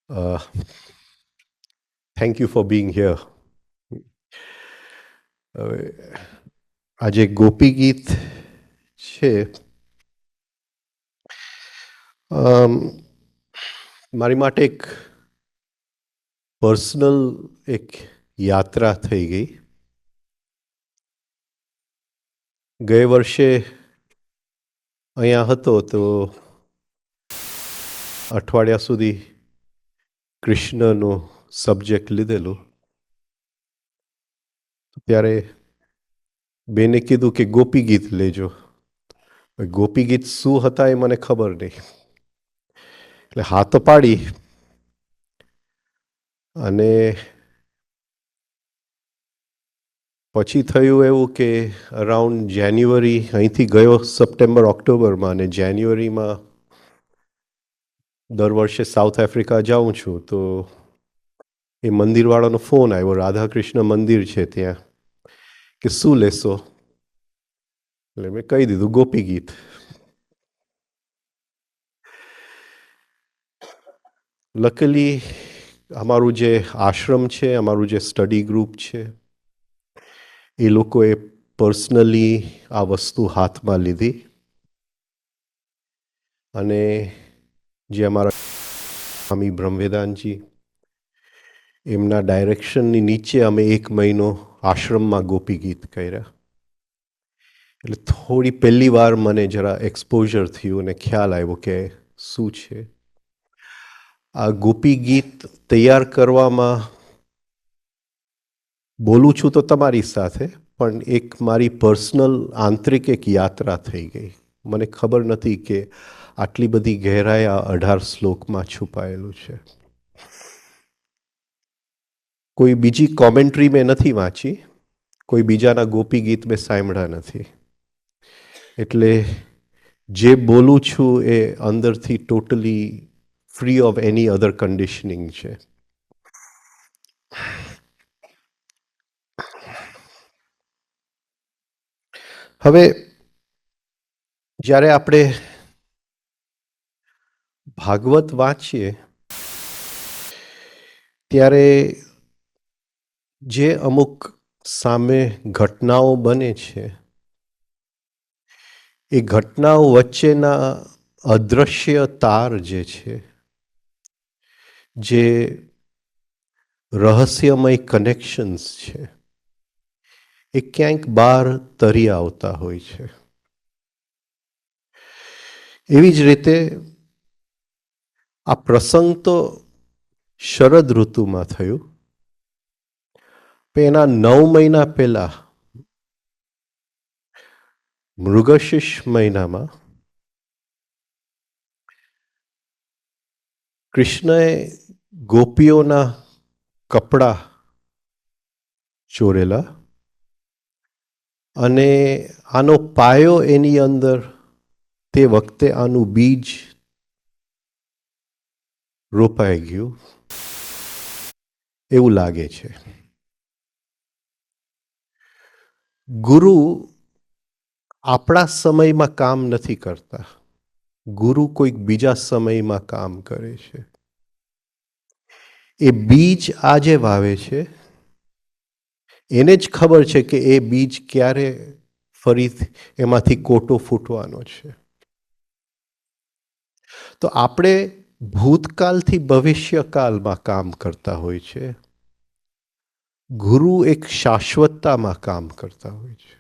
Uh, Thank you for being here. આજે ગોપી ગીત છે. મારી માટે એક પર્સનલ એક યાત્રા થઈ ગઈ. ગયે વર્ષે અહીંયા હતો તો અઠવાડિયા સુધી કૃષ્ણનું સબ્જેક્ટ લીધેલું. ત્યારે બેને કીધું કે ગોપી ગીત લેજો. ગોપી ગીત શું હતા એ મને ખબર નહીં, એટલે હા તો પાડી. અને પછી થયું એવું કે અરાઉન્ડ જાન્યુઆરી, અહીંથી ગયો સપ્ટેમ્બર ઓક્ટોબરમાં, અને જાન્યુઆરીમાં દર વર્ષે સાઉથ આફ્રિકા જાઉં છું તો એ મંદિરવાળાનો ફોન આવ્યો, રાધાકૃષ્ણ મંદિર છે ત્યાં, કે શું લેશો? એટલે મેં કહી દીધું ગોપી ગીત. લકીલી અમારું જે આશ્રમ છે, અમારું જે સ્ટડી ગ્રુપ છે, એ લોકોએ પર્સનલી આ વસ્તુ હાથમાં લીધી. અને જે અમારા સ્વામી બ્રહ્મવેદાંતજી, એમના ડાયરેક્શનની નીચે અમે 1 મહિનો આશ્રમમાં ગોપી ગીત કર્યા. એટલે થોડી પહેલી વાર મને જરા એક્સપોઝર થયું અને ખ્યાલ આવ્યો કે શું છે આ ગોપી ગીત. તૈયાર કરવામાં બોલું છું તો તમારી સાથે, પણ એક મારી પર્સનલ આંતરિક એક યાત્રા થઈ ગઈ. મને ખબર નથી કે આટલી બધી ગહેરાઈ આ 18 શ્લોકમાં છુપાયેલું છે. કોઈ બીજી કોમેન્ટ્રી મેં નથી વાંચી, કોઈ બીજાના ગોપી ગીત મેં સાંભળ્યા નથી. એટલે જે બોલું છું એ અંદરથી totally free of any other conditioning છે. હવે જ્યારે આપણે ભાગવત વાંચીએ ત્યારે જે અમુક સામે ઘટનાઓ બને છે, એ ઘટનાઓ વચ્ચેના અદૃશ્ય તાર જે છે, જે રહસ્યમય કનેક્શન્સ છે, એ ક્યાંક બહાર તરી આવતા હોય છે. એવી જ રીતે આ પ્રસંગ તો શરદ ઋતુમાં થયું, પણ એના 9 મહિના પહેલા મૃગશીર્ષ મહિનામાં કૃષ્ણએ ગોપીઓના કપડા ચોરેલા, અને આનો પાયો એની અંદર તે વખતે આનું બીજ રોપાઈ ગયું એવું લાગે છે. ગુરુ આપણા સમયમાં કામ નથી કરતા, ગુરુ કોઈક બીજા સમયમાં કામ કરે છે. એ બીજ આજે વાવે છે, એને જ ખબર છે કે એ બીજ ક્યારે ફરી એમાંથી કોટો ફૂટવાનો છે. તો આપણે ભૂતકાળથી ભવિષ્યકાળમાં કામ કરતા હોય છે, ગુરુ એક શાશ્વતતામાં કામ કરતા હોય છે.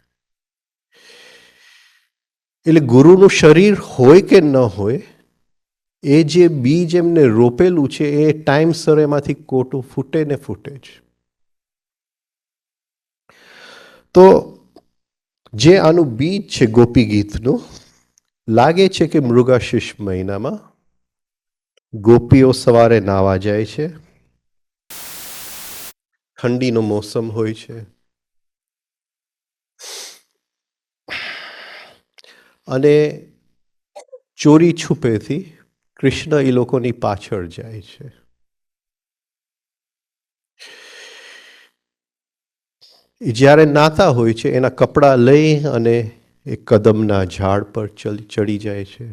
એટલે ગુરુનું શરીર હોય કે ન હોય, એ જે બીજ એમને રોપેલું છે એ ટાઈમસર એમાંથી કોટું ફૂટે ને ફૂટે જ. તો જે આનું બીજ છે ગોપી ગીતનું, લાગે છે કે મૃગશીર્ષ મહિનામાં ગોપીઓ સવારે નાવા જાય છે. ઠંડીનો મોસમ હોય છે અને ચોરી છુપેથી કૃષ્ણ એ લોકોની પાછળ જાય છે. એ જ્યારે નાતા હોય છે એના કપડાં લઈ અને એ કદમના ઝાડ પર ચડી જાય છે.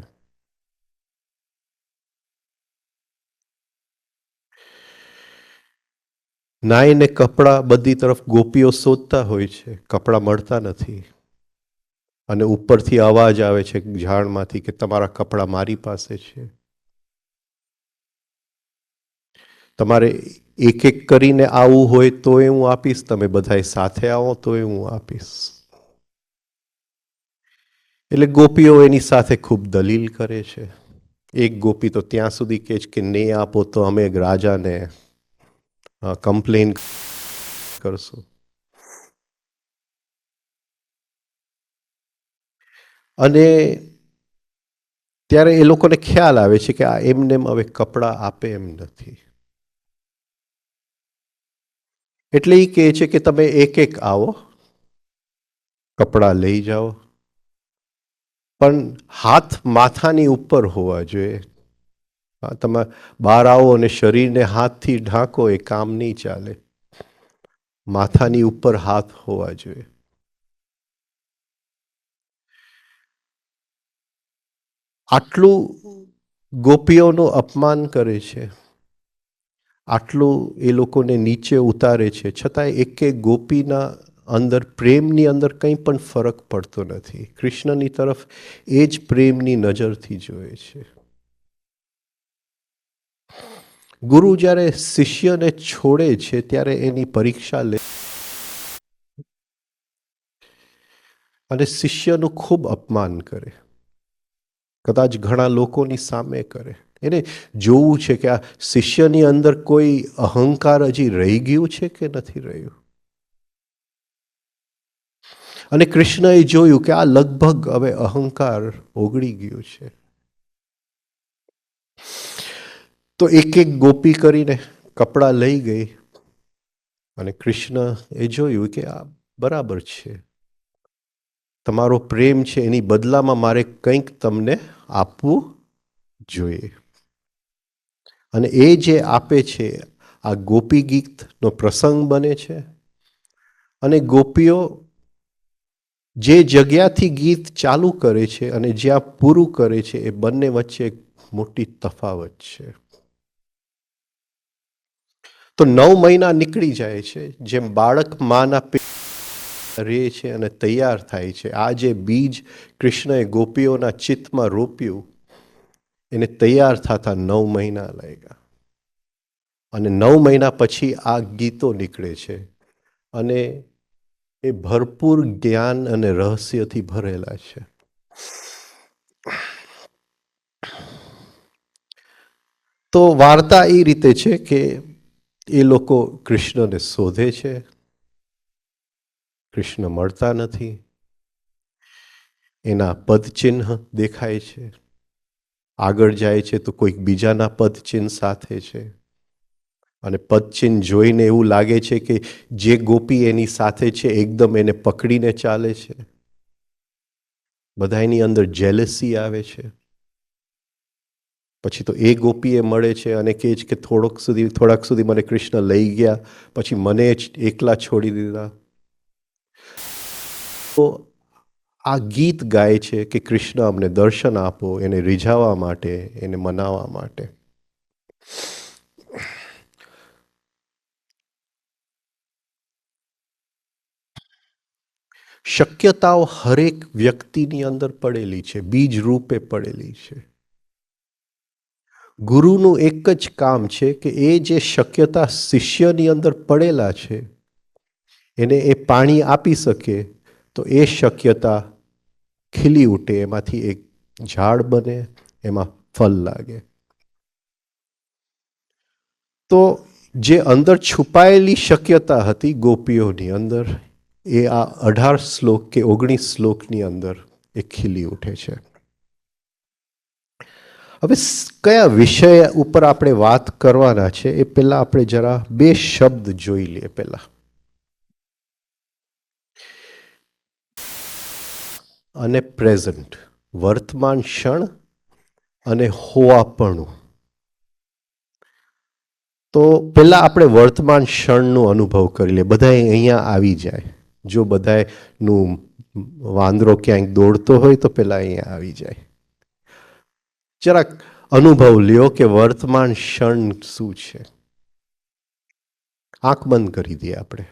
નાઈને કપડાં બધી તરફ ગોપીઓ શોધતા હોય છે, કપડાં મળતા નથી. અને ઉપરથી અવાજ આવે છે ઝાડમાંથી કે તમારા કપડાં મારી પાસે છે. તમારે એક એક કરીને આવવું હોય તો હું આપીશ, તમે બધાય સાથે આવો તો હું આપીશ. એટલે ગોપીઓ એની સાથે ખૂબ દલીલ કરે છે. એક ગોપી તો ત્યાં સુધી કહે છે કે નહીં આપો તો અમે રાજાને કમ્પ્લેન કરશું. અને ત્યારે એ લોકોને ખ્યાલ આવે છે કે આ એમને હવે કપડાં આપે એમ નથી. એટલે એ કહે છે કે તમે એક એક આવો, કપડાં લઈ જાઓ, પણ હાથ માથાની ઉપર હોવા જોઈએ. તમે બહાર આવો અને શરીરને હાથથી ઢાંકો એ કામ નહીં ચાલે. માથાની ઉપર હાથ હોવા જોઈએ. આટલું ગોપીઓનું અપમાન કરે છે, આટલું એ લોકોને નીચે ઉતારે છે, છતાંય એક એક ગોપીના અંદર પ્રેમની અંદર કંઈ પણ ફરક પડતો નથી. કૃષ્ણની તરફ એ જ પ્રેમની નજરથી જોએ છે. ગુરુ જ્યારે શિષ્યને છોડે છે ત્યારે એની પરીક્ષા લે અને શિષ્યનું ખૂબ અપમાન કરે, કદાચ ઘણા લોકોની સામે કરે. એને જોવું છે કે આ શિષ્યની અંદર કોઈ અહંકાર હજી રહી ગયું છે કે નથી રહ્યું. અને કૃષ્ણએ જોયું કે આ લગભગ હવે અહંકાર ઓગળી ગયું છે. તો એક એક ગોપી કરીને કપડાં લઈ ગઈ અને કૃષ્ણ એ જોયું કે આ બરાબર છે, તમારો પ્રેમ છે એની બદલામાં મારે કંઈક તમને આપવું જોઈએ. અને એ જે આપે છે આ ગોપી ગીતનો પ્રસંગ બને છે. અને ગોપીઓ જે જગ્યાથી ગીત ચાલુ કરે છે અને જ્યાં પૂરું કરે છે એ બંને વચ્ચે એક મોટી તફાવત છે. તો 9 મહિના નીકળી જાય છે, જેમ બાળક માના રહે છે અને તૈયાર થાય છે. આ જે બીજ કૃષ્ણએ ગોપીઓના ચિત્તમાં રોપ્યું એને તૈયાર થતા 9 મહિના લાગ્યા. અને 9 મહિના પછી આ ગીતો નીકળે છે અને એ ભરપૂર જ્ઞાન અને રહસ્યથી ભરેલા છે. તો વાર્તા એ રીતે છે કે એ લોકો કૃષ્ણને શોધે છે, કૃષ્ણ મળતા નથી. એના પદચિહ્ન દેખાય છે, આગળ જાય છે તો કોઈક બીજાના પદચિહ્ન સાથે છે. અને પદચિહ્ન જોઈને એવું લાગે છે કે જે ગોપી એની સાથે છે એકદમ એને પકડીને ચાલે છે. બધા એની અંદર જેલસી આવે છે. પછી તો એ ગોપી એ મળે છે અને કહે છે કે થોડાક સુધી મને કૃષ્ણ લઈ ગયા, પછી મને જ એકલા છોડી દીધા. તો આ ગીત ગાય છે કે કૃષ્ણ અમને દર્શન આપો, એને રીઝાવવા માટે, એને મનાવવા માટે. શક્યતાઓ હરેક વ્યક્તિની અંદર પડેલી છે, બીજ રૂપે પડેલી છે. ગુરુનું એક જ કામ છે કે એ જે શક્યતા શિષ્યની અંદર પડેલા છે એને એ પાણી આપી શકે તો એ શક્યતા ખીલી ઉઠે, એમાંથી એક ઝાડ બને, એમાં ફળ લાગે. તો જે અંદર છુપાયેલી શક્યતા હતી ગોપીઓની અંદર એ આ 18 શ્લોક કે 19 શ્લોકની અંદર એ ખીલી ઉઠે છે. હવે કયા વિષય ઉપર આપણે વાત કરવાના છે એ પહેલા આપણે જરા બે શબ્દ જોઈ લઈએ. પહેલા અને પ્રેઝન્ટ, વર્તમાન ક્ષણ અને હોવાપણું. તો પહેલા આપણે વર્તમાન ક્ષણનો અનુભવ કરી લઈએ. બધા અહીંયા આવી જાય. જો બધાનું વાંદરો ક્યાંક દોડતો હોય તો પહેલા અહીંયા આવી જાય. જરાક અનુભવ લ્યો કે વર્તમાન ક્ષણ શું છે. આંખ બંધ કરી દઈએ આપણે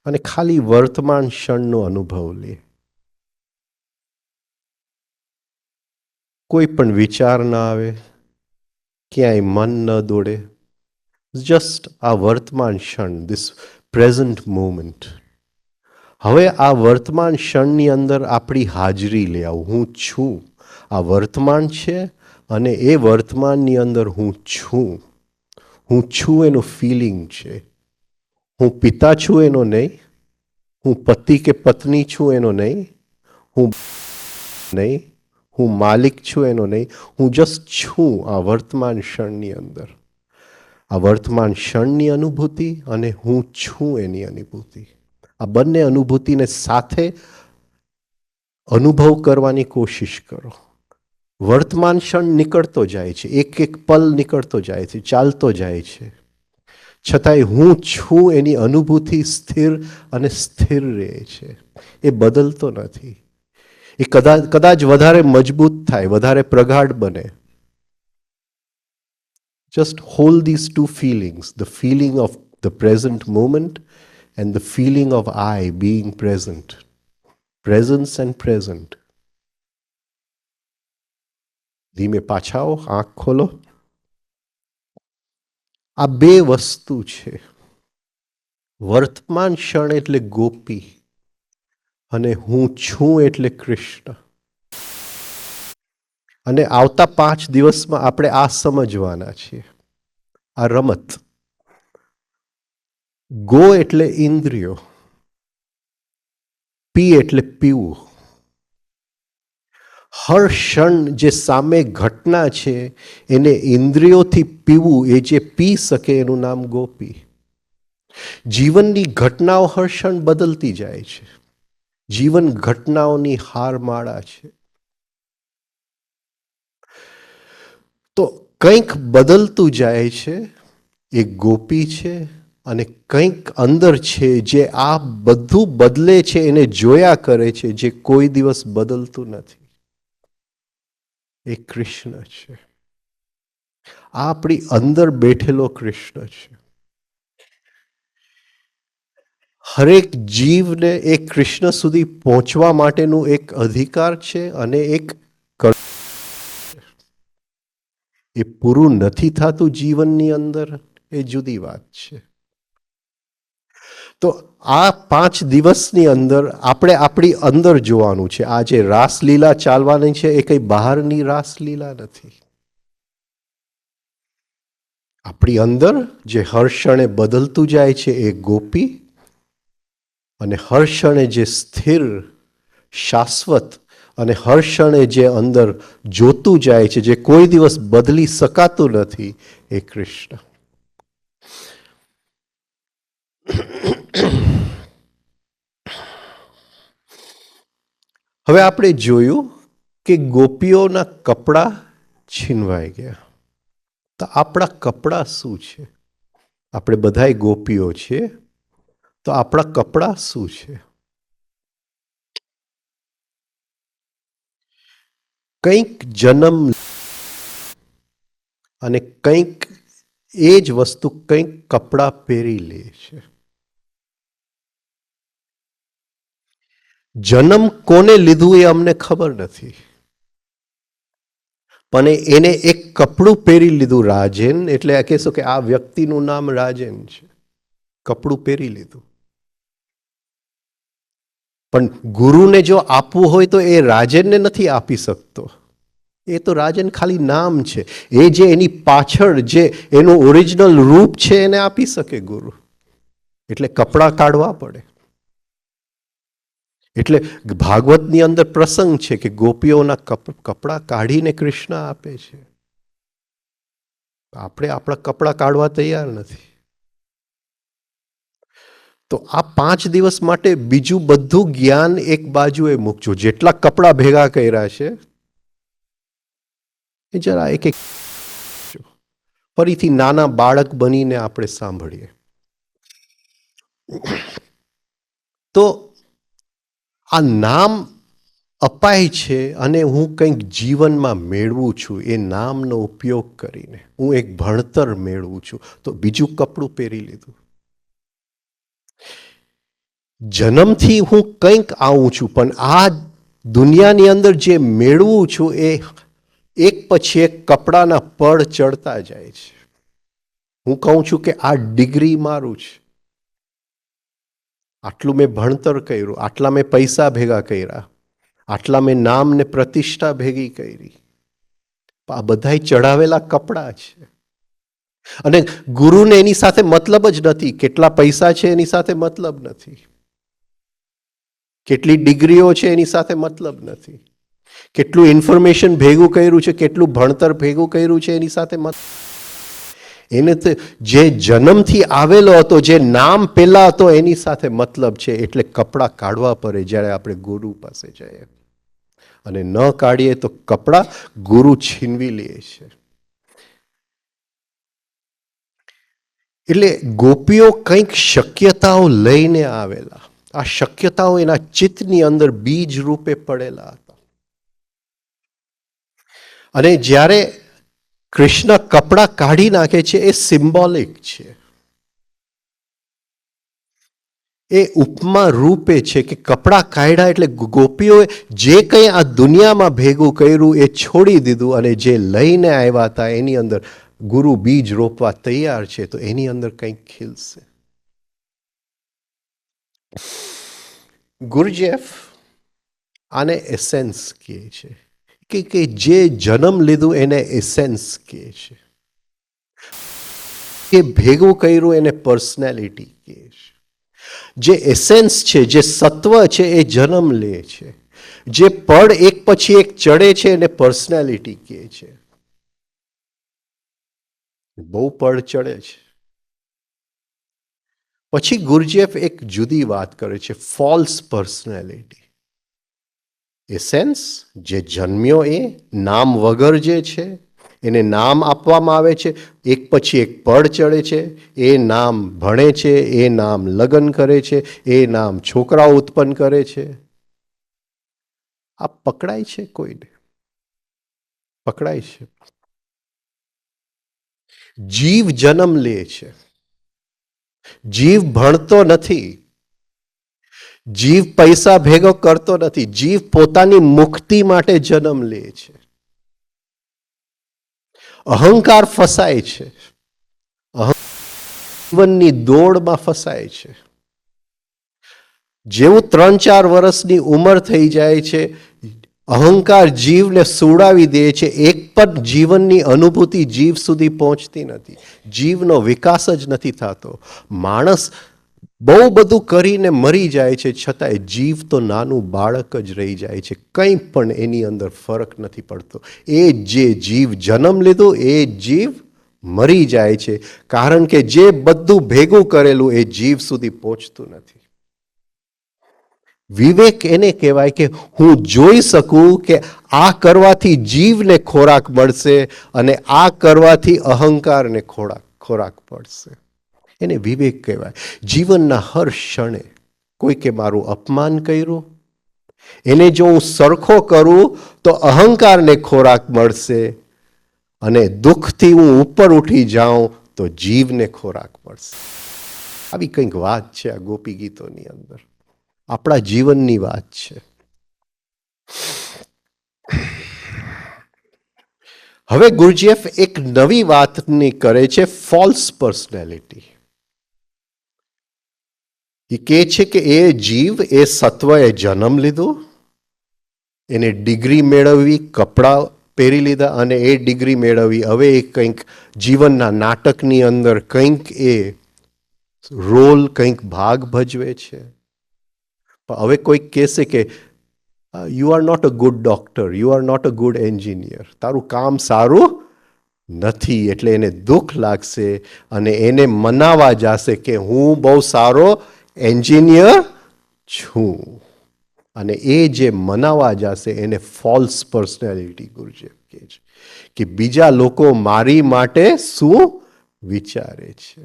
અને ખાલી વર્તમાન ક્ષણનો અનુભવ લઈએ. કોઈ પણ વિચાર ના આવે, ક્યાંય મન ન દોડે. જસ્ટ આ વર્તમાન ક્ષણ, ધીસ પ્રેઝન્ટ મોમેન્ટ. હવે આ વર્તમાન ક્ષણની અંદર આપણી હાજરી લઈ આવું. હું છું, આ વર્તમાન છે અને એ વર્તમાનની અંદર હું છું. હું છું એનું ફિલિંગ છે. હું પિતા છું એનો નહીં, હું પતિ કે પત્ની છું એનો નહીં, હું નહીં, હું માલિક છું એનો નહીં, હું જસ્ટ છું આ વર્તમાન ક્ષણની અંદર. આ વર્તમાન ક્ષણની અનુભૂતિ અને હું છું એની અનુભૂતિ, આ બંને અનુભૂતિને સાથે અનુભવ કરવાની કોશિશ કરો. વર્તમાન ક્ષણ નીકળતો જાય છે, એક એક પલ નીકળતો જાય છે, ચાલતો જાય છે, છતાંય હું છું એની અનુભૂતિ સ્થિર અને સ્થિર રહે છે. એ બદલતો નથી. એ કદાચ વધારે મજબૂત થાય, વધારે પ્રગાઢ બને. Just hold these two feelings, the feeling of the present moment and the feeling of I being present. Presence and present. ધીમે પાછા આવો, આંખ ખોલો. આ બે વસ્તુ છે. વર્તમાન ક્ષણ એટલે ગોપી અને હું છું એટલે કૃષ્ણ. અને આવતા 5 દિવસમાં આપણે આ સમજવાના છીએ. આ રમત. ગો એટલે ઇન્દ્રિયો, પી એટલે પીવું. હર ક્ષણ જે સામે ઘટના છે એને ઇન્દ્રિયોથી પીવું, એ જે પી શકે એનું નામ ગોપી. જીવનની ઘટનાઓ હર ક્ષણ બદલતી જાય છે. જીવન ઘટનાઓની હારમાળા છે. તો કંઈક બદલતું જાય છે, એ ગોપી છે. અને કંઈક અંદર છે જે આ બધું બદલે છે એને જોયા કરે છે, જે કોઈ દિવસ બદલતું નથી. એ કૃષ્ણ છે. આ આપણી અંદર બેઠેલો કૃષ્ણ છે. હરેક જીવને એ કૃષ્ણ સુધી પહોંચવા માટેનું એક અધિકાર છે અને એક એ પૂરું નથી થતું જીવનની અંદર, એ જુદી વાત છે. તો આ 5 દિવસની અંદર આપણે આપણી અંદર જોવાનું છે. આ જે રાસલીલા ચાલવાની છે એ કંઈ બહારની રાસલીલા નથી. આપણી અંદર જે હર ક્ષણે બદલતું જાય છે એ ગોપી, અને હર ક્ષણે જે સ્થિર, શાશ્વત અને હર ક્ષણે જે અંદર જોતું જાય છે, જે કોઈ દિવસ બદલી શકાતું નથી, એ કૃષ્ણ. હવે આપણે જોયું કે ગોપીઓના કપડાં છીનવાઈ ગયા. તો આપણા કપડાં શું છે? આપણે બધાય ગોપીઓ છીએ, તો આપણા કપડાં શું છે? કંઈક જન્મ અને કંઈક એ જ વસ્તુ કંઈક કપડાં પહેરી લે છે. જન્મ કોને લીધું એ અમને ખબર નથી, પણ એને એક કપડું પહેરી લીધું, રાજેન. એટલે કહેશો કે આ વ્યક્તિનું નામ રાજેન છે, કપડું પહેરી લીધું. પણ ગુરુને જો આપવું હોય તો એ રાજેનને નથી આપી શકતો. એ તો રાજન ખાલી નામ છે. એ જે એની પાછળ જે એનું ઓરિજિનલ રૂપ છે એને આપી શકે ગુરુ. એટલે કપડાં કાઢવા પડે. એટલે ભાગવતની અંદર પ્રસંગ છે કે ગોપીઓના કપડાં કાઢીને કૃષ્ણ આપે છે. આપણે આપણા કપડાં કાઢવા તૈયાર નથી. તો આ 5 દિવસ માટે બીજું બધું જ્ઞાન એક બાજુએ મૂકજો. જેટલા કપડાં ભેગા કર્યા છે એ જરા એક એક ફરીથી નાના બાળક બનીને આપણે સાંભળીએ. તો આ નામ અપાય છે અને હું કંઈક જીવનમાં મેળવું છું. એ નામનો ઉપયોગ કરીને હું એક ભણતર મેળવું છું. તો બીજું કપડું પહેરી લીધું. જન્મથી હું કંઈક આવું છું, પણ આ દુનિયાની અંદર જે મેળવું છું એ એક પછી એક કપડાના પડ ચડતા જાય છે. હું કહું છું કે આ ડિગ્રી મારું છે, આટલું મેં ભણતર કર્યું, આટલા મેં પૈસા ભેગા કર્યા, આટલા મેં નામ ને પ્રતિષ્ઠા ભેગી કરી. આ બધાય ચડાવેલા કપડા છે. અને ગુરુને એની સાથે મતલબ જ નથી. કેટલા પૈસા છે એની સાથે મતલબ નથી. કેટલી ડિગ્રીઓ છે એની સાથે મતલબ નથી. કેટલું ઇન્ફોર્મેશન ભેગું કર્યું છે, કેટલું ભણતર ભેગું કર્યું છે એની સાથે એને તો જે જન્મથી આવેલો હતો, જે નામ પેલા હતો એની સાથે મતલબ છે. એટલે કપડાં કાઢવા પડે જ્યારે આપણે ગુરુ પાસે જઈએ. અને ન કાઢીએ તો કપડાં ગુરુ છીનવી લે છે. એટલે ગોપીઓ કંઈક શક્યતાઓ લઈને આવેલા. આ શક્યતાઓ એના ચિત્તની અંદર બીજ રૂપે પડેલા હતા. અને જ્યારે કૃષ્ણ કપડાં કાઢી નાખે છે એ સિમ્બોલિક છે. એ ઉપમા રૂપે છે કે કપડાં કાઢ્યા એટલે ગોપીઓએ જે કંઈ આ દુનિયામાં ભેગું કર્યું એ છોડી દીધું અને જે લઈને આવ્યા હતા એની અંદર ગુરુ બીજ રોપવા તૈયાર છે. તો એની અંદર કંઈક ખીલશે. ગુરુજેફ આને એસેન્સ કહે છે કે જે જન્મ લીધું એને એસેન્સ કહે છે. કે ભેગું કર્યું એને પર્સનાલિટી કહે છે. જે એસેન્સ છે, જે સત્વ છે એ જન્મ લે છે. જે પડ એક પછી એક ચડે છે એને પર્સનાલિટી કહે છે. બહુ પડ ચડે છે. પછી ગુરુજેફ એક જુદી વાત કરે છે, ફોલ્સ પર્સનાલિટી. એસેન્સ જે જન્મ્યો એ નામ વગર જે છે એને નામ આપવામાં આવે છે. એક પછી એક પડ ચડે છે. એ નામ ભણે છે, એ નામ લગ્ન કરે છે, એ નામ છોકરાઓ ઉત્પન્ન કરે છે. આ પકડાય છે? કોઈને પકડાય છે? જીવ જન્મ લે છે. જીવ ભણતો નથી. જીવ પૈસા ભેગો કરતો નથી. જીવ પોતાની મુક્તિ માટે જન્મ લે છે. અહંકાર ફસાય છે. જીવનની દોડમાં ફસાય છે. જેવું 3-4 વર્ષની ઉંમર થઈ જાય છે, અહંકાર જીવને સુડાવી દે છે. એક પણ જીવનની અનુભૂતિ જીવ સુધી પહોંચતી નથી. જીવનો વિકાસ જ નથી થતો. માણસ બહુ બધું કરીને મરી જાય છે, છતાંય જીવ તો નાનું બાળક જ રહી જાય છે. કંઈ પણ એની અંદર ફરક નથી પડતો. એ જે જીવ જન્મ લીધો એ જીવ મરી જાય છે. કારણ કે જે બધું ભેગું કરેલું એ જીવ સુધી પહોંચતું નથી. વિવેક એને કહેવાય કે હું જોઈ શકું કે આ કરવાથી જીવને ખોરાક મળશે અને આ કરવાથી અહંકારને ખોરાક પડશે. એને વિવેક કહેવાય. જીવનના હર ક્ષણે કોઈકે મારું અપમાન કર્યું, એને જો હું સરખો કરું તો અહંકારને ખોરાક મળશે અને દુઃખથી હું ઉપર ઉઠી જાઉં તો જીવને ખોરાક મળશે. આવી કંઈક વાત છે આ ગોપી ગીતોની અંદર. આપણા જીવનની વાત છે. હવે ગુરુજીએફ એક નવી વાતની કરે છે, ફોલ્સ પર્સનાલિટી. એ કહે છે કે એ જીવ, એ સત્વએ જન્મ લીધો, એને ડિગ્રી મેળવવી, કપડાં પહેરી લીધા અને એ ડિગ્રી મેળવવી. હવે એ કંઈક જીવનના નાટકની અંદર કંઈક એ રોલ, કંઈક ભાગ ભજવે છે. હવે કોઈક કહેશે કે you are not a good doctor, you are not a good engineer, તારું કામ સારું નથી, એટલે એને દુઃખ લાગશે અને એને મનાવા જશે કે હું બહુ સારો એન્જિનિયર છું. અને એ જે મનાવા જશે એને ફોલ્સ પર્સનાલિટી ગુરુજી કહે છે કે બીજા લોકો મારી માટે શું વિચારે છે.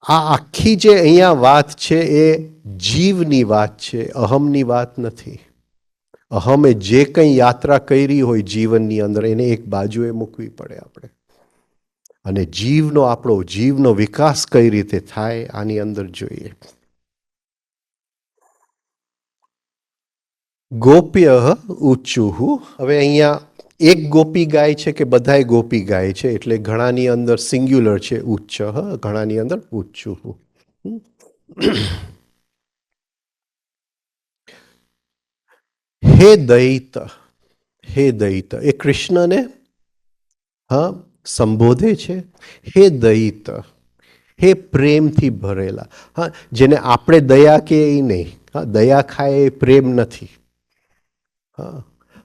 આ આખી જે અહીંયા વાત છે એ જીવની વાત છે, અહમની વાત નથી. અહમે જે કંઈ યાત્રા કરી હોય જીવનની અંદર એને એક બાજુએ મૂકવી પડે આપણે. અને જીવનો વિકાસ કઈ રીતે થાય આની અંદર જોઈએ. ગોપ્ય ઉચ્ચુઃ. હવે અહીંયા એક ગોપી ગાય છે કે બધાય ગોપી ગાય છે, એટલે ઘણાની અંદર સિંગ્યુલર છે ઉચ્ચ, ઘણાની અંદર ઉચ્ચુઃ. હે દૈત, હે દૈત, એ કૃષ્ણને સંબોધે છે. હે દૈત, હે પ્રેમથી ભરેલા. જેને આપણે દયા કે એ નહીં, દયા ખાય એ પ્રેમ નથી.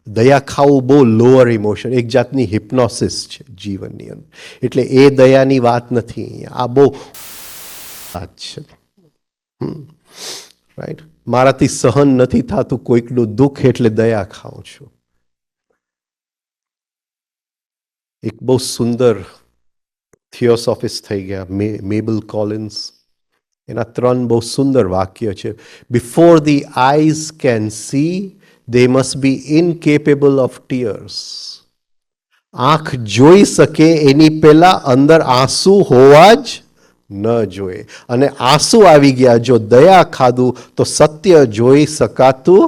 દયા ખાવું બહુ લોઅર ઇમોશન, એક જાતની હિપ્નોસિસ છે જીવનની અંદર. એટલે એ દયાની વાત નથી અહીંયા, આ બહુ વાત છે. રાઈટ, મારાથી સહન નથી થતું કોઈકનું દુઃખ એટલે દયા ખાઉં છું. એક બહુ સુંદર થિયોસોફિસ્ટ થઈ ગયા મેબલ કોલિન્સ, એના 3 બહુ સુંદર વાક્ય છે. Before the eyes can see they must be incapable of tears. આંખ જોઈ શકે એની પહેલા અંદર આંસુ હોવા જ ન જોઈએ. અને આંસુ આવી ગયા જો દયા ખાધું તો સત્ય જોઈ શકાતું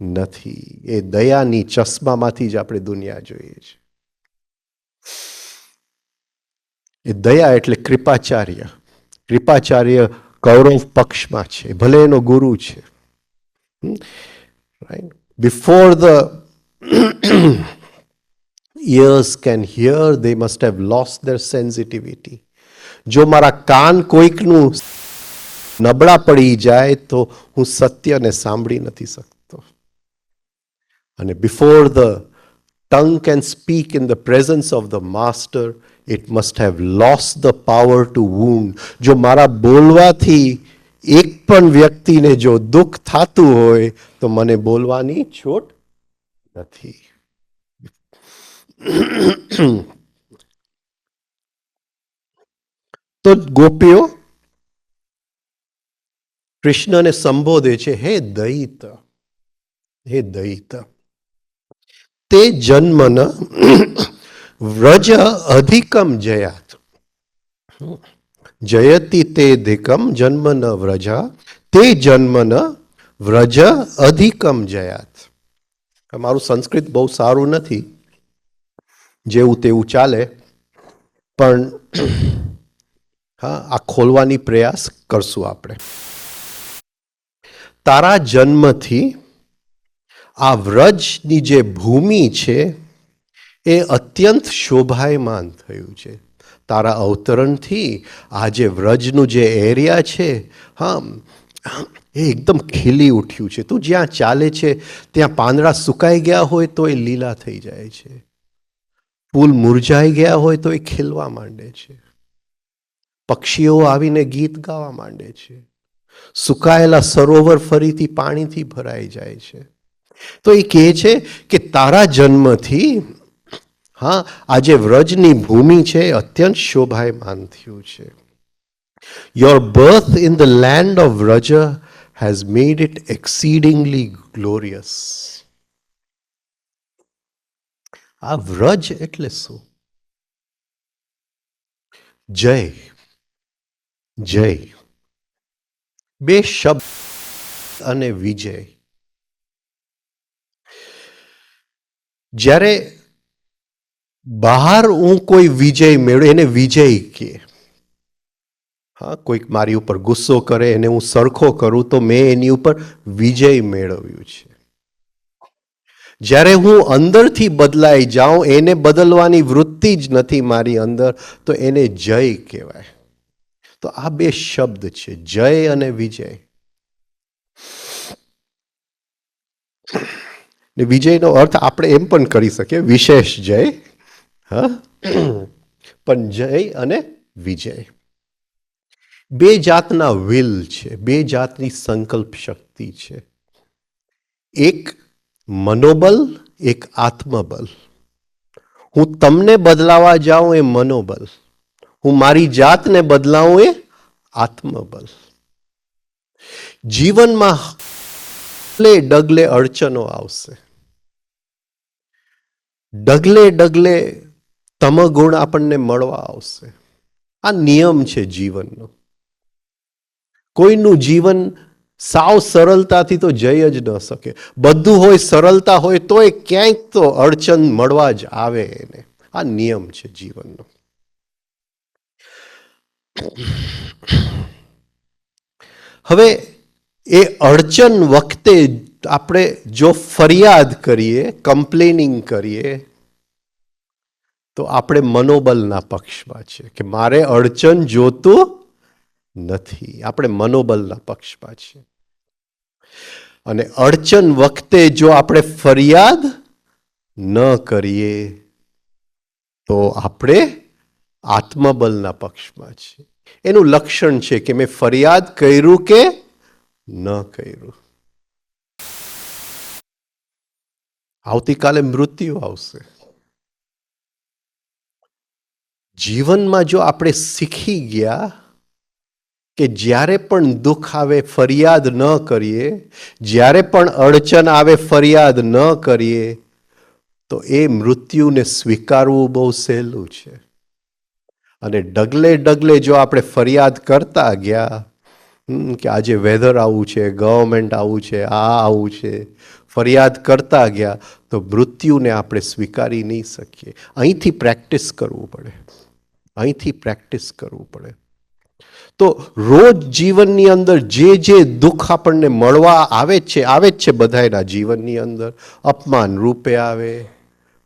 નથી. એ દયાની ચશ્મામાંથી જ આપણે દુનિયા જોઈએ છીએ. એ દયા એટલે કૃપાચાર્ય. કૃપાચાર્ય કૌરવ પક્ષમાં છે, ભલે એનો ગુરુ છે. Right, before the ears can hear, they must have lost their sensitivity. જો મારા કાન કોઈકનું નબળા પડી જાય તો હું સત્યને સાંભળી નથી શકતો. અને before the tongue can speak in the presence of the master, it must have lost the power to wound. જો મારા બોલવાથી એક પણ વ્યક્તિને જો દુઃખ થતું હોય તો મને બોલવાની છૂટ નથી. તો ગોપીઓ કૃષ્ણને સંબોધે છે, હે દૈત, હે દૈત, તે જન્મન વ્રજ અધિકમ જયાત. જયતિ તેધિકમ જન્મ ન વ્રજા, તે જન્મ ન વ્રજ અધિકમ જયાત. મારું સંસ્કૃત બહુ સારું નથી, જેવું તેવું ચાલે, પણ આ ખોલવાની પ્રયાસ કરશું આપણે. તારા જન્મથી આ વ્રજની જે ભૂમિ છે એ અત્યંત શોભાયમાન થયું છે. તારા અવતરણથી આ જે વ્રજનું જે એરિયા છે એ એકદમ ખીલી ઉઠ્યું છે. તું જ્યાં ચાલે છે ત્યાં પાંદડા સુકાઈ ગયા હોય તો એ લીલા થઈ જાય છે, ફૂલ મુરઝાઈ ગયા હોય તો એ ખીલવા માંડે છે, પક્ષીઓ આવીને ગીત ગાવા માંડે છે, સુકાયેલા સરોવર ફરીથી પાણીથી ભરાઈ જાય છે. તો એ કહે છે કે તારા જન્મથી આજે વ્રજની ભૂમિ છે અત્યંત શોભાયમાન થયું છે. Your birth in the land of Vraj has made it exceedingly glorious. આ વ્રજ એટલે શું? જય, જય, બે શબ્દ અને વિજય. જ્યારે બહાર હું કોઈ વિજય મેળવું એને વિજય કે, કોઈક મારી ઉપર ગુસ્સો કરે એને હું સરખો કરું તો મેં એની ઉપર વિજય મેળવ્યું છે. જ્યારે હું અંદરથી બદલાઈ જાઉં, એને બદલવાની વૃત્તિ જ નથી મારી અંદર, તો એને જય કહેવાય. તો આ બે શબ્દ છે, જય અને વિજય. ને વિજયનો અર્થ આપણે એમ પણ કરી શકીએ વિશેષ જય. હા, પણ જય અને વિજય બે જાતના વિલ છે, બે જાતની સંકલ્પ શક્તિ છે. એક મનોબલ, એક આત્મબલ. હું તમને બદલાવા જાઉં એ મનોબલ, હું મારી જાતને બદલાવું એ આત્મબલ. જીવનમાં ડગલે અડચણો આવશે, ડગલે ડગલે તમગુણ આપણને મળવા આવશે. આ નિયમ છે જીવનનો. કોઈનું જીવન સાવ સરળતાથી તો જઈ જ ન શકે. બધું હોય, સરળતા હોય, તોય ક્યાંક તો અડચણ મળવા જ આવે એને. આ નિયમ છે જીવનનો. હવે એ અડચણ વખતે આપણે જો ફરિયાદ કરીએ, કમ્પ્લેનિંગ કરીએ, તો આપણે મનોબલના પક્ષમાં છે કે મારે અડચણ જોતું નથી. આપણે મનોબલના પક્ષમાં છીએ. અને અડચણ વખતે જો આપણે ફરિયાદ ન કરીએ તો આપણે આત્મબલના પક્ષમાં છીએ. એનું લક્ષણ છે કે મેં ફરિયાદ કર્યું કે ન કર્યું. આવતીકાલે મૃત્યુ આવશે. જીવનમાં જો આપણે શીખી ગયા કે જ્યારે પણ દુઃખ આવે ફરિયાદ ન કરીએ, જ્યારે પણ અડચણ આવે ફરિયાદ ન કરીએ, તો એ મૃત્યુને સ્વીકારવું બહુ સહેલું છે. અને ડગલે ડગલે જો આપણે ફરિયાદ કરતા ગયા કે આજે વેધર આવું છે, ગવર્મેન્ટ આવું છે, આ આવું છે, ફરિયાદ કરતા ગયા તો મૃત્યુને આપણે સ્વીકારી નહીં શકીએ. અહીંથી પ્રેક્ટિસ કરવું પડે, અહીંથી પ્રેક્ટિસ કરવું પડે. તો રોજ જીવનની અંદર જે દુઃખ આપણને મળવા આવે જ છે બધાના જીવનની અંદર. અપમાન રૂપે આવે,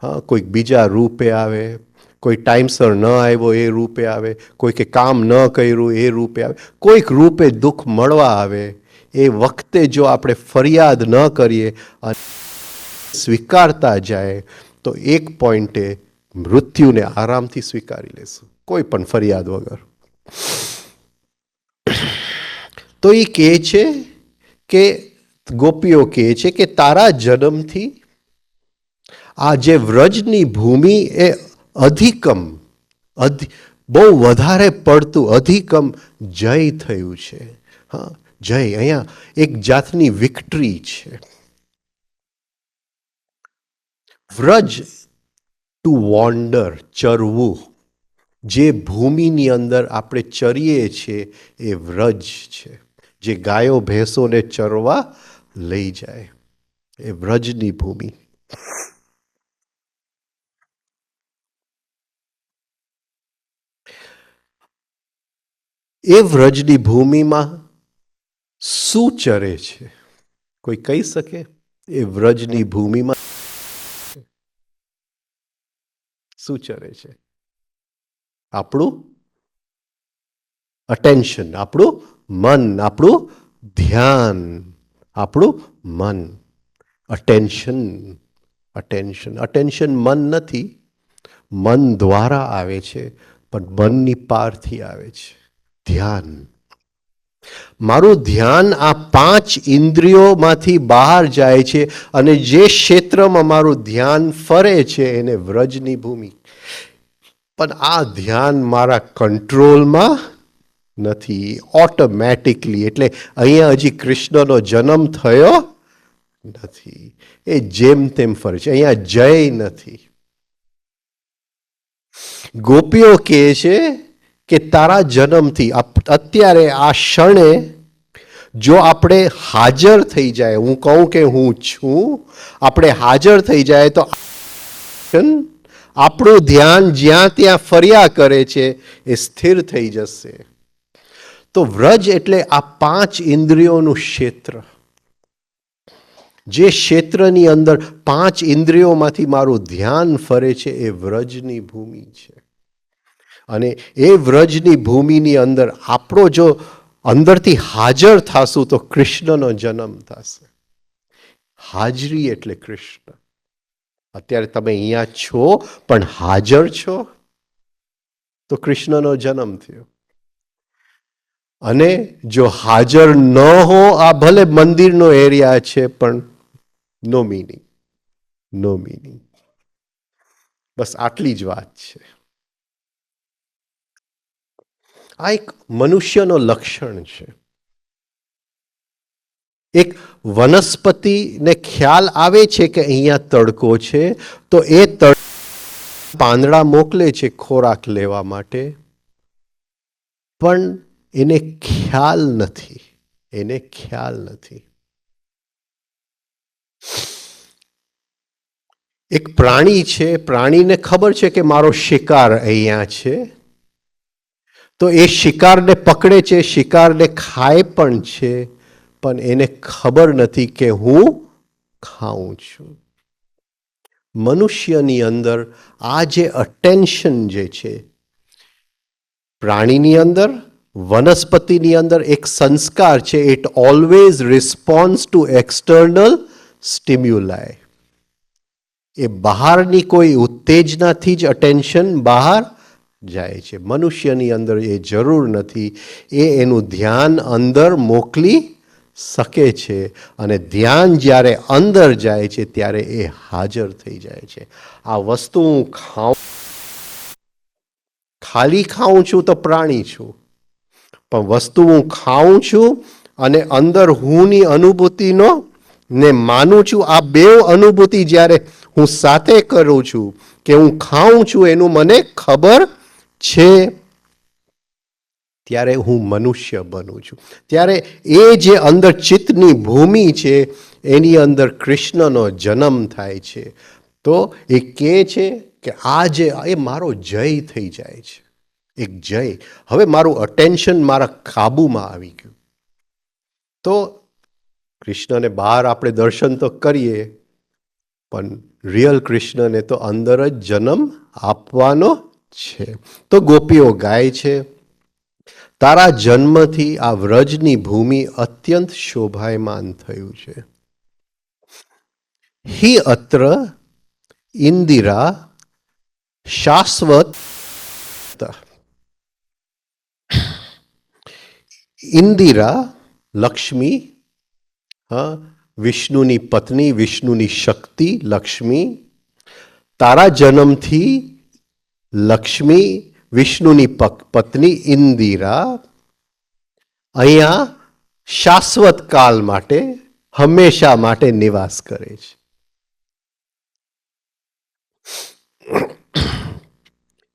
હા, કોઈક બીજા રૂપે આવે, કોઈ ટાઈમસર ન આવ્યો એ રૂપે આવે, કોઈકે કામ ન કર્યું એ રૂપે આવે, કોઈક રૂપે દુઃખ મળવા આવે. એ વખતે જો આપણે ફરિયાદ ન કરીએ અને સ્વીકારતા જાય તો એક પોઈન્ટે મૃત્યુને આરામથી સ્વીકારી લેશું, કોઈ પણ ફરિયાદ વગર. તો એ કહે છે કે ગોપીઓ કહે છે કે તારા જન્મથી આ જે વ્રજની ભૂમિ એ અધિકમ, બહુ વધારે પડતું અધિકમ જય થયું છે. હા, જય અહીંયા એક જાતની વિક્ટરી છે. વ્રજ ટુ વોન્ડર, ચરવું. જે ભૂમિની અંદર આપણે ચરીએ છીએ એ વ્રજ છે. જે ગાયો ભેંસોને ચરવા લઈ જાય એ વ્રજની ભૂમિ. એ વ્રજની ભૂમિમાં શું ચરે છે? કોઈ કહી શકે? એ વ્રજની ભૂમિમાં શું ચરે છે? આપણું અટેન્શન, આપણું મન, આપણું ધ્યાન, આપણું મન. અટેન્શન, અટેન્શન, અટેન્શન મન નથી, મન દ્વારા આવે છે, પણ મનની પારથી આવે છે. ધ્યાન, મારું ધ્યાન આ 5 ઇન્દ્રિયોમાંથી બહાર જાય છે અને જે ક્ષેત્રમાં મારું ધ્યાન ફરે છે એને વ્રજની ભૂમિ. પણ આ ધ્યાન મારા કંટ્રોલમાં નથી, ઓટોમેટિકલી. એટલે અહીંયા હજી કૃષ્ણનો જન્મ થયો નથી, એ જેમ તેમ ફરે છે. અહીંયા જય નથી. ગોપીઓ કહે છે કે તારા જન્મથી અત્યારે આ ક્ષણે જો આપણે હાજર થઈ જાય, હું કહું કે હું છું, આપણે હાજર થઈ જાય તો આપણું ધ્યાન જ્યાં ત્યાં ફર્યા કરે છે એ સ્થિર થઈ જશે. તો વ્રજ એટલે આ 5 ઇન્દ્રિયોનું ક્ષેત્ર. જે ક્ષેત્રની અંદર 5 ઇન્દ્રિયોમાંથી મારું ધ્યાન ફરે છે એ વ્રજની ભૂમિ છે. અને એ વ્રજની ભૂમિની અંદર આપણો જો અંદરથી હાજર થાશું તો કૃષ્ણનો જન્મ થશે. હાજરી એટલે કૃષ્ણ. અત્યારે તમે અહીંયા છો પણ હાજર છો તો કૃષ્ણનો જન્મ થયો. અને જો હાજર ન હો, આ ભલે મંદિરનો એરિયા છે પણ નો મિનિંગ, નો મિનિંગ. બસ આટલી જ વાત છે. આ એક મનુષ્યનો લક્ષણ છે. એક વનસ્પતિને ખ્યાલ આવે છે કે અહીંયા તડકો છે તો એ પાંદડા મોકલે છે ખોરાક લેવા માટે, પણ એને ખ્યાલ નથી, એને ખ્યાલ નથી. એક પ્રાણી છે, પ્રાણીને ખબર છે કે મારો શિકાર અહીંયા છે, તો એ શિકારને પકડે છે, શિકારને ખાય પણ છે, પણ એને ખબર નથી કે હું ખાઉં છું. મનુષ્યની અંદર આ જે અટેન્શન જે છે, પ્રાણીની અંદર, વનસ્પતિની અંદર એક સંસ્કાર છે, it always response to external stimuli. એ બહારની કોઈ ઉત્તેજનાથી જ અટેન્શન બહાર જાય છે. મનુષ્યની અંદર એ જરૂર નથી. એ એનું ધ્યાન અંદર મોકલી શકે છે અને ધ્યાન જ્યારે અંદર જાય છે ત્યારે એ હાજર થઈ જાય છે. આ વસ્તુ હું ખાલી ખાઉં છું તો પ્રાણી છું, પણ વસ્તુ હું ખાઉં છું અને અંદર હુંની અનુભૂતિનો ને માનું છું, આ બે અનુભૂતિ જ્યારે હું સાથે કરું છું કે હું ખાઉં છું એનું મને ખબર છે, ત્યારે હું મનુષ્ય બનું છું. ત્યારે એ જે અંદર ચિત્તની ભૂમિ છે એની અંદર કૃષ્ણનો જન્મ થાય છે. તો એ કહે છે કે આ જે એ મારો જય થઈ જાય છે, એક જય. હવે મારું અટેન્શન મારા કાબુમાં આવી ગયું. તો કૃષ્ણને બહાર આપણે દર્શન તો કરીએ, પણ રિયલ કૃષ્ણને તો અંદર જ જન્મ આપવાનો છે. તો ગોપીઓ ગાય છે, તારા જન્મથી આ વ્રજની ભૂમિ અત્યંત શોભાયમાન થયું છે. હિ અત્ર ઇન્દિરા શાશ્વત. ઇન્દિરા લક્ષ્મી, વિષ્ણુની પત્ની, વિષ્ણુની શક્તિ લક્ષ્મી. તારા જન્મથી લક્ષ્મી, વિષ્ણુની પત્ની ઇન્દિરા અહીંયા શાશ્વત કાલ માટે, હંમેશા માટે નિવાસ કરે છે.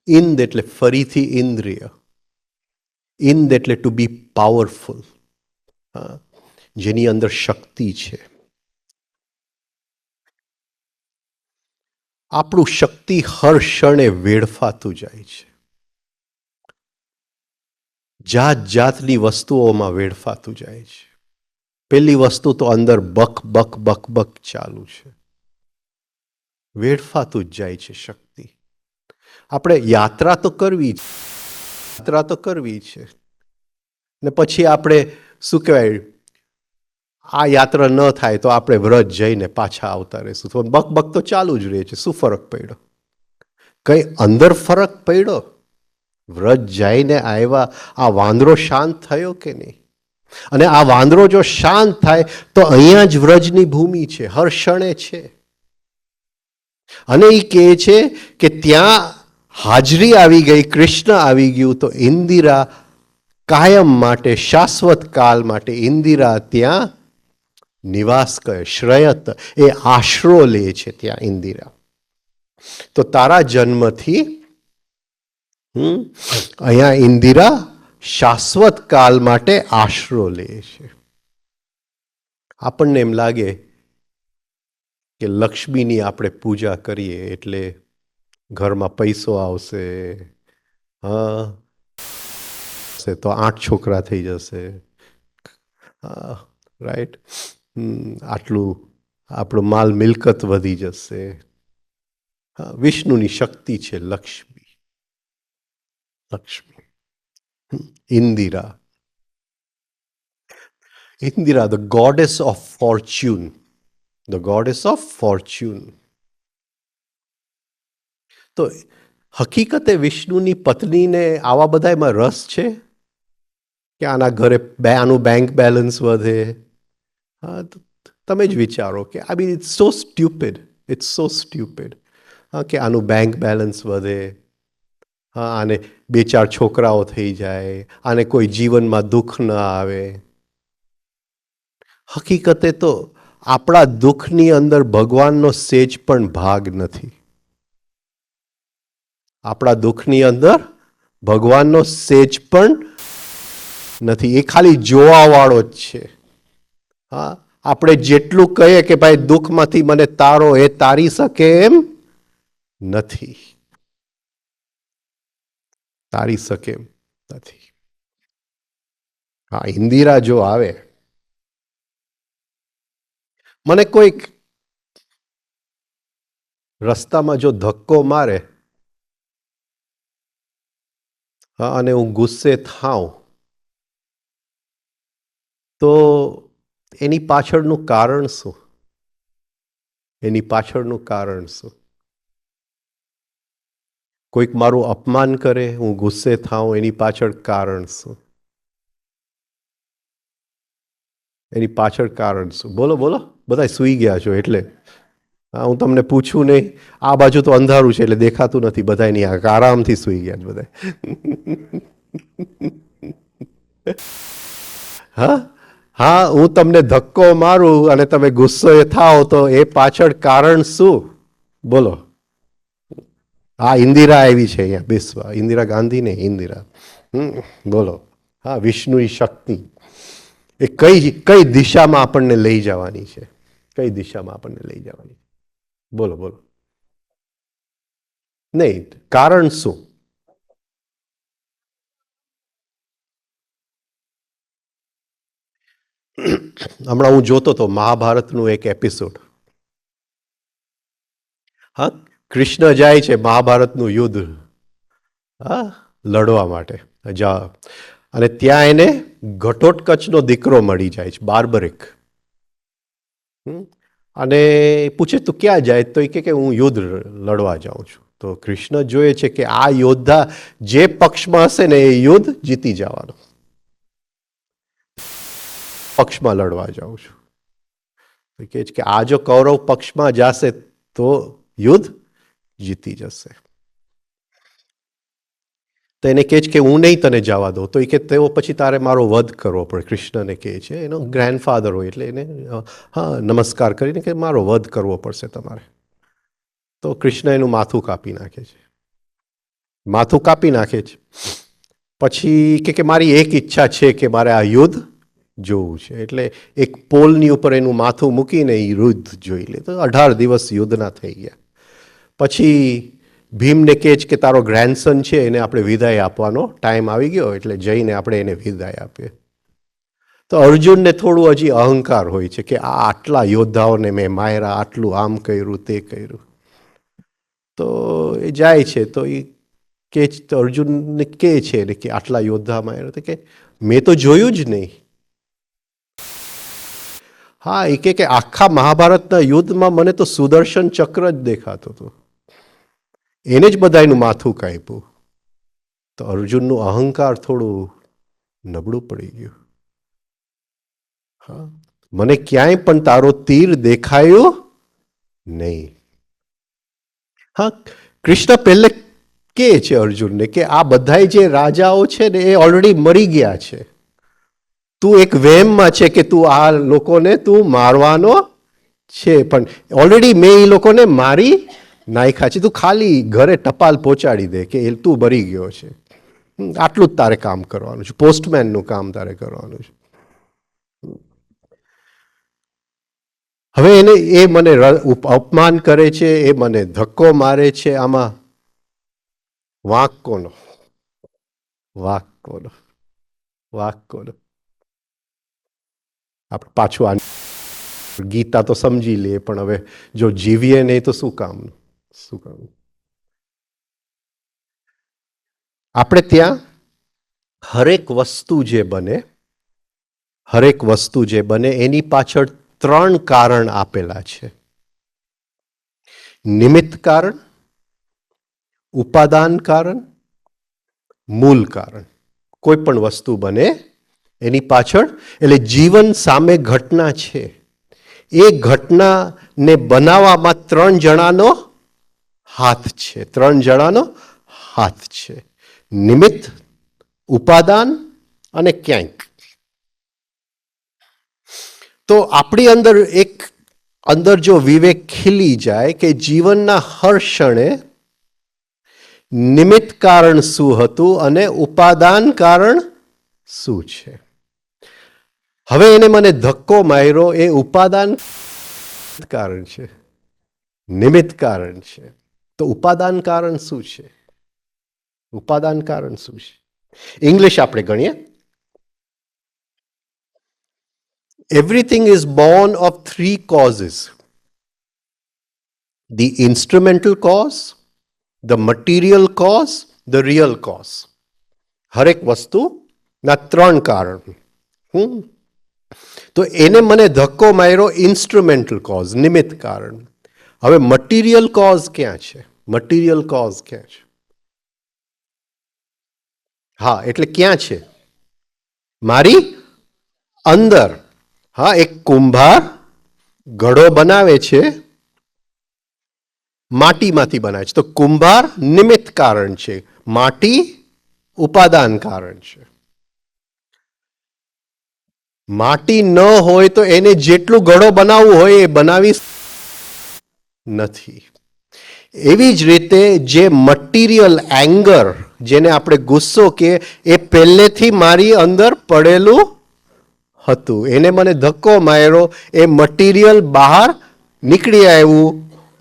ઇન્દ એટલે ફરીથી ઇન્દ્રિય, ઇન્દ એટલે ટુ બી પાવરફુલ, જેની અંદર શક્તિ છે. આપણું શક્તિ હર ક્ષણે વેડફાતું જાય છે, જાત જાતની વસ્તુઓમાં વેડફાતું જાય છે. પેલી વસ્તુ તો અંદર બક બક બક બક ચાલુ છે, વેડફાતું જ જાય છે શક્તિ. આપણે યાત્રા તો કરવી છે, યાત્રા તો કરવી છે, ને પછી આપણે શું કહેવાય, આ યાત્રા ન થાય તો આપણે વ્રજ જઈને પાછા આવતા રહીશું, તો બક બક તો ચાલુ જ રહે છે. શું ફરક પડ્યો? કઈ અંદર ફરક પડ્યો? વ્રજ જઈને આવ્યા, આ વાંદરો શાંત થયો કે નહીં? અને આ વાંદરો જો શાંત થાય તો અહીંયા જ વ્રજની ભૂમિ છે, હર ક્ષણે છે. અને એ કહે છે કે ત્યાં હાજરી આવી ગઈ, કૃષ્ણ આવી ગયું, તો ઇન્દિરા કાયમ માટે, શાશ્વત કાલ માટે ઇન્દિરા ત્યાં નિવાસ કરે. શ્રયત એ આશરો લે છે ત્યાં ઇન્દિરા. તો તારા જન્મથી અહીંયા ઇન્દિરા શાશ્વત કાલ માટે આશરો લે છે. આપણને એમ લાગે કે લક્ષ્મીની આપણે પૂજા કરીએ એટલે ઘરમાં પૈસો આવશે, તો 8 છોકરા થઈ જશે, રાઈટ, આટલું આપણું માલ મિલકત વધી જશે. વિષ્ણુની શક્તિ છે Lakshmi, Lakshmi, Indira. Indira, the goddess of Fortune. The goddess of Fortune. તો હકીકતે વિષ્ણુની પત્નીને આવા બધામાં રસ છે કે આના ઘરે આનું બેંક બેલેન્સ વધે. હા, તમે જ વિચારો કે I mean it's so stupid, it's so stupid. હા, કે આનું બેંક બેલેન્સ વધે, હા, આને 2-4 છોકરાઓ થઈ જાય, આને કોઈ જીવનમાં દુઃખ ન આવે. હકીકતે તો આપણા દુઃખની અંદર ભગવાનનો સેજ પણ ભાગ નથી. આપણા દુઃખની અંદર ભગવાનનો સેજ પણ નથી. એ ખાલી જોવા વાળો જ છે. હા, આપણે જેટલું કહીએ કે ભાઈ દુઃખમાંથી મને તારો, એ તારી શકે એમ નથી. તારી શકે એમ નથી. હા, ઇન્દિરા જો આવે, મને કોઈક રસ્તામાં જો ધક્કો મારે, હા, અને હું ગુસ્સે થાઉં, તો એની પાછળનું કારણ શું? એની પાછળનું કારણ શું? કોઈક મારું અપમાન કરે, હું ગુસ્સે થાઉં, એની પાછળ કારણ શું? એની પાછળ કારણ શું? બોલો બોલો. બધા સૂઈ ગયા છો એટલે હા, હું તમને પૂછું નહીં. આ બાજુ તો અંધારું છે એટલે દેખાતું નથી. બધા એની આરામથી સૂઈ ગયા છે બધા. હા, હા, હું તમને ધક્કો મારું અને તમે ગુસ્સો એ થાવ તો એ પાછળ કારણ શું? બોલો. હા, ઇન્દિરા આવી છે અહીંયા બેસવા. ઇન્દિરા ગાંધી ને ઇન્દિરા. બોલો. હા, વિષ્ણુની શક્તિ એ કઈ કઈ દિશામાં આપણને લઈ જવાની છે? કઈ દિશામાં આપણને લઈ જવાની? બોલો બોલો. નહીં, કારણ શું? હમણાં હું જોતો હતો મહાભારતનું એક એપિસોડ. હા, કૃષ્ણ જાય છે મહાભારતનું યુદ્ધ હા લડવા માટે અને ત્યાં એને ઘટોત્કચનો દીકરો મળી જાય છે, બાર્બરિક. અને પૂછે તું ક્યાં જાય? તો એ કે હું યુદ્ધ લડવા જાઉં છું. તો કૃષ્ણ જોઈએ છે કે આ યોદ્ધા જે પક્ષમાં હશે ને એ યુદ્ધ જીતી જવાનો. પક્ષમાં લડવા જાઉં છું. કહે છે કે આ જો કૌરવ પક્ષમાં જશે તો યુદ્ધ જીતી જશે. તો એને કહે છે કે હું નહીં તને જવા દઉં. તો એ કે તેઓ પછી તારે મારો વધ કરવો પડે. કૃષ્ણને કહે છે, એનો ગ્રેન્ડફાધર હોય એટલે એને હા નમસ્કાર કરીને કે મારો વધ કરવો પડશે તમારે. તો કૃષ્ણ એનું માથું કાપી નાખે છે. માથું કાપી નાખે છે. પછી કે મારી એક ઈચ્છા છે કે મારે આ યુદ્ધ જોવું છે. એટલે એક પોલની ઉપર એનું માથું મૂકીને એ યુદ્ધ જોઈ લે. તો 18 દિવસ યુદ્ધના થઈ ગયા. પછી ભીમને કહે છે કે તારો ગ્રેન્ડસન છે એને આપણે વિદાય આપવાનો ટાઈમ આવી ગયો એટલે જઈને આપણે એને વિદાય આપીએ. તો અર્જુનને થોડું હજી અહંકાર હોય છે કે આ આટલા યોદ્ધાઓને મેં માર્યા, આટલું આમ કર્યું તે કર્યું. તો એ જાય છે તો એ કે અર્જુનને કહે છે કે આટલા યોદ્ધા માર્યા. તો કે મેં તો જોયું જ નહીં. હા, એ કે આખા મહાભારતના યુદ્ધમાં મને તો સુદર્શન ચક્ર જ દેખાતું હતું. એને જ બધાનું માથું કાપ્યું. તો અર્જુનનું અહંકાર થોડું નબળું પડી ગયું. હા, મને ક્યાંય પણ તારો તીર દેખાયો નહીં. હા, કૃષ્ણ પહેલે કે છે અર્જુનને કે આ બધા જે રાજાઓ છે ને એ ઓલરેડી મરી ગયા છે. તું એક વહેમમાં છે કે તું આ લોકોને તું મારવાનો છે, પણ ઓલરેડી મેં એ લોકોને મારી નાખ્યા છે. તું ખાલી ઘરે ટપાલ પહોંચાડી દે કે એ તું મરી ગયો છે. આટલું જ તારે કામ કરવાનું છે. પોસ્ટમેનનું કામ તારે કરવાનું છે. હવે એને એ મને અપમાન કરે છે, એ મને ધક્કો મારે છે, આમાં વાંક કોનો? વાંક કોનો? વાંક કોનો? આપણે પાછું આ ગીતા તો સમજી લઈએ પણ હવે જો જીવીએ નહીં તો શું કામનું? શું કામનું? આપણે ત્યાં હરેક વસ્તુ જે બને એની પાછળ ત્રણ કારણ આપેલા છે: નિમિત્ત કારણ, ઉપાદાન કારણ, મૂળ કારણ. કોઈ પણ વસ્તુ બને એની પાછળ, એટલે જીવન સામે ઘટના છે. એ ઘટનાને બનાવવામાં ત્રણ જણાનો હાથ છે. ત્રણ જણાનો હાથ છે: નિમિત્ત, ઉપાદાન અને ક્યાંક. તો આપણી અંદર જો વિવેક ખીલી જાય કે જીવનના હર ક્ષણે નિમિત્ત કારણ શું હતું અને ઉપાદાન કારણ શું છે. હવે એને મને ધક્કો માર્યો, એ ઉપાદાન કારણ છે, નિમિત્ત કારણ છે. તો ઉપાદાન કારણ શું છે? ઉપાદાન કારણ શું છે? ઇંગ્લિશ આપણે ગણીએ. Everything is born of three causes: the instrumental cause, the material cause, the real cause. હરેક વસ્તુના ત્રણ કારણ. તો એને મને ધક્કો માર્યો ઇન્સ્ટ્રુમેન્ટલ કોઝ, નિમિત્ત કારણ. હવે મટીરિયલ કોઝ ક્યાં છે? મટીરિયલ કોઝ ક્યાં છે? હા, એટલે ક્યાં છે? મારી અંદર. હા, એક કુંભાર ઘડો બનાવે છે, માટીમાંથી બનાવે છે. તો કુંભાર નિમિત્ત કારણ છે, માટી ઉપાદાન કારણ છે. માટી ન હોય તો એને જેટલું ઘડો બનાવવું હોય એ બનાવી નથી. એવી જ રીતે જે મટીરિયલ એંગર, જેને આપણે ગુસ્સો કે, એ પહેલેથી મારી અંદર પડેલું હતું. એને મને ધક્કો માર્યો, એ મટીરિયલ બહાર નીકળી આવ્યું.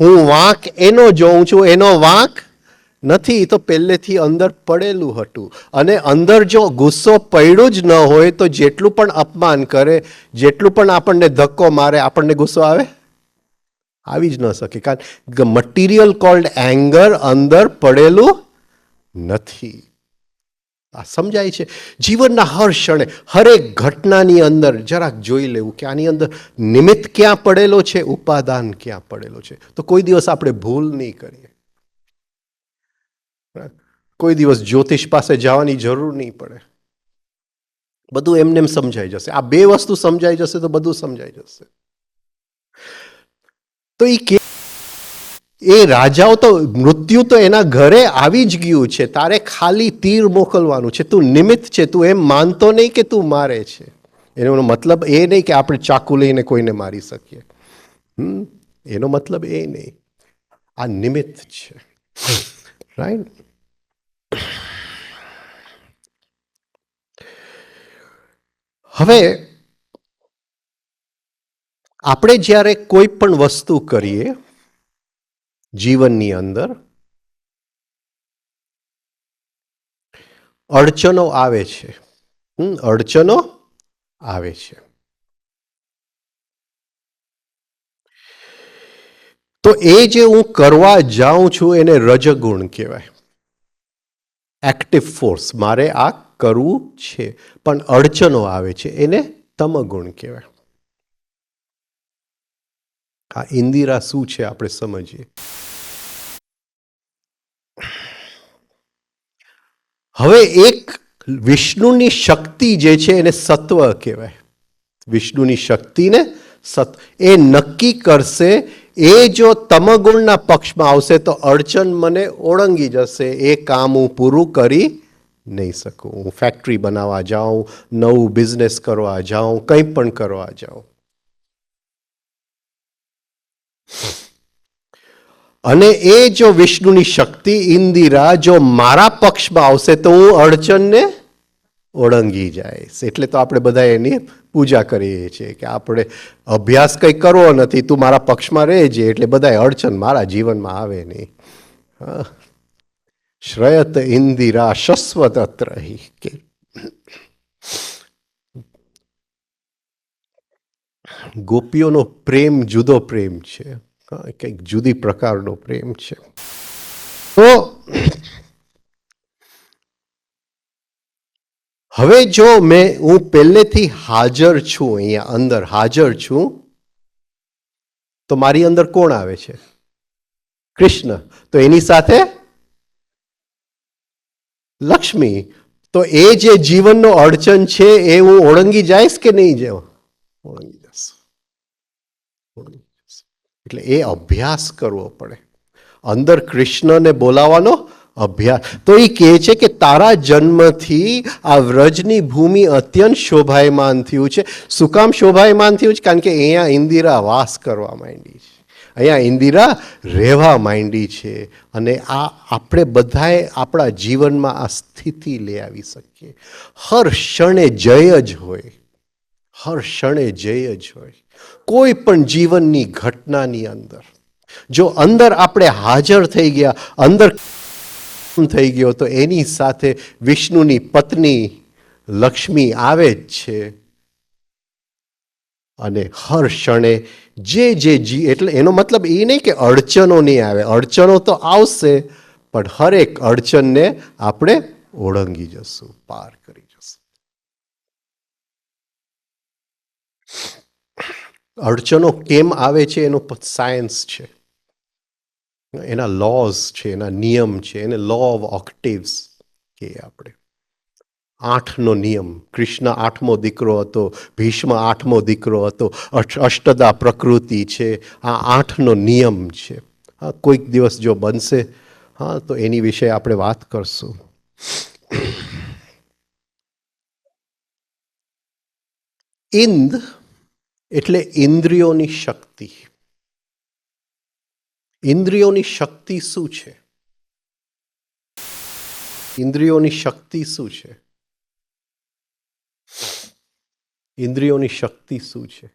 હું વાંક એનો જોઉં છું, એનો વાંક નથી. તો પહેલેથી અંદર પડેલું હતું. અને અંદર જો ગુસ્સો પડ્યો જ ન હોય તો જેટલું પણ અપમાન કરે, જેટલું પણ આપણને ધક્કો મારે, આપણને ગુસ્સો આવે? આવી જ ન શકે. કારણ મટીરિયલ કોલ્ડ એંગર અંદર પડેલું નથી. આ સમજાય છે? જીવનના હર ક્ષણે, હરેક ઘટનાની અંદર જરાક જોઈ લેવું કે આની અંદર નિમિત્ત ક્યાં પડેલો છે, ઉપાદાન ક્યાં પડેલો છે. તો કોઈ દિવસ આપણે ભૂલ નહીં કરીએ. કોઈ દિવસ જ્યોતિષ પાસે જવાની જરૂર નહીં પડે. બધું એમને એમ સમજાઈ જશે. આ બે વસ્તુ સમજાઈ જશે તો બધું સમજાઈ જશે. તો એ રાજાઓ તો, મૃત્યુ તો એના ઘરે આવી જ ગયું છે. તારે ખાલી તીર મોકલવાનું છે. તું નિમિત્ત છે. તું એમ માનતો નહીં કે તું મારે છે. એનો મતલબ એ નહીં કે આપણે ચાકુ લઈને કોઈને મારી શકીએ. એનો મતલબ એ નહીં. આ નિમિત્ત છે. રાઈટ? હવે આપણે જ્યારે કોઈ પણ વસ્તુ કરીએ જીવનની અંદર, અડચણો આવે છે. અડચણો આવે છે. તો એ જે હું કરવા જાઉં છું એને રજગુણ કહેવાય, એક્ટિવ ફોર્સ. મારે આ કરવું છે પણ અડચણો આવે છે, એને તમગુણ કહેવાય. આ ઇન્દિરા શું છે આપણે સમજીએ. હવે એક વિષ્ણુની શક્તિ જે છે એને સત્વ કહેવાય. વિષ્ણુની શક્તિને એ નક્કી કરશે. એ જો તમગુણના પક્ષમાં આવશે તો અડચણ મને ઓળંગી જશે. એ કામ હું પૂરું કરી નહીં શકું. હું ફેક્ટરી બનાવવા જાઉં, નવું બિઝનેસ કરવા જાઉં, કંઈ પણ કરવા જાઉં. અને એ જો વિષ્ણુની શક્તિ ઇન્દિરા જો મારા પક્ષમાં આવશે તો હું અડચણને ઓળંગી જાય. એટલે તો આપણે બધા એની પૂજા કરીએ છીએ કે આપણે અભ્યાસ કંઈ કરવો નથી, તું મારા પક્ષમાં રહેજે એટલે બધા અડચણ મારા જીવનમાં આવે નહીં. શ્રયત ઇન્દિરા શશ્વત અત્રહિ. ગોપીઓનો પ્રેમ જુદો પ્રેમ છે, કંઈક જુદી પ્રકારનો પ્રેમ છે. તો હવે જો હું પહેલેથી હાજર છું, અહીંયા અંદર હાજર છું, તો મારી અંદર કોણ આવે છે? કૃષ્ણ. તો એની સાથે લક્ષ્મી. તો એ જે જીવનનો અડચણ છે એ હું ઓળંગી જઈશ કે નહીં જાઉં? ઓળંગી જઈશ. એટલે એ અભ્યાસ કરવો પડે, અંદર કૃષ્ણને બોલાવવાનો અભ્યાસ. તો એ કહે છે કે તારા જન્મથી આ વ્રજની ભૂમિ અત્યંત શોભાયમાન થયું છે. શું કામ શોભાયમાન થયું છે? કારણ કે અહીંયા ઇન્દિરા વાસ કરવા માંડી છે, અહીંયા ઇન્દિરા રહેવા માંડી છે. અને આ આપણે બધાએ આપણા જીવનમાં આ સ્થિતિ લઈ આવી શકીએ. હર ક્ષણે જય જ હોય, હર ક્ષણે જય જ હોય. કોઈ પણ જીવનની ઘટનાની અંદર જો અંદર આપણે હાજર થઈ ગયા, અંદર થઈ ગયો, તો એની સાથે વિષ્ણુની પત્ની લક્ષ્મી આવે જ છે. અને હર ક્ષણે એટલે એનો મતલબ એ નહીં કે અડચણો નહીં આવે, અડચણો તો આવશે, પણ હરેક અડચણને આપણે ઓળંગી જશું, પાર કરી જશું. અડચણો કેમ આવે છે એનો સાયન્સ છે, એના લોઝ છે, એના નિયમ છે. એને લો ઓફ ઓક્ટેવ્સ કે આપણે 8નો નિયમ. કૃષ્ણ 8મો દીકરો હતો, ભીષ્મ 8મો દીકરો હતો, અષ્ટદા પ્રકૃતિ છે, આ 8નો નિયમ છે. હા, કોઈક દિવસ જો બનશે, હા, તો એની વિશે આપણે વાત કરશું. ઇન્દ એટલે ઇન્દ્રિયોની શક્તિ. ઇન્દ્રિયોની શક્તિ શું છે? ઇન્દ્રિયોની શક્તિ શું છે? ઇન્દ્રિયોની શક્તિ શું છે?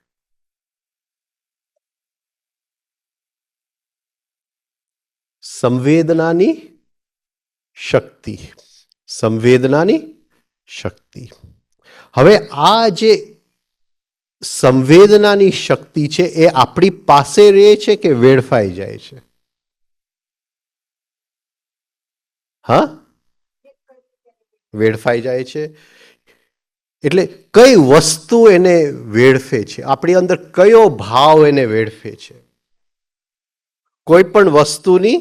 સંવેદનાની શક્તિ. સંવેદનાની શક્તિ. હવે આ જે સંવેદનાની શક્તિ છે એ આપણી પાસે રહે છે કે વેડફાઈ જાય છે? હા, વેડફાઈ જાય છે. એટલે કઈ વસ્તુ એને વેડફે છે? આપણી અંદર કયો ભાવ એને વેડફે છે? કોઈ પણ વસ્તુની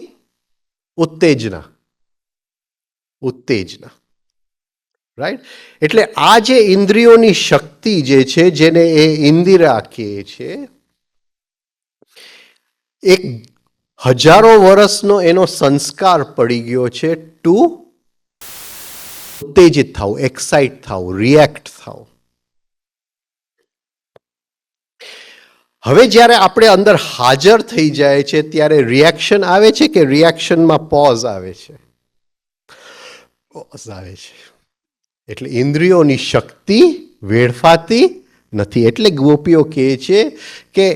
ઉત્તેજના. ઉત્તેજના, રાઈટ? એટલે આ જે ઇન્દ્રિયોની શક્તિ જે છે, જેને એ ઇન્દિરા કહે છે, એક હજારો વર્ષનો એનો સંસ્કાર પડી ગયો છે ટુ ઉત્તેજિત થવું, એક્સાઇટ થવું, રિએક્ટ થવું. હવે જ્યારે આપણે અંદર હાજર થઈ જાય છે ત્યારે રિએક્શન આવે છે કે રિએક્શનમાં પોઝ આવે છે? પોઝ આવે છે. એટલે ઇન્દ્રિયોની શક્તિ વેડફાતી નથી. એટલે ગોપીઓ કહે છે કે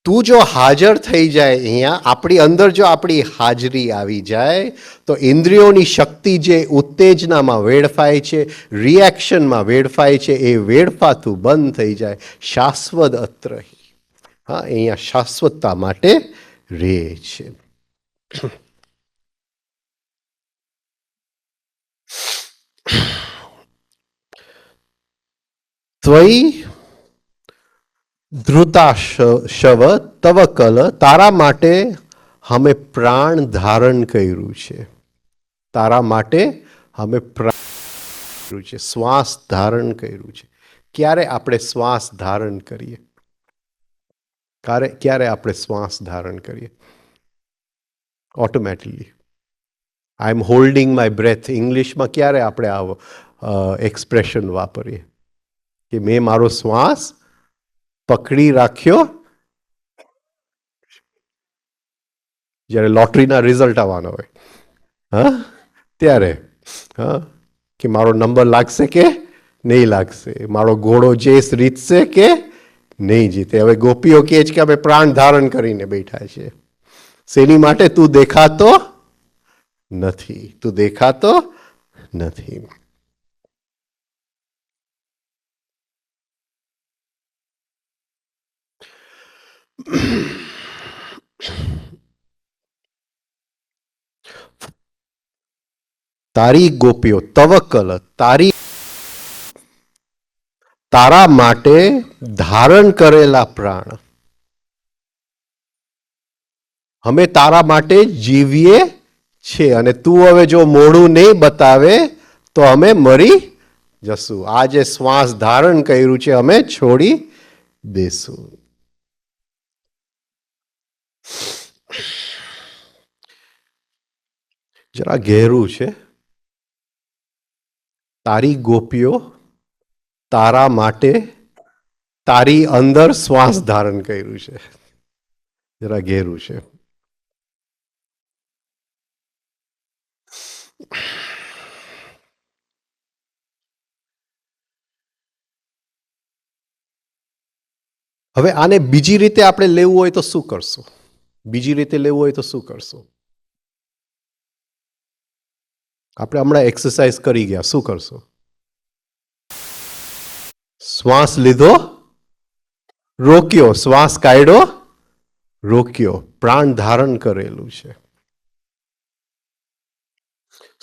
તું જો હાજર થઈ જાય અહીંયા, આપણી અંદર જો આપણી હાજરી આવી જાય, તો ઇન્દ્રિયોની શક્તિ જે ઉત્તેજનામાં વેડફાય છે, રિએક્શનમાં વેડફાય છે, એ વેડફાતું બંધ થઈ જાય. શાશ્વત અત્ર. હા, અહીંયા શાશ્વતતા માટે રહે છે. ત્વયી ધૃતાશવ તવ કલ. તારા માટે અમે પ્રાણ ધારણ કર્યું છે. તારા માટે અમે પ્રાણ કર્યું છે, શ્વાસ ધારણ કર્યું છે. ક્યારે આપણે શ્વાસ ધારણ કરીએ? ક્યારે આપણે શ્વાસ ધારણ કરીએ? Automatically. I am holding my breath. ઇંગ્લિશમાં ક્યારે આપણે આવો એક્સપ્રેશન વાપરીએ કે મેં મારો શ્વાસ પકડી રાખ્યો? જ્યારે લોટરીના રિઝલ્ટ આવવાનો હોય, હા, ત્યારે. હા, કે મારો નંબર લાગશે કે નહીં લાગશે, મારો ઘોડો જેસ રીતશે કે નહીં જીતે. હવે ગોપીઓ કહે છે કે અમે પ્રાણ ધારણ કરીને બેઠા છીએ. શેની માટે? તું દેખાતો નથી, તું દેખાતો નથી. તારી ગોપીઓ તવકલ, તારા માટે ધારણ કરેલા પ્રાણ. અમે તારા માટે જીવીએ છીએ અને તું હવે જો મોઢું નહીં બતાવે તો અમે મરી જશું. આ જે શ્વાસ ધારણ કર્યું છે અમે છોડી દેશું. જરા ઘેરું છે. તારી ગોપીઓ તારા માટે તારી અંદર શ્વાસ ધારણ કર્યું છે. જરા ઘેરું છે. હવે આને બીજી રીતે આપણે લેવું હોય તો શું કરશું? બીજી રીતે લેવું હોય તો શું કરશું? આપણે હમણાં એક્સરસાઇઝ કરી ગયા, શું કરશું? શ્વાસ લીધો, રોક્યો, શ્વાસ કાઢ્યો, રોક્યો, પ્રાણ ધારણ કરેલું છે.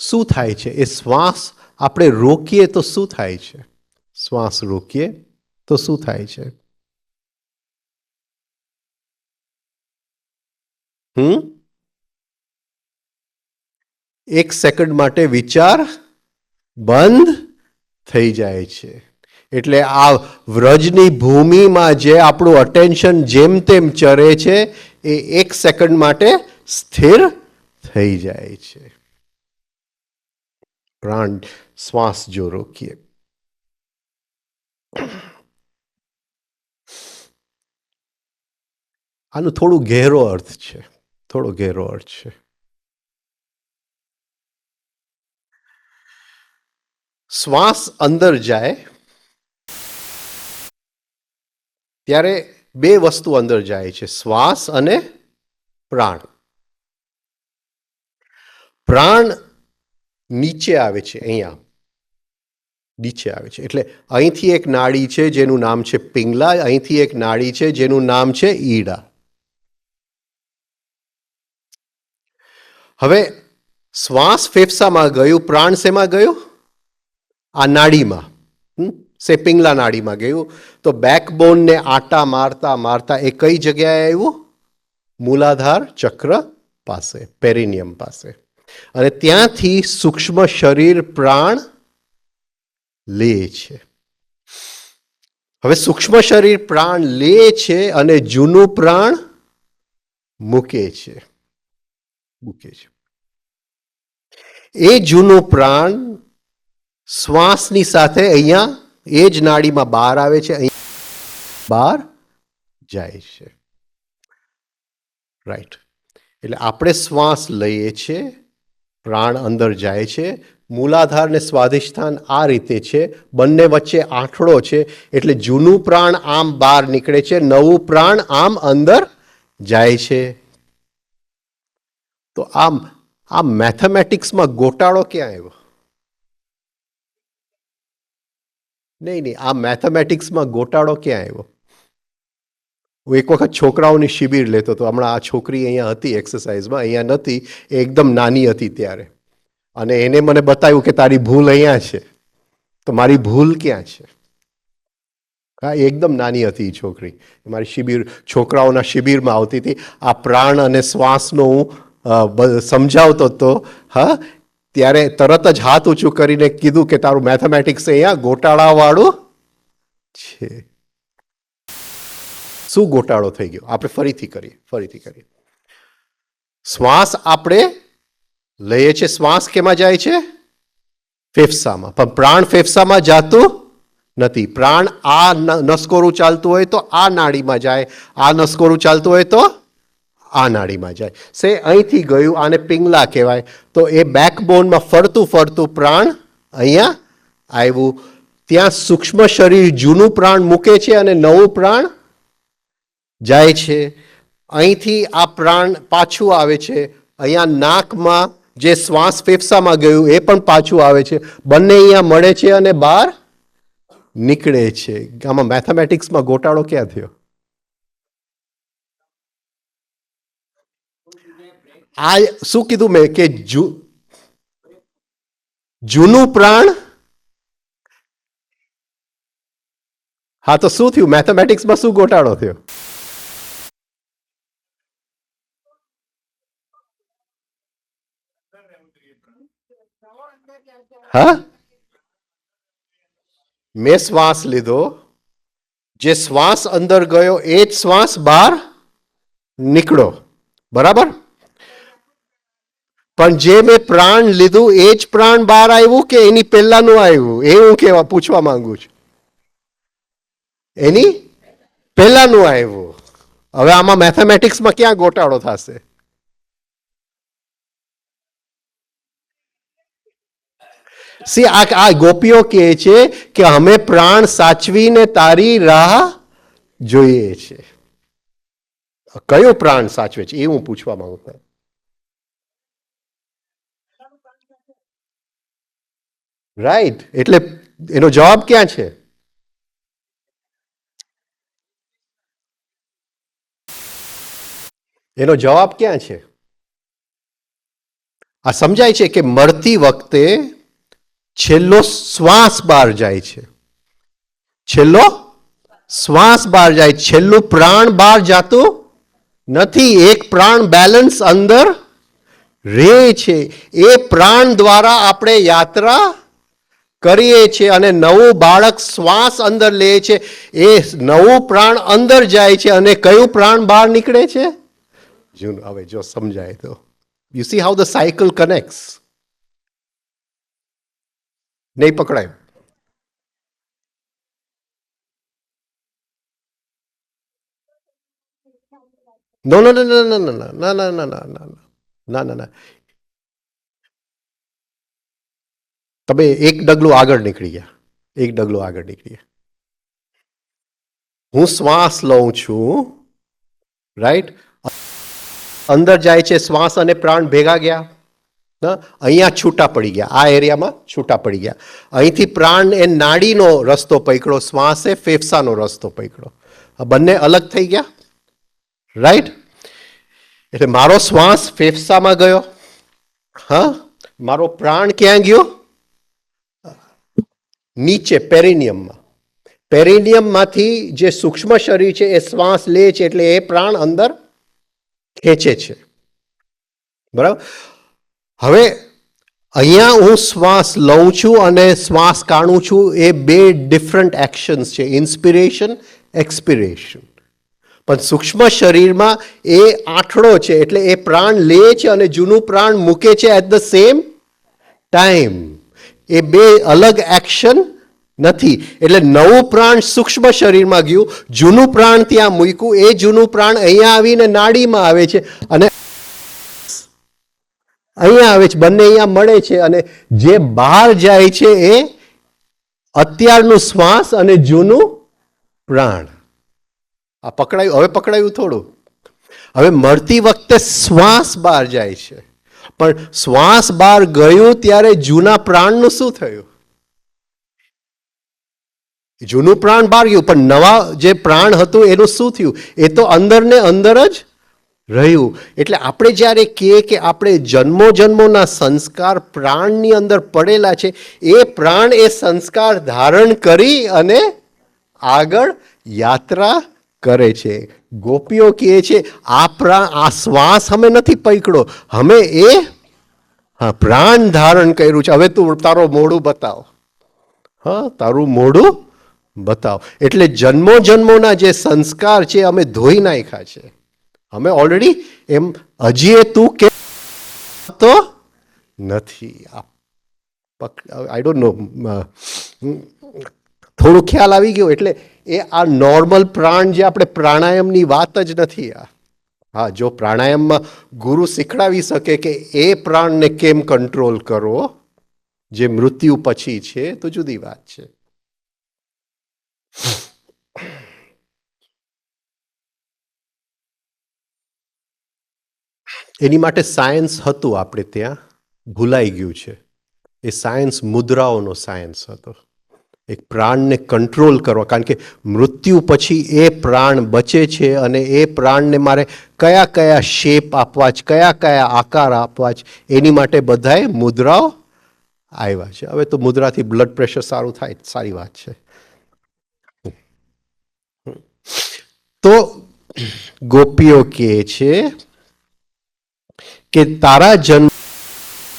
શું થાય છે? એ શ્વાસ આપણે રોકીએ તો શું થાય છે? શ્વાસ રોકીએ તો શું થાય છે? એક સેકન્ડ માટે વિચાર બંધ થઈ જાય છે. એટલે આ વ્રજની ભૂમિમાં જે આપણું અટેન્શન જેમ તેમ ચરે છે એ એક સેકન્ડ માટે સ્થિર થઈ જાય છે. પ્રાણ શ્વાસ જો રોકીએ. આનું થોડું ગહેરો અર્થ છે. થોડો ગહેરો અર્થ છે. શ્વાસ અંદર જાય ત્યારે બે વસ્તુ અંદર જાય છે, શ્વાસ અને પ્રાણ. પ્રાણ નીચે આવે છે, અહીંયા નીચે આવે છે. એટલે અહીંથી એક નાડી છે જેનું નામ છે પિંગલા, અહીંથી એક નાડી છે જેનું નામ છે ઈડા. હવે શ્વાસ ફેફસામાં ગયું, પ્રાણ શેમાં ગયું? આ નાડીમાં, પિંગલા નાડીમાં ગયું. તો બેકબોનને આટા મારતા મારતા એ કઈ જગ્યાએ આવ્યું? મૂલાધાર ચક્ર પાસે, પેરિનિયમ પાસે. અને ત્યાંથી સૂક્ષ્મ શરીર પ્રાણ લે છે. હવે સૂક્ષ્મ શરીર પ્રાણ લે છે અને જૂનું પ્રાણ મૂકે છે. એ જૂનું પ્રાણ શ્વાસની સાથે અહીંયા એ જ નાડીમાં બહાર આવે છે, અહીંયા બહાર જાય છે. રાઈટ. એટલે આપણે શ્વાસ લઈએ છીએ, પ્રાણ અંદર જાય છે. મૂલાધાર ને સ્વાધિષ્ઠાન આ રીતે છે, બંને વચ્ચે આંઠડો છે. એટલે જૂનું પ્રાણ આમ બહાર નીકળે છે, નવું પ્રાણ આમ અંદર જાય છે. તો આ મેથેમેટિક્સમાં ગોટાળો ક્યાં આવ્યો? નહીં, આ મેથેમેટિક્સમાં ગોટાળો ક્યાં આવ્યો? હું એક વખત છોકરાઓની શિબિર લેતો હતો. હમણાં આ છોકરી અહીંયા હતી એક્સરસાઇઝમાં, અહીંયા નથી, એ એકદમ નાની હતી ત્યારે. અને એને મને બતાવ્યું કે તારી ભૂલ અહીંયા છે. તો મારી ભૂલ ક્યાં છે? હા, એકદમ નાની હતી એ છોકરી. મારી શિબિર, છોકરાઓના શિબિરમાં આવતી હતી. આ પ્રાણ અને શ્વાસનો હું સમજાવતો હતો. હા, ત્યારે તરત જ હાથ ઊંચું કરીને કીધું કે તારું મેથેમેટિક્સ અહીંયા ગોટાળાવાળું છે. શું ગોટાળો થઈ ગયો? આપણે ફરીથી કરીએ. શ્વાસ આપણે લઈએ છીએ, શ્વાસ કેમાં જાય છે? ફેફસામાં. પણ પ્રાણ ફેફસામાં જાતું નથી. પ્રાણ આ નસકોરું ચાલતું હોય તો આ નાડીમાં જાય, આ નસકોરું ચાલતું હોય તો આ નાડીમાં જાય. અહીંથી ગયું, આને પિંગલા કહેવાય. તો એ બેકબોનમાં ફરતું ફરતું પ્રાણ અહીંયા આવ્યું. ત્યાં સૂક્ષ્મ શરીર જૂનું પ્રાણ મૂકે છે અને નવું પ્રાણ જાય છે. અહીંથી આ પ્રાણ પાછું આવે છે. અહીંયા નાકમાં જે શ્વાસ ફેફસામાં ગયું એ પણ પાછું આવે છે. બંને અહીંયા મળે છે અને બહાર નીકળે છે. આમાં મેથેમેટિક્સમાં ગોટાળો ક્યાં થયો? આ શું કીધું મેં કે જૂનું પ્રાણ. હા, તો શું થયું? મેથેમેટિક્સમાં શું ગોટાળો થયો? હા, મેં શ્વાસ લીધો, જે શ્વાસ અંદર ગયો એ જ શ્વાસ બહાર નીકળો, બરાબર. પણ જે મેં પ્રાણ લીધું એ જ પ્રાણ બહાર આવ્યું કે એની પહેલાનું આવ્યું, એ હું કેવા પૂછવા માંગુ છું. એની પહેલાનું આવ્યું. હવે આમાં મેથેમેટિક્સમાં ક્યાં ગોટાળો થશે? સી આ ગોપીઓ કહે છે કે અમે પ્રાણ સાચવીને તારી રાહ જોઈએ છે. કયો પ્રાણ સાચવે છે એ હું પૂછવા માંગુ છું. રાઈટ, એટલે એનો જવાબ ક્યાં છે? એનો જવાબ ક્યાં છે? આ સમજાય છે કે મરતી વખતે છેલ્લો શ્વાસ બહાર જાય છે, છેલ્લો શ્વાસ બહાર જાય, છેલ્લું પ્રાણ બહાર જાતું નથી. એક પ્રાણ બેલેન્સ અંદર રહે છે. એ પ્રાણ દ્વારા આપણે યાત્રા કરીએ છીએ અને નવું બાળક શ્વાસ અંદર લે છે. એ નવું પ્રાણ અંદર જાય છે અને કયું પ્રાણ બહાર નીકળે છે? જૂનું. હવે જો સમજાય તો you C how the cycle કનેક્ટ્સ. નહીં પકડાય? નો નો નો નો નો નો ના ના ના ના ના ના ના ના. તમે એક ડગલું આગળ નીકળી ગયા, એક ડગલું આગળ નીકળી ગયા. હું શ્વાસ લઉં છું, રાઈટ, અંદર જાય છે શ્વાસ અને પ્રાણ ભેગા ગયા, અહીંયા છૂટા પડી ગયા, આ એરિયામાં છૂટા પડી ગયા. અહીંથી પ્રાણ એ નાડીનો રસ્તો પકડ્યો, શ્વાસ એ ફેફસાનો રસ્તો પકડ્યો. આ બંને અલગ થઈ ગયા, રાઈટ. એટલે મારો શ્વાસ ફેફસામાં ગયો, હા, મારો પ્રાણ ક્યાં ગયો? નીચે પેરિનિયમમાં. પેરિનિયમમાંથી જે સૂક્ષ્મ શરીર છે એ શ્વાસ લે છે એટલે એ પ્રાણ અંદર ખેંચે છે, બરાબર. હવે અહીંયા હું શ્વાસ લઉં છું અને શ્વાસ કાઢું છું, એ બે ડિફરન્ટ એક્શન્સ છે, ઇન્સ્પિરેશન, એક્સપિરેશન. પણ સૂક્ષ્મ શરીરમાં એ આંઠડો છે એટલે એ પ્રાણ લે છે અને જૂનું પ્રાણ મૂકે છે એટ ધ સેમ ટાઈમ. એ બે અલગ એક્શન નથી. એટલે નવું પ્રાણ સૂક્ષ્મ શરીરમાં ગયું, જૂનું પ્રાણ ત્યાં મૂક્યું, એ જૂનું પ્રાણ અહીંયા આવીને નાડીમાં આવે છે અને અહીંયા આવે છે, બંને અહીંયા મળે છે અને જે બહાર જાય છે એ અત્યારનું શ્વાસ અને જૂનું પ્રાણ. આ પકડાયું? હવે પકડાયું થોડું? હવે મળતી વખતે શ્વાસ બહાર જાય છે, પણ શ્વાસ બહાર ગયું ત્યારે જૂના પ્રાણનું શું થયું? જૂનું પ્રાણ બહાર ગયું, પણ નવા જે પ્રાણ હતું એનું શું થયું? એ તો અંદર ને અંદર જ રહ્યું. એટલે આપણે જ્યારે કહીએ કે આપણે જન્મો જન્મોના સંસ્કાર પ્રાણની અંદર પડેલા છે, એ પ્રાણ એ સંસ્કાર ધારણ કરી અને આગળ યાત્રા કરે છે. ગોપીઓ કહે છે આ શ્વાસ અમે નથી પકડો, અમે એ હા પ્રાણ ધારણ કર્યું છે. હવે તું તારો મોઢું બતાવ, હા તારું મોઢું બતાવ. એટલે જન્મો જન્મોના જે સંસ્કાર છે અમે ધોઈ નાખ્યા છે. અમે ઓલરેડી એમ હજી તું કે તો નથી. આઈ ડોન્ટ નો, થોડું ખ્યાલ આવી ગયો. એટલે એ આ નોર્મલ પ્રાણ જે આપણે પ્રાણાયામની વાત જ નથી આ. હા, જો પ્રાણાયામમાં ગુરુ શીખડાવી શકે કે એ પ્રાણને કેમ કંટ્રોલ કરો જે મૃત્યુ પછી છે તો જુદી વાત છે. એની માટે સાયન્સ હતું આપણે ત્યાં, ભૂલાઈ ગયું છે. એ સાયન્સ મુદ્રાઓનો સાયન્સ હતો. એક પ્રાણને કંટ્રોલ કરવા, કારણ કે મૃત્યુ પછી એ પ્રાણ બચે છે અને એ પ્રાણને મારે કયા કયા શેપ આપવા છે, કયા કયા આકાર આપવા છે, એની માટે બધાએ મુદ્રાઓ આવ્યા છે. હવે તો મુદ્રાથી બ્લડ પ્રેશર સારું થાય, સારી વાત છે. તો ગોપીઓ કહે છે કે તારા જન્મ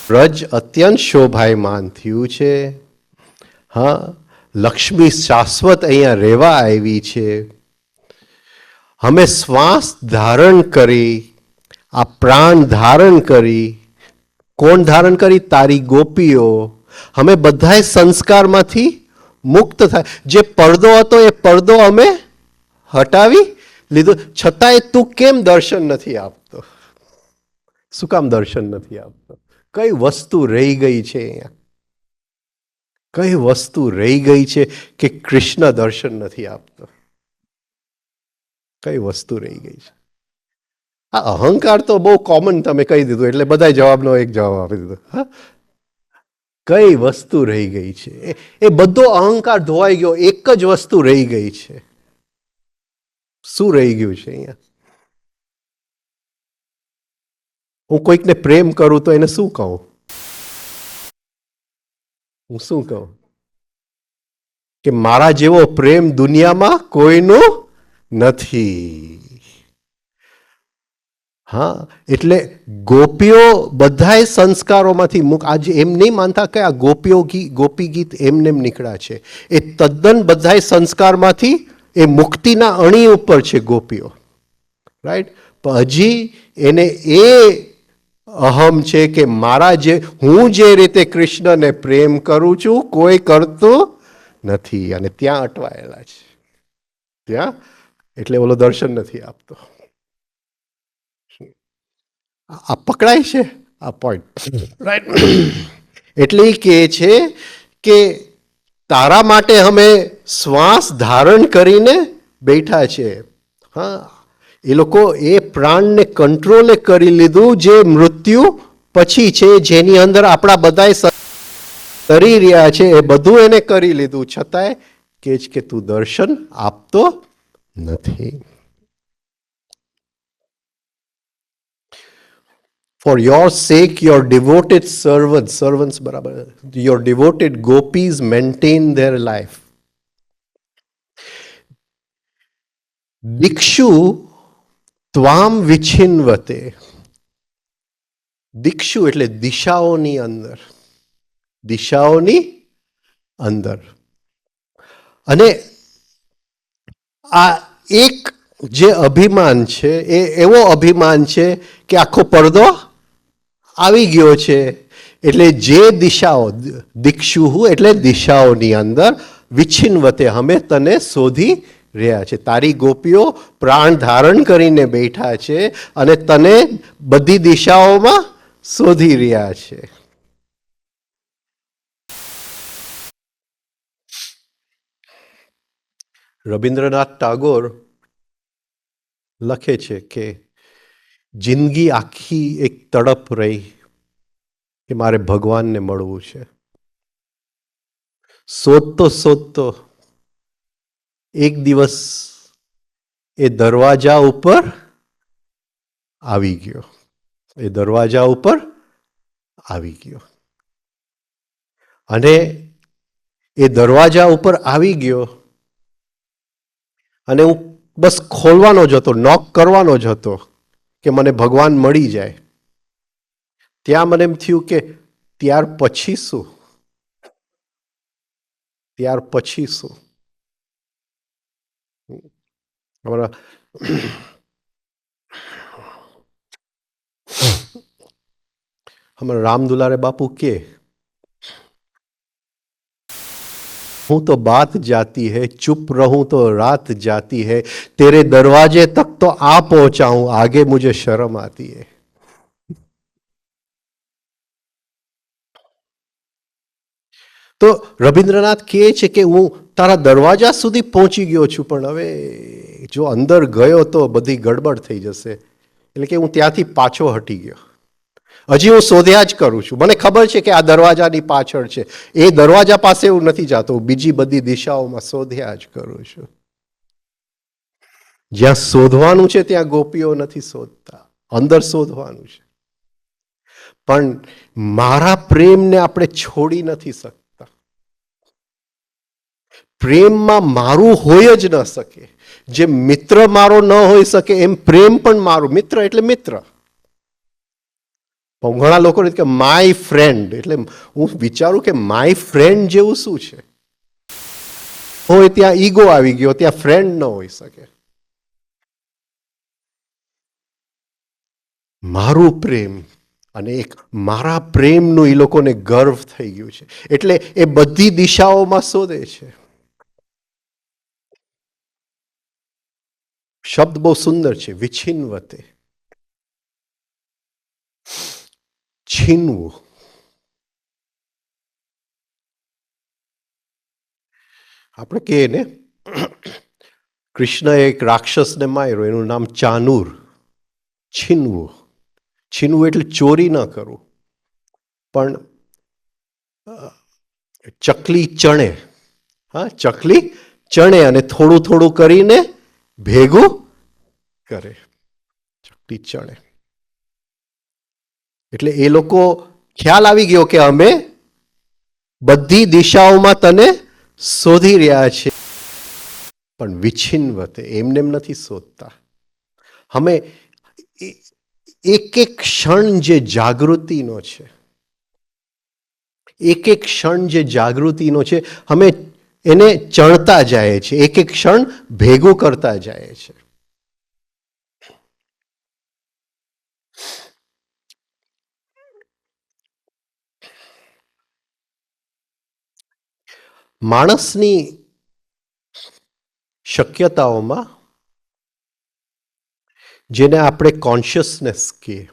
વ્રજ અત્યંત શોભાયમાન થયું છે. હા, લક્ષ્મી શાશ્વત અહીંયા રહેવા આવી છે. અમે શ્વાસ ધારણ કરી, આ પ્રાણ ધારણ કરી. કોણ ધારણ કરી? તારી ગોપીઓ. અમે બધાય સંસ્કારમાંથી મુક્ત થાય. જે પડદો હતો એ પડદો અમે હટાવી લીધો. છતાંય તું કેમ દર્શન નથી આપતો? શું કામ દર્શન નથી આપતો? કઈ વસ્તુ રહી ગઈ છે અહીંયા? કઈ વસ્તુ રહી ગઈ છે કે કૃષ્ણ દર્શન નથી આપતો? કઈ વસ્તુ રહી ગઈ છે? આ અહંકાર તો બહુ કોમન તમે કહી દીધું એટલે બધા જવાબનો એક જવાબ આપી દીધો. હા, કઈ વસ્તુ રહી ગઈ છે? એ બધો અહંકાર ધોવાઈ ગયો. એક જ વસ્તુ રહી ગઈ છે. શું રહી ગયું છે અહીંયા? હું કોઈકને પ્રેમ કરું તો એને શું કહું? હું શું કહું? કે મારા જેવો પ્રેમ દુનિયામાં કોઈનો નથી. હા, એટલે ગોપીઓ બધાય સંસ્કારોમાંથી મુક્ત. આજે એમ નહીં માનતા કે આ ગોપી ગીત એમને નીકળ્યા છે. એ તદ્દન બધાય સંસ્કારમાંથી એ મુક્તિના અણી ઉપર છે ગોપીઓ. રાઈટ? પણ હજી એને એ અહમ છે કે મારા જે હું જે રીતે કૃષ્ણને પ્રેમ કરું છું કોઈ કરતું નથી. અને ત્યાં અટવાયેલા છે. ત્યાં એટલે ઓલો દર્શન નથી આપતો. આ પકડાય છે આ પોઈન્ટ. રાઈટ? એટલે કહે છે કે તારા માટે અમે શ્વાસ ધારણ કરીને બેઠા છે. હા, એ લોકો એ પ્રાણને કંટ્રોલે કરી લીધું જે મૃત્યુ પછી છે, જેની અંદર આપણા બધા તરી રહ્યા છે. એ બધું એને કરી લીધું. છતાંય કે તું દર્શન આપતો નથી. For your sake, your devoted servants બરાબર, your devoted gopis maintain their life. દિક્ષુ ત્વામ વિછિન્વતે. દિક્ષુ એટલે દિશાઓની અંદર. દિશાઓની અંદર. અને આ એક જે અભિમાન છે એ એવો અભિમાન છે કે આખો પડદો આવી ગયો છે. એટલે જે દિશાઓ, દિક્ષુ એટલે દિશાઓની અંદર, વિછિન્વતે અમે તને શોધી રહ્યા છે. તારી ગોપીઓ પ્રાણ ધારણ કરીને બેઠા છે અને તને બધી દિશાઓમાં શોધી રહ્યા છે. રવિન્દ્રનાથ ટાગોર લખે છે કે જિંદગી આખી એક તડપ રહી કે મારે ભગવાનને મળવું છે. શોધતો શોધતો એક દિવસ એ દરવાજા ઉપર આવી ગયો. એ દરવાજા ઉપર આવી ગયો. અને એ દરવાજા ઉપર આવી ગયો અને હું બસ ખોલવાનો જ હતો, નોક કરવાનો જ હતો કે મને ભગવાન મળી જાય. ત્યાં મને એમ થયું કે ત્યાર પછી શું? ત્યાર પછી શું? અમારા રામ દુલારે બાપુ કે हूं तो बात जाती है, चुप रहूं तो रात जाती है, तेरे दरवाजे तक तो आ पहुंचा हूं, आगे मुझे शर्म आती है. તો રવિન્દ્રનાથ કહે છે કે હું તારા દરવાજા સુધી પહોંચી ગયો છું, પણ હવે જો અંદર ગયો તો બધી ગડબડ થઈ જશે. એટલે કે હું ત્યાંથી પાછો હટી ગયો. હજી હું શોધ્યા જ કરું છું. મને ખબર છે કે આ દરવાજાની પાછળ છે. એ દરવાજા પાસે હું નથી જાતો, બીજી બધી દિશાઓમાં શોધ્યા જ કરું છું. જ્યાં શોધવાનું છે ત્યાં ગોપીઓ નથી શોધતા, અંદર શોધવાનું છે. પણ મારા પ્રેમને આપણે છોડી નથી શકતા. પ્રેમમાં મારું હોય જ ન શકે. જે મિત્ર મારો ન હોઈ શકે એમ પ્રેમ પણ મારું. મિત્ર એટલે મિત્ર, પણ ઘણા લોકોને કે માય ફ્રેન્ડ, એટલે હું વિચારું કે માય ફ્રેન્ડ જેવું શું છે? હોય ત્યાં ઈગો આવી ગયો, ત્યાં ફ્રેન્ડ ન હોઈ શકે. મારું પ્રેમ અને એક મારા પ્રેમનું એ લોકોને ગર્વ થઈ ગયું છે, એટલે એ બધી દિશાઓમાં શોધે છે. શબ્દ બહુ સુંદર છે, વિછિન્વતે, છીનવું. આપણે કહીએ ને, કૃષ્ણએ એક રાક્ષસને માર્યો, એનું નામ ચાનુર. છીનવું. છીનવું એટલે ચોરી ન કરવું, પણ ચકલી ચણે, હા, ચકલી ચણે અને થોડું થોડું કરીને ભેગું કરે. ચકલી ચણે એટલે એ લોકો ખ્યાલ આવી ગયો કે અમે બધી દિશાઓમાં તને શોધી રહ્યા છે, પણ વિછિન્વતે, એમને એમ નથી શોધતા. અમે એક એક ક્ષણ જે જાગૃતિનો છે, એક એક ક્ષણ જે જાગૃતિનો છે, અમે એને ચણતા જાય છે, એક એક ક્ષણ ભેગું કરતા જાય છે. માણસની શક્યતાઓમાં, જેને આપણે કોન્શિયસનેસ કહીએ,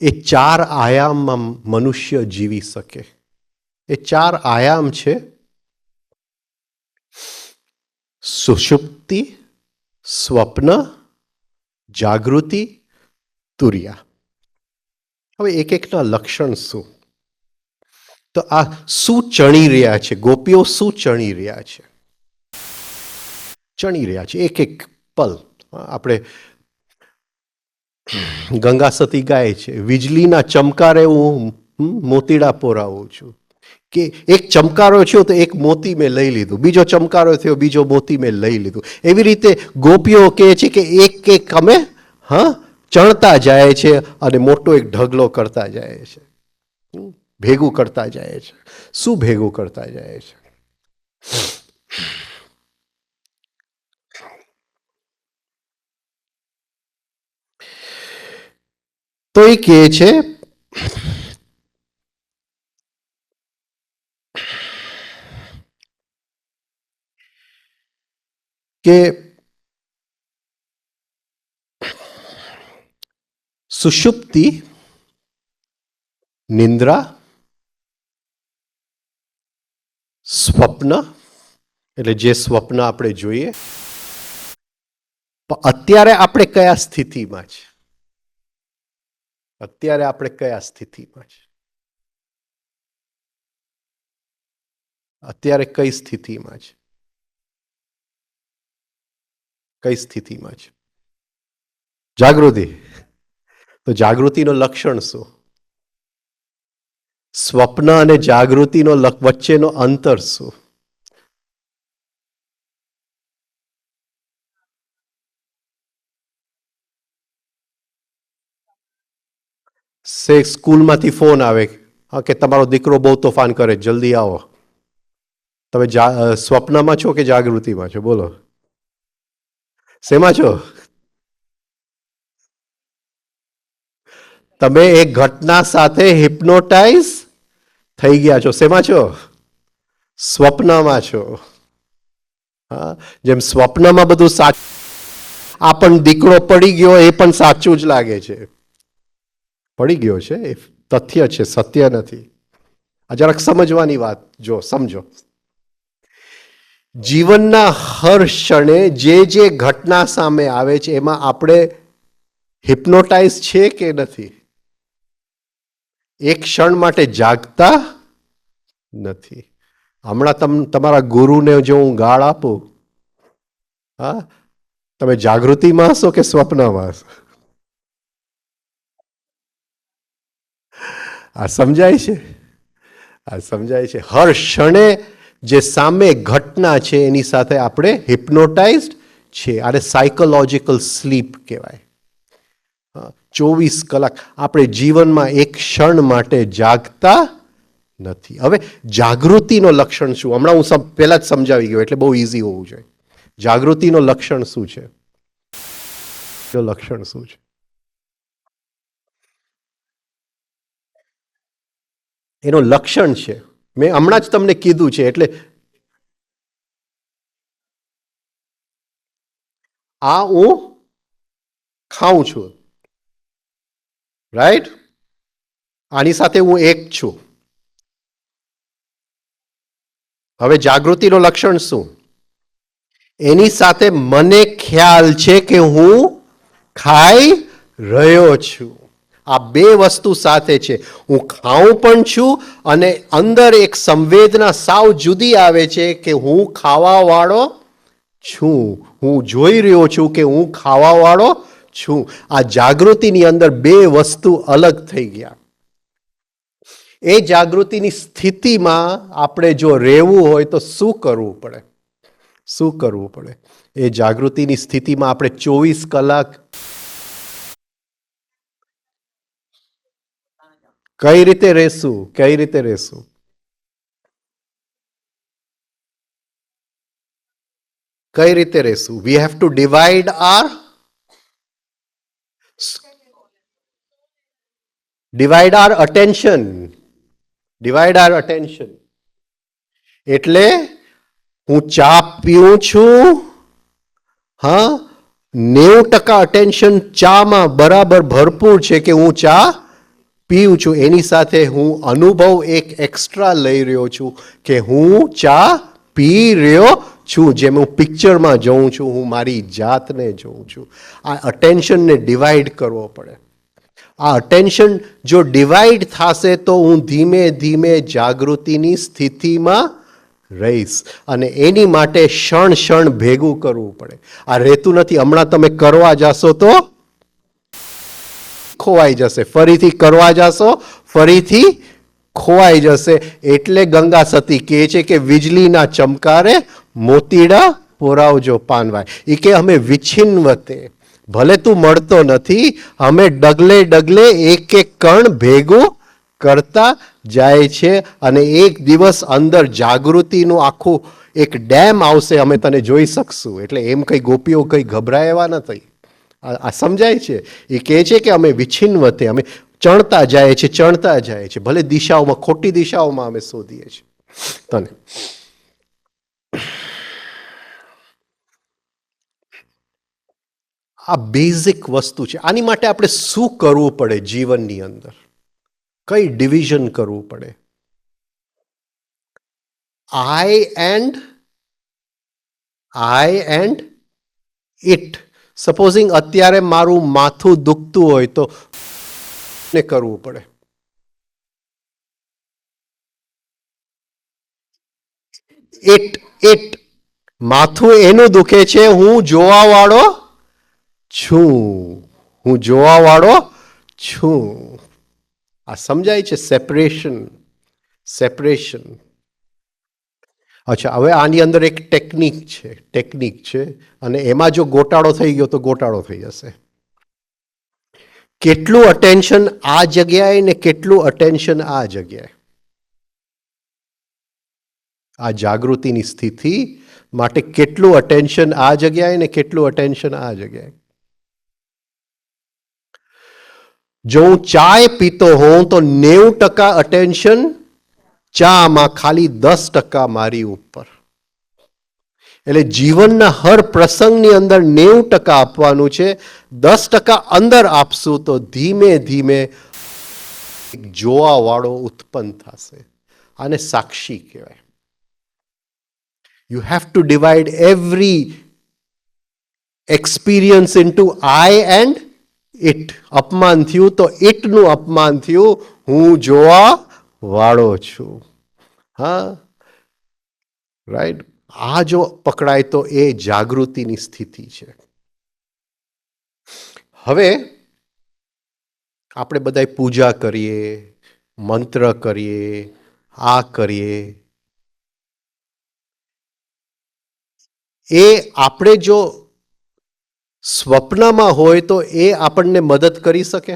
એ 4 આયામમાં મનુષ્ય જીવી શકે. એ 4 આયામ છે: સુષુપ્તિ, સ્વપ્ન, જાગૃતિ, તુર્યા. હવે એક એકના લક્ષણ શું? તો આ શું ચણી રહ્યા છે? ગોપીઓ શું ચણી રહ્યા છે? ચણી રહ્યા છે એક એક પલ. આપણે ગંગા સતી ગાય છે, વીજળીના ચમકારે હું મોતીડા પોરાવું છું. કે એક ચમકારો થયો તો એક મોતી મેં લઈ લીધું, બીજો ચમકારો થયો, બીજો મોતી મેં લઈ લીધું. એવી રીતે ગોપીઓ કહે છે કે એક એક અમે ચણતા જાય છે અને મોટો એક ઢગલો કરતા જાય છે, ભેગું કરતા જાય છે. શું ભેગું કરતા જાય છે? તો એ કહે છે કે સુષુપ્તિ, નિંદ્રા, સ્વપ્ન એટલે જે સ્વપ્ન આપણે જોઈએ, અત્યારે આપણે કયા સ્થિતિમાં છે? અત્યારે આપણે કયા સ્થિતિમાં છે? અત્યારે કઈ સ્થિતિમાં છે? કઈ સ્થિતિમાં છે? જાગૃતિ. તો જાગૃતિનો લક્ષણ શું? સ્વપ્ન અને જાગૃતિનો વચ્ચેનો અંતર શું? સ્કૂલમાંથી ફોન આવે કે તમારો દીકરો બહુ તોફાન કરે, જલ્દી આવો. તમે સ્વપ્નમાં છો કે જાગૃતિમાં છો? બોલો, શેમાં છો? તમે એક ઘટના સાથે હિપ્નોટાઇઝ થઈ ગયા છો. શેમાં છો? સ્વપ્નમાં છો. હા, જેમ સ્વપ્નમાં બધું સાચું, આ પણ દીકરો પડી ગયો એ પણ સાચું જ લાગે છે. પડી ગયો છે એ તથ્ય છે, સત્ય નથી. આ જરાક સમજવાની વાત, જો સમજો. જીવનના હર ક્ષણે જે જે ઘટના સામે આવે છે એમાં આપણે હિપ્નોટાઇઝ છે કે નથી? એક ક્ષણ માટે જાગતા નથી. હમણાં તમારા ગુરુને જો હું ગાળ આપું, હા, તમે જાગૃતિમાં હશો કે સ્વપ્નમાં હશો? આ સમજાય છે? આ સમજાય છે? હર ક્ષણે જે સામે ઘટના છે એની સાથે આપણે હિપ્નોટાઇઝડ છે. આને સાયકોલોજીકલ સ્લીપ કહેવાય. 24 કલાક આપણે જીવનમાં એક ક્ષણ માટે જાગતા નથી. હવે જાગૃતિનો લક્ષણ શું? હમણાં હું પહેલા જ સમજાવી ગયો એટલે બહુ ઇઝી હોવું જોઈએ. જાગૃતિનો લક્ષણ શું છે? લક્ષણ શું છે? એનો લક્ષણ છે મેં હમણાં જ તમને કીધું છે. એટલે આ હું ખાઉં છું, રાઈટ? આની સાથે હું એક છું. હવે જાગૃતિનો લક્ષણ શું? એની સાથે મને ખ્યાલ છે કે હું ખાઈ રહ્યો છું. આ બે વસ્તુ સાથે છે. હું ખાઉં પણ છું અને અંદર એક સંવેદના સાવ જુદી આવે છે કે હું ખાવા વાળો છું. હું જોઈ રહ્યો છું કે હું ખાવા વાળો છું. આ જાગૃતિની અંદર બે વસ્તુ અલગ થઈ ગયા. એ જાગૃતિની સ્થિતિમાં આપણે જો રહેવું હોય તો શું કરવું પડે? શું કરવું પડે? એ જાગૃતિની સ્થિતિમાં આપણે 24 કલાક કઈ રીતે રહેશું? કઈ રીતે રહેશું? કઈ રીતે રહેશું? We have to divide our attention. Divide our attention એટલે હું ચા પીઉં છું, હા, 90% અટેન્શન ચામાં બરાબર ભરપૂર છે કે હું ચા પીઉં છું. એની સાથે હું અનુભવ એક એક્સ્ટ્રા લઈ રહ્યો છું કે હું ચા પી રહ્યો છું. જેમ હું પિક્ચરમાં જોઉં છું, હું મારી જાતને જોઉં છું. આ અટેન્શનને ડિવાઈડ કરવો પડે. આ અટેન્શન જો ડિવાઈડ થશે તો હું ધીમે ધીમે જાગૃતિની સ્થિતિમાં રહીશ. અને એની માટે ક્ષણ ક્ષણ ભેગું કરવું પડે. આ રહેતું નથી. હમણાં તમે કરવા જશો તો ખોવાઈ જશે, ફરીથી કરવા જશો ફરીથી ખોવાઈ જશે. એટલે ગંગા સતી કહે છે કે વીજળીના ચમકારે મોતીડા પોરાવજો પાનવાય. એ કે અમે વિછિન્નવતે, ભલે તું મળતો નથી, અમે ડગલે ડગલે એક એક કણ ભેગું કરતા જાય છે. અને એક દિવસ અંદર જાગૃતિનું આખું એક ડેમ આવશે, અમે તને જોઈ શકશું. એટલે એમ કઈ ગોપીઓ કઈ ગભરાય એવા નથી. આ સમજાય છે? એ કહે છે કે અમે વિછિન્નવતે, અમે ચણતા જાય છે, ચણતા જાય છે. ભલે દિશાઓમાં, ખોટી દિશાઓમાં અમે શોધીએ છીએ તને. આ બેઝિક વસ્તુ છે. આની માટે આપણે શું કરવું પડે જીવનની અંદર? કઈ ડિવિઝન કરવું પડે? I and it. સપોઝિંગ અત્યારે મારું માથું દુખતું હોય તો ને કરવું પડે. ઇટ માથું એનું દુખે છે, હું જોવા વાળો છું. હું જોવા વાળો છું. આ સમજાય છે? સેપરેશન. અચ્છા, હવે આની અંદર એક ટેકનિક છે અને એમાં જો ગોટાળો થઈ ગયો તો ગોટાળો થઈ જશે. કેટલું અટેન્શન આ જગ્યાએ ને કેટલું અટેન્શન આ જગ્યાએ. આ જાગૃતિની સ્થિતિ માટે કેટલું અટેન્શન આ જગ્યાએ ને કેટલું અટેન્શન આ જગ્યાએ. જો હું ચાય પીતો હોઉં તો 90% અટેન્શન ચામાં, ખાલી 10% મારી ઉપર. એટલે જીવનના હર પ્રસંગની અંદર 90% આપવાનું છે. 10% અંદર આપશું તો ધીમે ધીમે જોવા વાળો ઉત્પન્ન થશે. આને સાક્ષી કહેવાય. You have to divide every experience into I and it. અપમાન થયું તો ઇટનું અપમાન થયું, હું જોવા વાળો છું. હા, રાઈટ. આ જો પકડાય તો એ જાગૃતિની સ્થિતિ છે. હવે આપણે બધા પૂજા કરીએ, મંત્ર કરીએ, આ કરીએ. એ આપણે જો સ્વપ્નમાં હોય તો એ આપણને મદદ કરી શકે?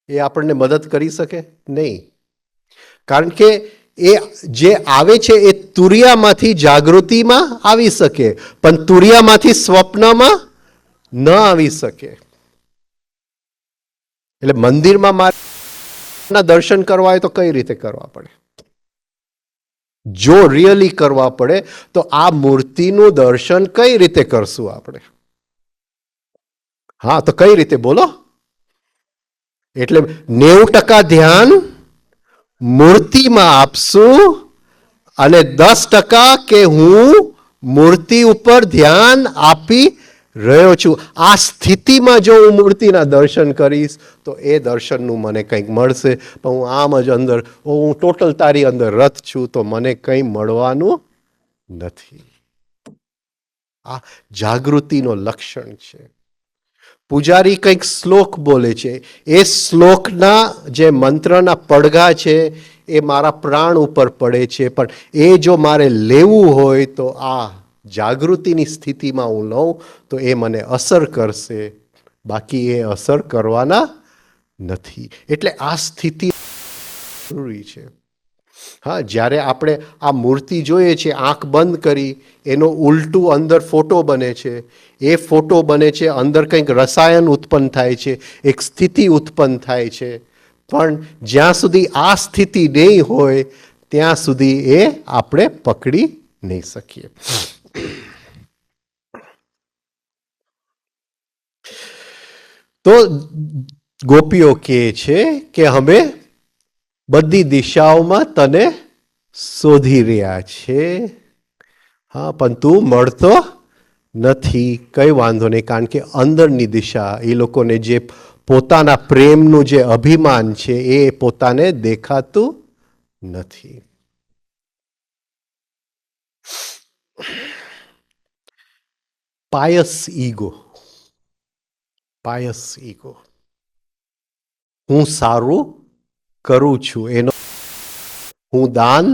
એ આપણને મદદ કરી શકે નહીં. કારણ કે એ જે આવે છે એ તુરિયામાંથી જાગૃતિમાં આવી શકે, પણ તુરિયામાંથી સ્વપ્નમાં ન આવી શકે. એટલે મંદિરમાં મારા દર્શન કરવા હોય તો કઈ રીતે કરવા પડે? જો રિયલી કરવા પડે તો આ મૂર્તિનું દર્શન કઈ રીતે કરશું આપણે? હા, તો કઈ રીતે બોલો? એટલે 90% ધ્યાન મૂર્તિમાં આપશું અને 10% કે હું મૂર્તિ ઉપર ધ્યાન આપી રહ્યો છું. આ સ્થિતિમાં જો હું મૂર્તિના દર્શન કરીશ તો એ દર્શનનું મને કંઈક મળશે. પણ હું આમ જ અંદર, હું ટોટલ તારી અંદર રત છું તો મને કંઈ મળવાનું નથી. આ જાગૃતિનો લક્ષણ છે. પૂજારી કંઈક શ્લોક બોલે છે, એ શ્લોકના જે મંત્રના પડઘા છે એ મારા પ્રાણ ઉપર પડે છે, પણ એ જો મારે લેવું હોય તો આ જાગૃતિની સ્થિતિમાં હું લઉં તો એ મને અસર કરશે, બાકી એ અસર કરવાના નથી. એટલે આ સ્થિતિ જરૂરી છે. હા, જ્યારે આપણે આ મૂર્તિ જોઈએ છે, આંખ બંધ કરી, એનો ઉલટું અંદર ફોટો બને છે, એ ફોટો બને છે, અંદર કંઈક રસાયણ ઉત્પન્ન થાય છે, એક સ્થિતિ ઉત્પન્ન થાય છે, પણ જ્યાં સુધી આ સ્થિતિ નહીં હોય ત્યાં સુધી એ આપણે પકડી નહીં શકીએ. તો ગોપીઓ કહે છે કે અમે બધી દિશાઓમાં તને શોધી રહ્યા છે. હા, પણ તું મળતો નથી. કઈ વાંધો નહીં, કારણ કે અંદરની દિશા, એ લોકોને જે પોતાના પ્રેમનું જે અભિમાન છે એ પોતાને દેખાતું નથી. Pious ego. Pious ego. હું સારું કરું છું એનો, હું દાન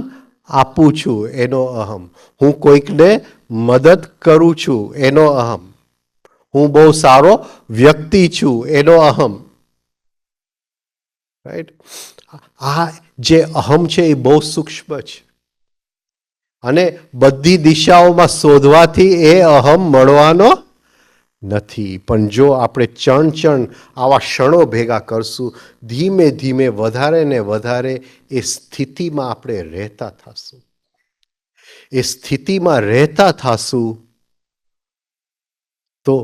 આપું છું એનો અહમ, હું કોઈકને મદદ કરું છું એનો અહમ, હું બહુ સારો વ્યક્તિ છું એનો અહમ. રાઈટ? આ જે અહમ છે એ બહુ સૂક્ષ્મ છે અને બધી દિશાઓમાં શોધવાથી એ અહમ મળવાનો નથી. પણ જો આપણે ચણ આવા ક્ષણો ભેગા કરશું, ધીમે ધીમે વધારે ને વધારે એ સ્થિતિમાં આપણે રહેતા થશું. એ સ્થિતિમાં રહેતા થશું તો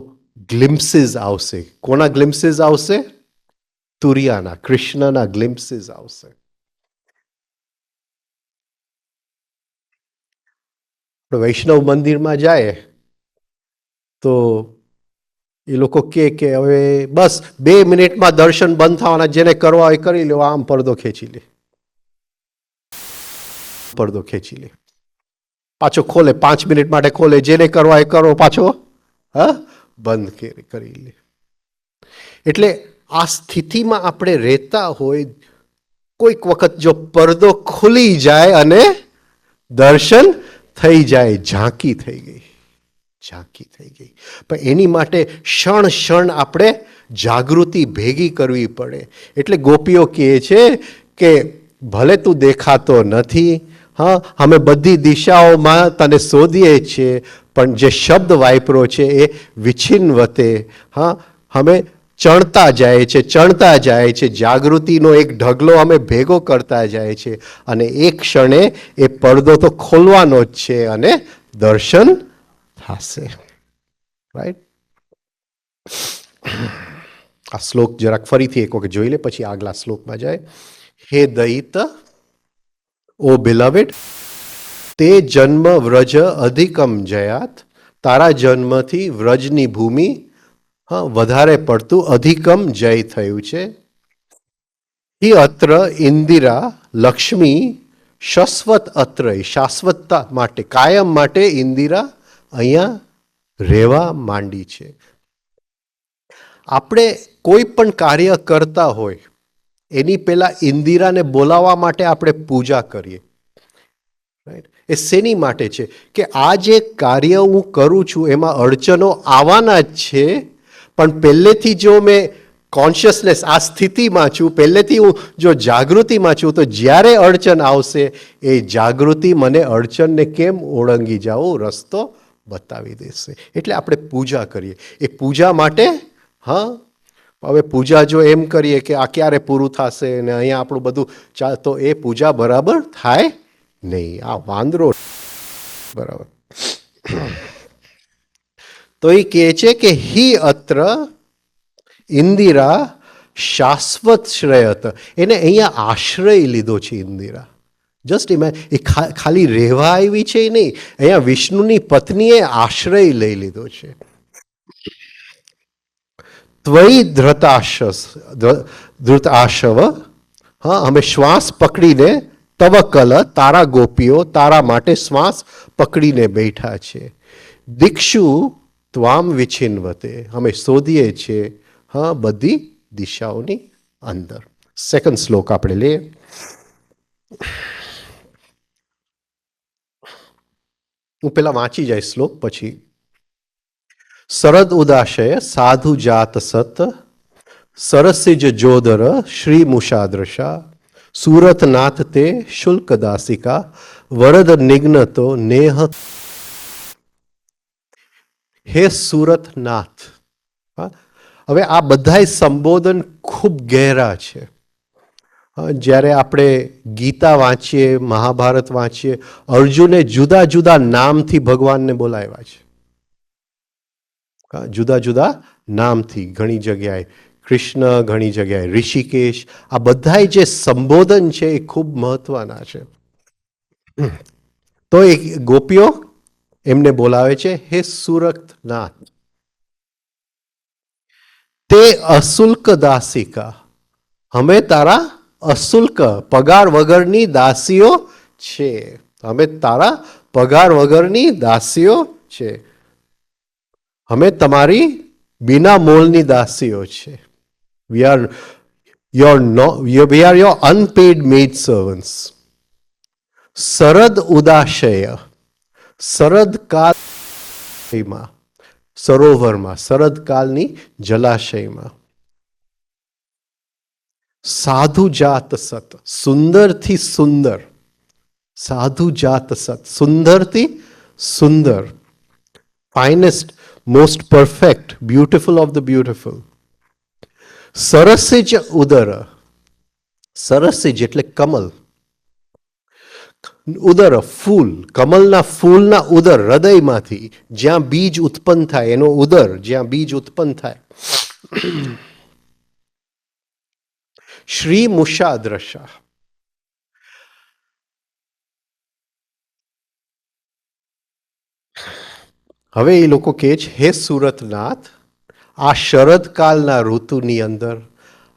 ગ્લિમ્સીસ આવશે. કોના ગ્લિમ્સીસ આવશે? તુરિયાના, કૃષ્ણના ગ્લિમ્સીસ આવશે. વૈષ્ણવ મંદિરમાં જાય તો એ લોકો કે હવે બસ 2 મિનિટમાં દર્શન બંધ થવાના, જેને કરવા હોય કરી લે, આમ પડદો ખેંચી લે, પડદો ખેંચી લે, પાછો ખોલે, 5 મિનિટ માટે ખોલે, જેને કરવા એ કરો, પાછો બંધ કરી લે. એટલે આ સ્થિતિમાં આપણે રહેતા હોય, કોઈક વખત જો પડદો ખુલી જાય અને દર્શન થઈ જાય, ઝાંકી થઈ ગઈ, ઝાંકી થઈ ગઈ. પણ એની માટે ક્ષણ આપણે જાગૃતિ ભેગી કરવી પડે. એટલે ગોપીઓ કહે છે કે ભલે તું દેખાતો નથી, હા, અમે બધી દિશાઓમાં તને શોધીએ છીએ, પણ જે શબ્દ વાપરો છે એ વિછિન્ન વતે, હા, અમે ચણતા જાય છે, જાગૃતિનો એક ઢગલો અમે ભેગો કરતા જાય છે, અને એક ક્ષણે એ પડદો તો ખોલવાનો જ છે અને દર્શન થશે. રાઈટ? આ શ્લોક જરાક ફરીથી એક વખત જોઈ લે, પછી આગલા શ્લોકમાં જાય. હે દયિત, ઓ બિલવેડ, તે જન્મ વ્રજ અધિકમ જયાત, તારા જન્મથી વ્રજની ભૂમિ વધારે પડતું અધિકમ જય થયું છે. હિ અત્ર ઇન્દિરા લક્ષ્મી શાશ્વત અત્ર, શાશ્વતતા માટે, કાયમ માટે ઇન્દિરા અહીંયા રહેવા માંડી છે. આપણે કોઈ પણ કાર્ય કરતા હોય એની પહેલા ઇન્દિરાને બોલાવવા માટે આપણે પૂજા કરીએ. રાઈટ? એ શેની માટે છે કે આ જે કાર્ય હું કરું છું એમાં અડચણો આવવાના જ છે, પણ પહેલેથી જો મેં કોન્શિયસનેસ આ સ્થિતિમાં છું, પહેલેથી હું જો જાગૃતિમાં છું, તો જ્યારે અડચણ આવશે એ જાગૃતિ મને અડચણને કેમ ઓળંગી જાઓ રસ્તો બતાવી દેશે. એટલે આપણે પૂજા કરીએ. એ પૂજા માટે હવે પૂજા જો એમ કરીએ કે આ ક્યારે પૂરું થશે ને અહીંયા આપણું બધું તો એ પૂજા બરાબર થાય નહીં. આ વાંદરો બરાબર. તો એ કહે છે કે હી અત્ર ઇન્દિરા શાશ્વત શ્રેયત. એને અહીંયા આશ્રય લીધો છે ઇન્દિરા. જસ્ટ એ ખાલી રહેવા આવી છે નહીં, અહીંયા વિષ્ણુની પત્નીએ આશ્રય લઈ લીધો છે. ત્વયી ધૃતાશવ. અમે શ્વાસ પકડીને તવ કલ, તારા ગોપીઓ તારા માટે શ્વાસ પકડીને બેઠા છે. દીક્ષુ ત્વામ વિછિન્વતે. અમે શોધીએ છીએ બધી દિશાઓની અંદર. સેકન્ડ શ્લોક આપણે લઈએ. હું પેલા વાંચી જાય શ્લોક પછી. શરદ ઉદાશય સાધુ જાત સત સરસિજ જોદર શ્રી મુષાદ્રશા સુરતનાથ તે શુલ્ક દાસિકા વરદ નિગ્નતો નેહ. હે સુરતનાથ. હવે આ બધા સંબોધન ખૂબ ગહેરા છે. જ્યારે આપણે ગીતા વાંચીએ, મહાભારત વાંચીએ, અર્જુને જુદા જુદા નામથી ભગવાનને બોલાવ્યા છે. જુદા જુદા નામથી ઘણી જગ્યાએ કૃષ્ણ, ઘણી જગ્યાએ ઋષિકેશ. આ બધા જે સંબોધન છે એ ખૂબ મહત્વના છે. તો એ ગોપીઓ એમને બોલાવે છે હે સુરતનાથ. તે અશુલ્ક દાસિકા. અમે તારા અશુલ્ક પગાર વગરની દાસીઓ છે. અમે તારા પગાર વગરની દાસીઓ છે. અમે તમારી બિના મોલની દાસીઓ છે. We are your unpaid maid servants. શરદ ઉદાશય. શરદકાળમાં સરોવરમાં, શરદકાળની જલાશયમાં. સાધુ જાત સત. સુંદરથી સુંદર. સાધુ જાત સત. સુંદરથી સુંદર. Finest, most perfect, beautiful of the beautiful. સરસિજ ઉદર. સરસિજ એટલે કમલ. ઉદર ફૂલ. કમલના ફૂલના ઉદર હૃદયમાંથી જ્યાં બીજ ઉત્પન્ન થાય એનો ઉદર, જ્યાં બીજ ઉત્પન્ન થાય. શ્રી મુષાદ્રશા. હવે એ લોકો કહે છે હે સુરતનાથ, આ શરદકાળના ઋતુની અંદર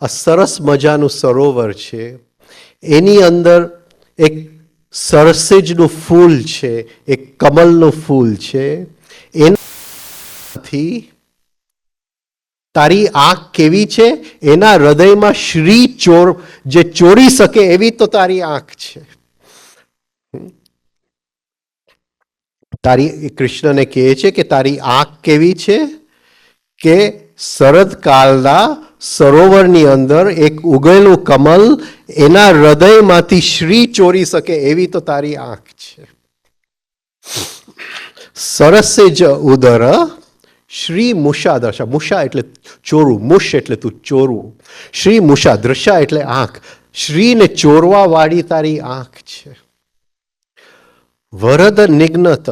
આ સરસ મજાનું સરોવર છે, એની અંદર એક સરસેજનું ફૂલ છે, એક કમલનું ફૂલ છે. એનાથી તારી આંખ કેવી છે? એના હૃદયમાં શ્રી જે ચોરી શકે એવી તો તારી આંખ છે. તારી કૃષ્ણને કહે છે કે તારી આંખ કેવી છે કે શરદકાળના સરોવરની અંદર એક ઉગેલું કમલ એના હૃદયમાંથી શ્રી ચોરી શકે એવી તો તારી આંખ છે. સરસેજ ઉદર શ્રી મુષાદ્રશા. મુષા એટલે ચોરવું, મુશ એટલે તું ચોરવું. શ્રી મુષાદ્રશા એટલે આંખ. શ્રીને ચોરવા વાળી તારી આંખ છે. વરદ નિગ્નત.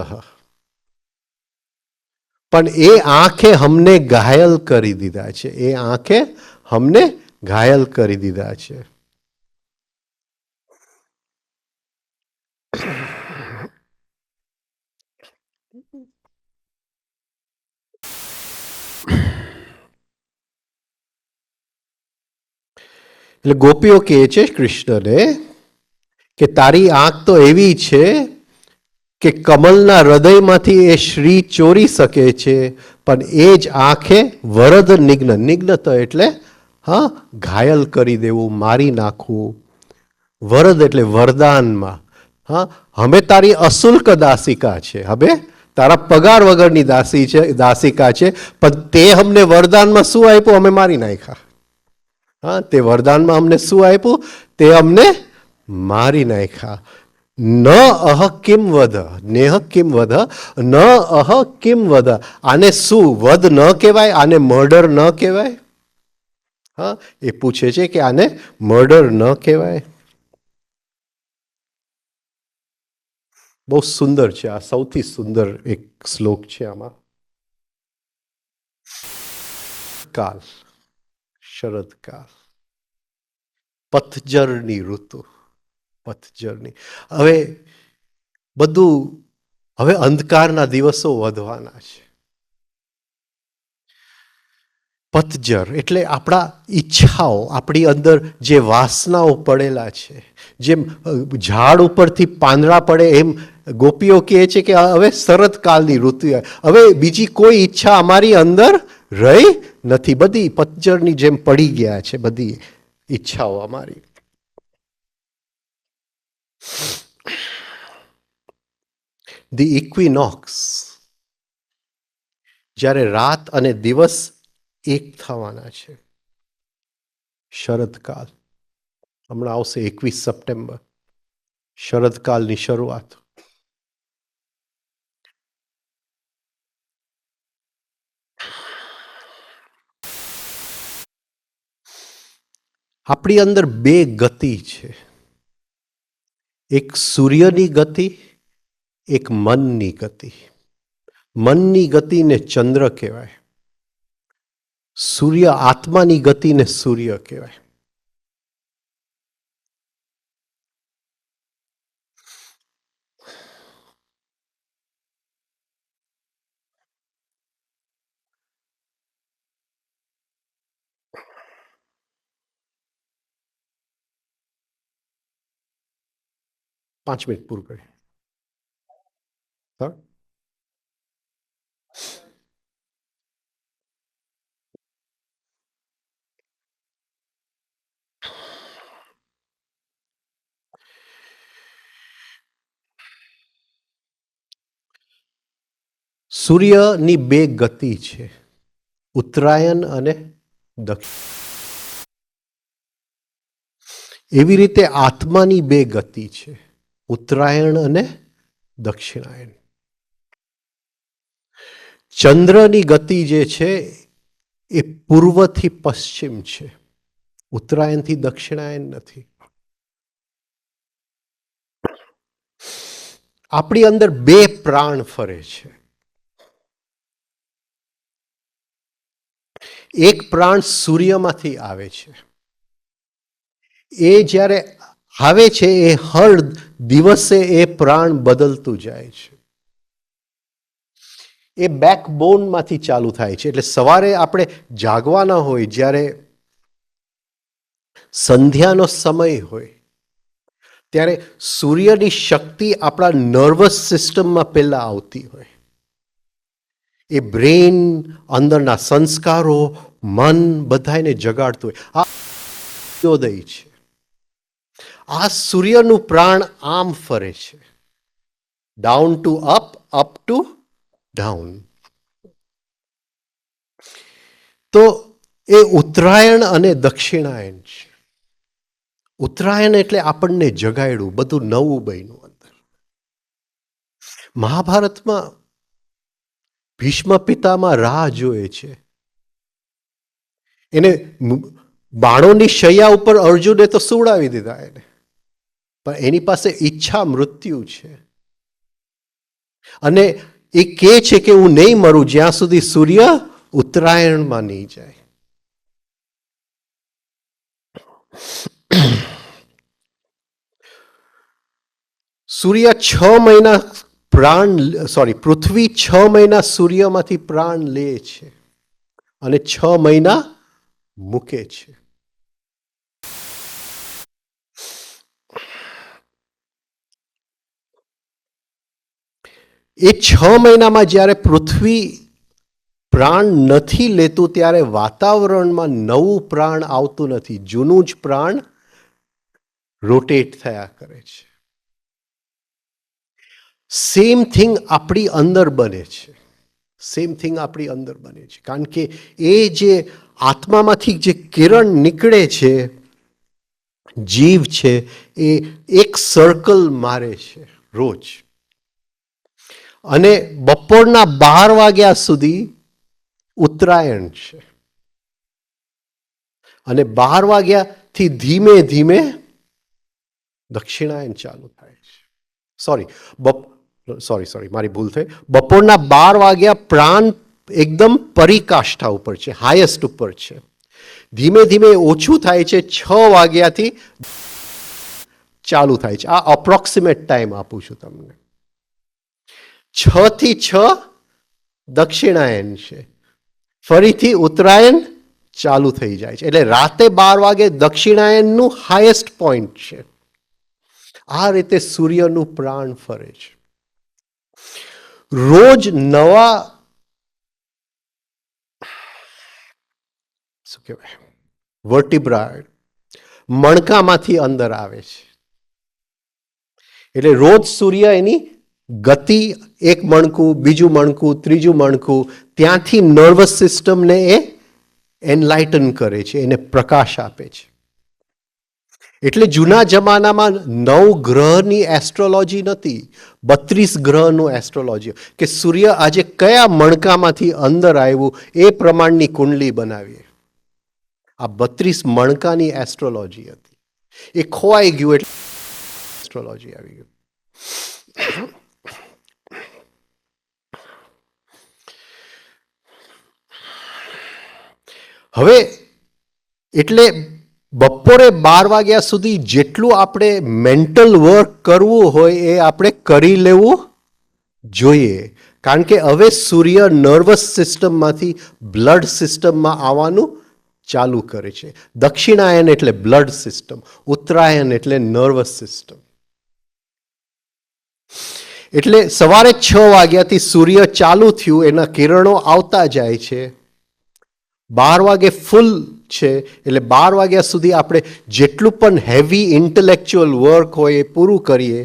પણ એ આંખે હમને ઘાયલ કરી દીધા છે. એ આંખે હમને ઘાયલ કરી દીધા છે. એટલે ગોપીઓ કહે છે કૃષ્ણને કે તારી આંખ તો એવી છે કે કમલના હૃદયમાંથી એ શ્રી ચોરી શકે છે, પણ એ જ આંખે વરદ નિગ્ન. નિગ્નત એટલે ઘાયલ કરી દેવું, મારી નાખવું. વરદ એટલે વરદાનમાં. હા, હવે તારી અશુલ્ક દાસિકા છે, હવે તારા પગાર વગરની દાસી છે, દાસિકા છે, પણ તે અમને વરદાનમાં શું આપ્યું? અમે મારી નાખ્યા. હા, તે વરદાનમાં અમને શું આપ્યું? તે અમને મારી નાખ્યા. ન અહ કિમ વધ, નેહ કિમ વધ, ન અહ કિમ વધ. આને શું વધ ન કહેવાય? આને મર્ડર ન કહેવાય? હા, એ પૂછે છે કે આને મર્ડર ન કહેવાય? બહુ સુંદર છે, આ સૌથી સુંદર એક શ્લોક છે આમાં. કાલ, શરદકાલ, પતઝરની ઋતુ, પતઝરની. હવે બધું, હવે અંધકારના દિવસો વધવાના છે. પતઝર એટલે આપણા ઈચ્છાઓ, આપણી અંદર જે વાસનાઓ પડેલા છે, જેમ ઝાડ ઉપરથી પાંદડા પડે એમ ગોપીઓ કહે છે કે હવે શરદકાલની ઋતુ, હવે બીજી કોઈ ઈચ્છા અમારી અંદર રહી નથી, બધી પતઝરની જેમ પડી ગયા છે બધી ઈચ્છાઓ અમારી. ધી ઇક્વિનોક્સ, જ્યારે રાત અને દિવસ એક થવાના છે. શરદકાલ હમણાં આવશે 21 સપ્ટેમ્બર, શરદકાલની શરૂઆત. આપણી અંદર બે ગતિ છે, એક સૂર્યની ગતિ, એક મનની ગતિ. મનની ગતિને ચંદ્ર કહેવાય, સૂર્ય આત્માની ગતિને સૂર્ય કહેવાય. પાંચ મિનિટ પૂરું કરી. સૂર્યની બે ગતિ છે, ઉત્તરાયણ અને દક્ષિણ. એવી રીતે આત્માની બે ગતિ છે, ઉત્તરાયણ અને દક્ષિણાયન. ચંદ્રની ગતિ જે છે એ પૂર્વથી પશ્ચિમ છે, ઉત્તરાયણથી દક્ષિણાયન નથી. આપણી અંદર બે પ્રાણ ફરે છે. એક પ્રાણ સૂર્યમાંથી આવે છે, એ જ્યારે આવે છે એ હર દિવસે એ પ્રાણ બદલતું જાય છે. એ બેકબોનમાંથી ચાલુ થાય છે. એટલે સવારે આપણે જાગવાના હોય, જ્યારે સંધ્યાનો સમય હોય, ત્યારે સૂર્યની શક્તિ આપણા નર્વસ સિસ્ટમમાં પહેલા આવતી હોય. એ બ્રેન, અંદરના સંસ્કારો, મન બધાને જગાડતું હોય. આ સૂર્યોદય છે. આ સૂર્યનું પ્રાણ આમ ફરે છે, down to up, up to down. તો એ ઉત્તરાયણ અને દક્ષિણાયન છે. ઉત્તરાયણ એટલે આપણને જગાડ્યું, બધું નવું બન્યું. અંદર મહાભારતમાં ભીષ્મ પિતામાં રાહ જોએ છે. એને બાણોની શૈયા ઉપર અર્જુને તો સુવડાવી દીધા એને, પણ એની પાસે ઈચ્છા મૃત્યુ છે. અને એ કહે છે કે હું નહીં મરું જ્યાં સુધી સૂર્ય ઉત્તરાયણમાં નહીં જાય. સૂર્ય 6 મહિના પ્રાણ, પૃથ્વી 6 મહિના સૂર્યમાંથી પ્રાણ લે છે અને 6 મહિના મૂકે છે. એ 6 મહિનામાં જ્યારે પૃથ્વી પ્રાણ નથી લેતું, ત્યારે વાતાવરણમાં નવું પ્રાણ આવતું નથી, જૂનું જ પ્રાણ રોટેટ થયા કરે છે. સેમ થિંગ આપણી અંદર બને છે. સેમ થિંગ આપણી અંદર બને છે, કારણ કે એ જે આત્મામાંથી જે કિરણ નીકળે છે, જીવ છે, એ એક સર્કલ મારે છે રોજ. અને બપોરના 12 વાગ્યા સુધી ઉત્તરાયણ છે, અને 12 વાગ્યાથી ધીમે ધીમે દક્ષિણાયન ચાલુ થાય છે. સોરી, મારી ભૂલ થઈ. બપોરના 12 વાગ્યા પ્રાણ એકદમ પરિકાષ્ઠા ઉપર છે, હાઈએસ્ટ ઉપર છે. ધીમે ધીમે ઓછું થાય છે, 6 વાગ્યાથી ચાલુ થાય છે. આ અપ્રોક્સિમેટ ટાઈમ આપું છું તમને. 6 થી 6 દક્ષિણાયન છે, ફરીથી ઉત્તરાયણ ચાલુ થઈ જાય છે. એટલે રાતે 12 વાગે દક્ષિણાયનનું હાઈએસ્ટ પોઈન્ટ છે. આ રીતે સૂર્યનું પ્રાણ ફરે છે. રોજ નવા શું કહેવાય વર્ટિબ્રા મણકામાંથી અંદર આવે છે. એટલે રોજ સૂર્ય એની ગતિ, એક મણકું, બીજું મણકું, ત્રીજું મણકું, ત્યાંથી નર્વસ સિસ્ટમને એ એનલાઇટન કરે છે, એને પ્રકાશ આપે છે. એટલે જૂના જમાનામાં 9 ગ્રહની એસ્ટ્રોલોજી નથી, 32 ગ્રહનું એસ્ટ્રોલોજી, કે સૂર્ય આજે કયા મણકામાંથી અંદર આવ્યું એ પ્રમાણની કુંડલી બનાવીએ. આ 32 મણકાની એસ્ટ્રોલોજી હતી. એ ખોવાઈ ગયું એટલે એસ્ટ્રોલોજી આવી ગયું. હવે એટલે બપોરે 12 વાગ્યા સુધી જેટલું આપણે મેન્ટલ વર્ક કરવું હોય એ આપણે કરી લેવું જોઈએ, કારણ કે હવે સૂર્ય નર્વસ સિસ્ટમમાંથી બ્લડ સિસ્ટમમાં આવવાનું ચાલુ કરે છે. દક્ષિણાયન એટલે બ્લડ સિસ્ટમ, ઉત્તરાયણ એટલે નર્વસ સિસ્ટમ. એટલે સવારે 6 વાગ્યાથી સૂર્ય ચાલુ થયું, એના કિરણો આવતા જાય છે. 12 વાગે ફૂલ છે, એટલે 12 વાગ્યા સુધી આપણે જેટલું પણ હેવી ઇન્ટેલેક્ચ્યુઅલ વર્ક હોય એ પૂરું કરીએ,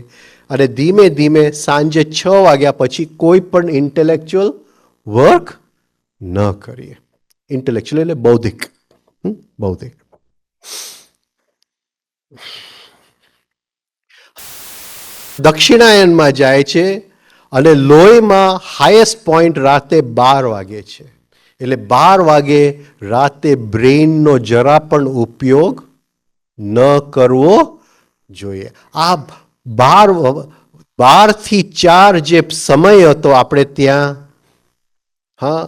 અને ધીમે ધીમે સાંજે 6 વાગ્યા પછી કોઈ પણ ઇન્ટેલેક્ચ્યુઅલ વર્ક ન કરીએ. ઇન્ટેલેક્ચ્યુઅલ એટલે બૌદ્ધિક. બૌદ્ધિક. દક્ષિણાયનમાં જાય છે, અને લોહીમાં હાઈએસ્ટ પોઈન્ટ રાતે 12 વાગે છે. એટલે 12 વાગે રાતે બ્રેઇનનો જરા પણ ઉપયોગ ન કરવો જોઈએ. આ 12 થી 4 જે સમય હતો આપણે ત્યાં, હા,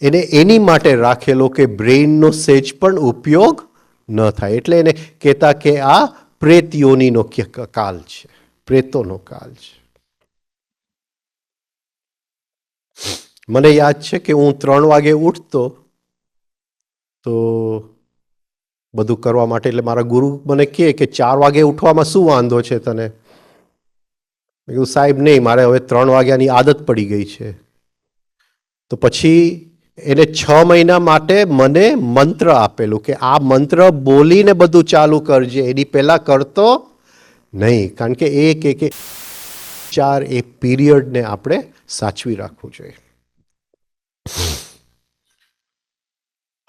એને એની માટે રાખેલો કે બ્રેઇનનો સેજ પણ ઉપયોગ ન થાય. એટલે એને કહેતા કે આ પ્રેત યોનિનો કાલ છે, પ્રેતોનો કાલ છે. મને યાદ છે કે હું 3 વાગે ઉઠતો તો બધું કરવા માટે, એટલે મારા ગુરુ મને કહે કે 4 વાગે ઉઠવામાં શું વાંધો છે તને? મેં કીધું સાહેબ નહીં, મારે હવે 3 વાગ્યાની આદત પડી ગઈ છે. તો પછી એને 6 મહિના માટે મને મંત્ર આપેલું કે આ મંત્ર બોલીને બધું ચાલુ કરજે, એની પહેલા કરતો નહીં, કારણ કે એ કે 4 એ પીરિયડને આપણે સાચવી રાખવું જોઈએ.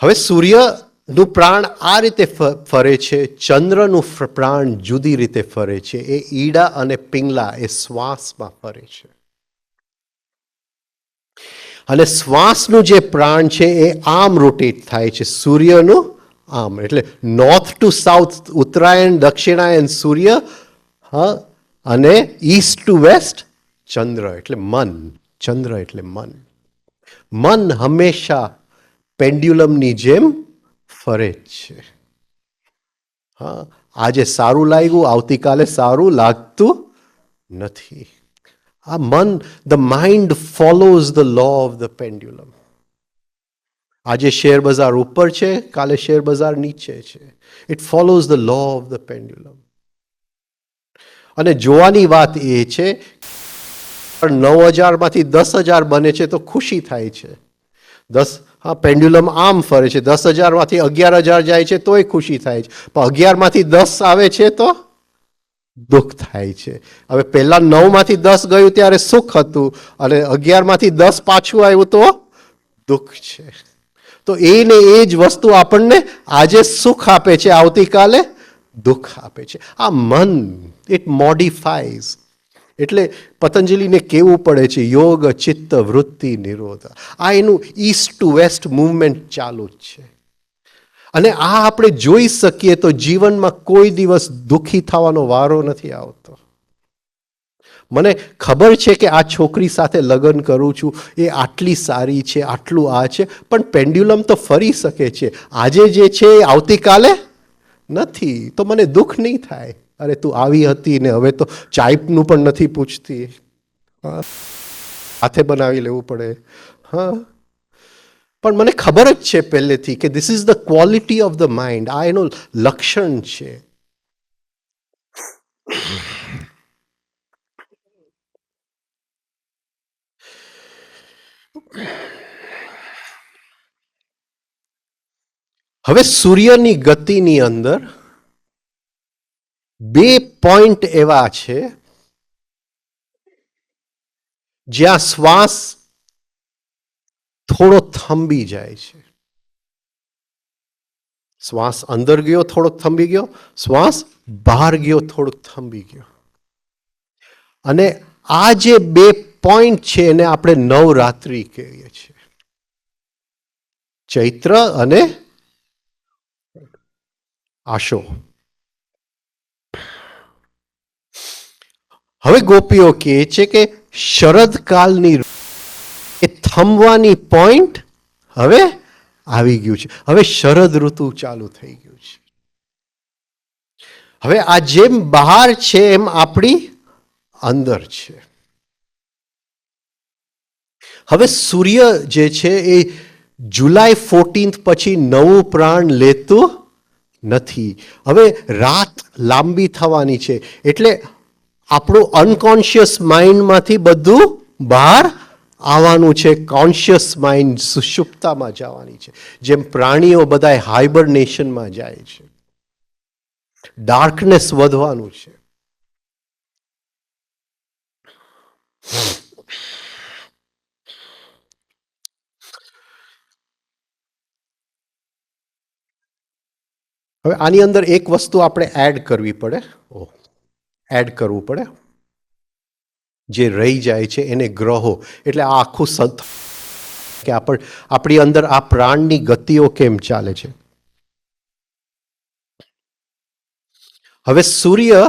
હવે સૂર્યનું પ્રાણ આ રીતે ફરે છે, ચંદ્રનું પ્રાણ જુદી રીતે ફરે છે. એ ઈડા અને પિંગલા, એ શ્વાસમાં ફરે છે. અને શ્વાસનું જે પ્રાણ છે એ આમ રોટેટ થાય છે, સૂર્યનું આમ. એટલે નોર્થ ટુ સાઉથ ઉત્તરાયણ, દક્ષિણાયન સૂર્ય, હા, અને ઈસ્ટ ટુ વેસ્ટ ચંદ્ર. એટલે મન. ચંદ્ર એટલે મન. મન હંમેશા પેન્ડ્યુલમની જેમ ફરે છે. હા, આજે સારું લાગ્યું, આવતીકાલે સારું લાગતું નથી. આ મન, the mind follows the law of the pendulum. આજે શેર બજાર ઉપર છે, કાલે શેર બજાર નીચે છે. It follows the law of the pendulum. અને જોવાની વાત એ છે, 9,000 માંથી 10,000 બને છે તો ખુશી થાય છે. હા, પેન્ડ્યુલમ આમ ફરે છે, 10,000 માંથી 11,000 જાય છે તોય ખુશી થાય છે, પણ 11 માંથી 10 આવે છે તો દુઃખ થાય છે. હવે પહેલા 9માંથી 10 ગયું ત્યારે સુખ હતું અને 11માંથી 10 પાછું આવ્યું તો દુઃખ છે. તો એ ને એ જ વસ્તુ આપણને આજે સુખ આપે છે, આવતીકાલે દુઃખ આપે છે. આ મન ઇટ મોડિફાઈઝ. એટલે પતંજલિને કેવું પડે છે યોગ ચિત્ત વૃત્તિ નિરોધ. આ એનું ઈસ્ટ ટુ વેસ્ટ મૂવમેન્ટ ચાલુ જ છે. અને આ આપણે જોઈ શકીએ તો જીવનમાં કોઈ દિવસ દુઃખી થવાનો વારો નથી આવતો. મને ખબર છે કે આ છોકરી સાથે લગ્ન કરું છું, એ આટલી સારી છે, આટલું આ છે, પણ પેન્ડ્યુલમ તો ફરી શકે છે. આજે જે છે એ આવતીકાલે નથી. તો મને દુઃખ નહીં થાય, અરે તું આવી હતી ને હવે તો ચાયનું પણ નથી પૂછતી, હાથે બનાવી લેવું પડે. હા, પણ મને ખબર જ છે પહેલેથી કે this is the quality of the mind. આ એનું લક્ષણ છે. હવે સૂર્યની ગતિની અંદર 2 પોઈન્ટ એવા છે જ્યાં શ્વાસ થોડો થંભી જાય છે. શ્વાસ અંદર ગયો થોડોક થંભી ગયો, શ્વાસ બહાર ગયો થોડોક થંભી ગયો. અને આ જે 2 પોઈન્ટ છે એને આપણે નવરાત્રિ કહીએ છીએ, ચૈત્ર અને આશો. હવે ગોપીઓ કહે છે કે શરદકાલની એ થંભવાની પોઈન્ટ હવે આવી ગયું છે. હવે શરદ ઋતુ ચાલુ થઈ ગયું છે. હવે આ જેમ બહાર છે એમ આપણી અંદર છે. હવે સૂર્ય જે છે એ જુલાઈ 14 પછી નવું પ્રાણ લેતું નથી. હવે રાત લાંબી થવાની છે એટલે આપણું અનકોન્શિયસ માઇન્ડમાંથી બધું બહાર આવવાનું છે. કોન્શિયસ માઇન્ડ સુષુપ્તામાં જવાની છે. જેમ પ્રાણીઓ બધા હાઇબરનેશનમાં જાય છે, ડાર્કનેસ વધવાનું છે. હવે આની અંદર એક વસ્તુ આપણે એડ કરવી પડે, એડ કરવું પડે. જે રહી જાય છે એને ગ્રહો, એટલે આ આખું સંત કે આપણી અંદર આ પ્રાણની ગતિઓ કેમ ચાલે છે. હવે સૂર્ય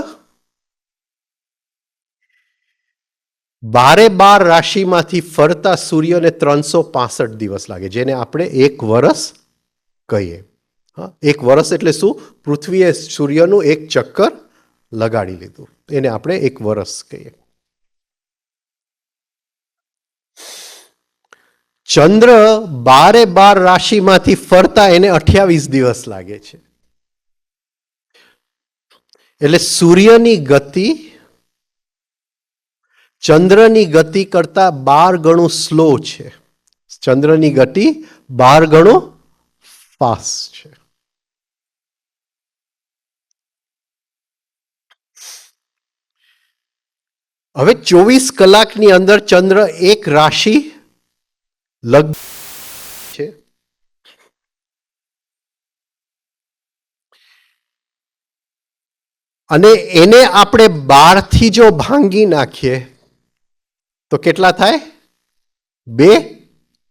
12 રાશિમાંથી ફરતા સૂર્યને 365 દિવસ લાગે, જેને આપણે 1 વર્ષ કહીએ. હા, 1 વર્ષ એટલે શું? પૃથ્વીએ સૂર્યનું 1 ચક્કર લગાડી લીધું, એને આપણે 1 વર્ષ કહીએ. ચંદ્ર 12 રાશિમાંથી ફરતા એને 28 દિવસ લાગે છે. એટલે સૂર્યની ગતિ ચંદ્રની ગતિ કરતા 12 ગણું સ્લો છે. ચંદ્રની ગતિ 12 ગણું ફાસ્ટ છે. હવે 24 કલાકની અંદર ચંદ્ર 1 રાશિ લગ છે. અને એને આપણે 12 થી જો ભાંગી નાખીએ તો કેટલા થાય? 2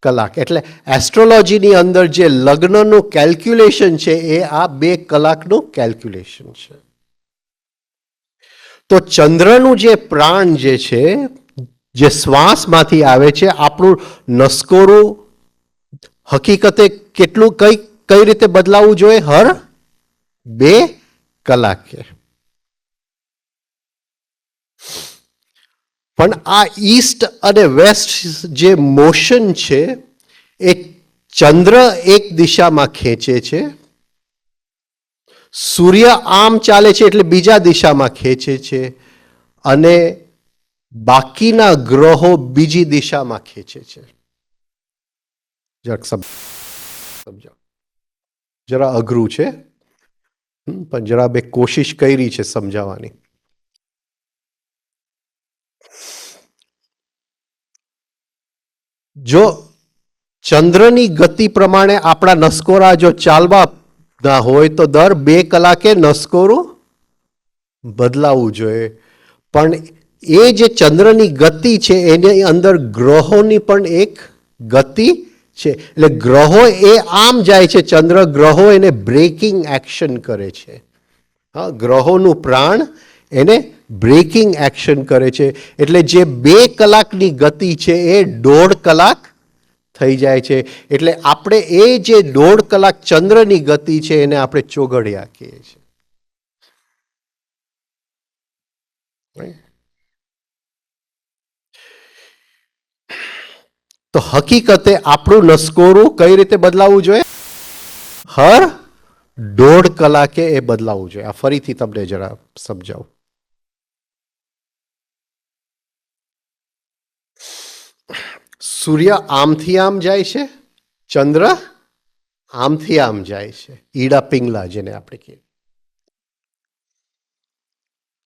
કલાક. એટલે એસ્ટ્રોલોજીની અંદર જે લગ્નનું કેલ્ક્યુલેશન છે એ આ 2 કલાકનું કેલ્ક્યુલેશન છે. તો ચંદ્રનું જે પ્રાણ જે છે, જે શ્વાસમાંથી આવે છે, આપણું નસકોરું હકીકતે કેટલું કઈ રીતે બદલાવવું જોઈએ? હર 2 કલાકે. પણ આ ઈસ્ટ અને વેસ્ટ જે મોશન છે એ ચંદ્ર એક દિશામાં ખેંચે છે, સૂર્ય આમ ચાલે છે એટલે બીજા દિશામાં ખેંચે છે, અને બાકીના ગ્રહો બીજી દિશામાં ખેંચે છે. સમજો, જરા અઘરું છે, પણ જરા બે કોશિશ કરી છે સમજાવવાની. જો ચંદ્રની ગતિ પ્રમાણે આપણા નસકોરા જો ચાલવા ના હોય તો દર 2 કલાકે નસકોરું બદલાવવું જોઈએ. પણ એ જે ચંદ્રની ગતિ છે એની અંદર ગ્રહોની પણ એક ગતિ છે. એટલે ગ્રહો એ આમ જાય છે, ચંદ્ર ગ્રહો એને બ્રેકિંગ એક્શન કરે છે. હા, ગ્રહોનું પ્રાણ એને બ્રેકિંગ એક્શન કરે છે. એટલે જે 2 કલાકની ગતિ છે એ 1.5 કલાક થઈ જાય છે. એટલે આપણે એ જે 1.5 કલાક ચંદ્રની ગતિ છે એને આપણે ચોઘડિયા કહીએ છીએ. તો હકીકતે આપણું નસકોરું કઈ રીતે બદલાવવું જોઈએ? હર 1.5 કલાકે એ બદલાવવું જોઈએ. આ ફરીથી તમને જરા સમજાવું. સૂર્ય આમથી આમ જાય છે, ચંદ્ર આમથી આમ જાય છે. ઈડા પિંગલા જેને આપણે કહીએ.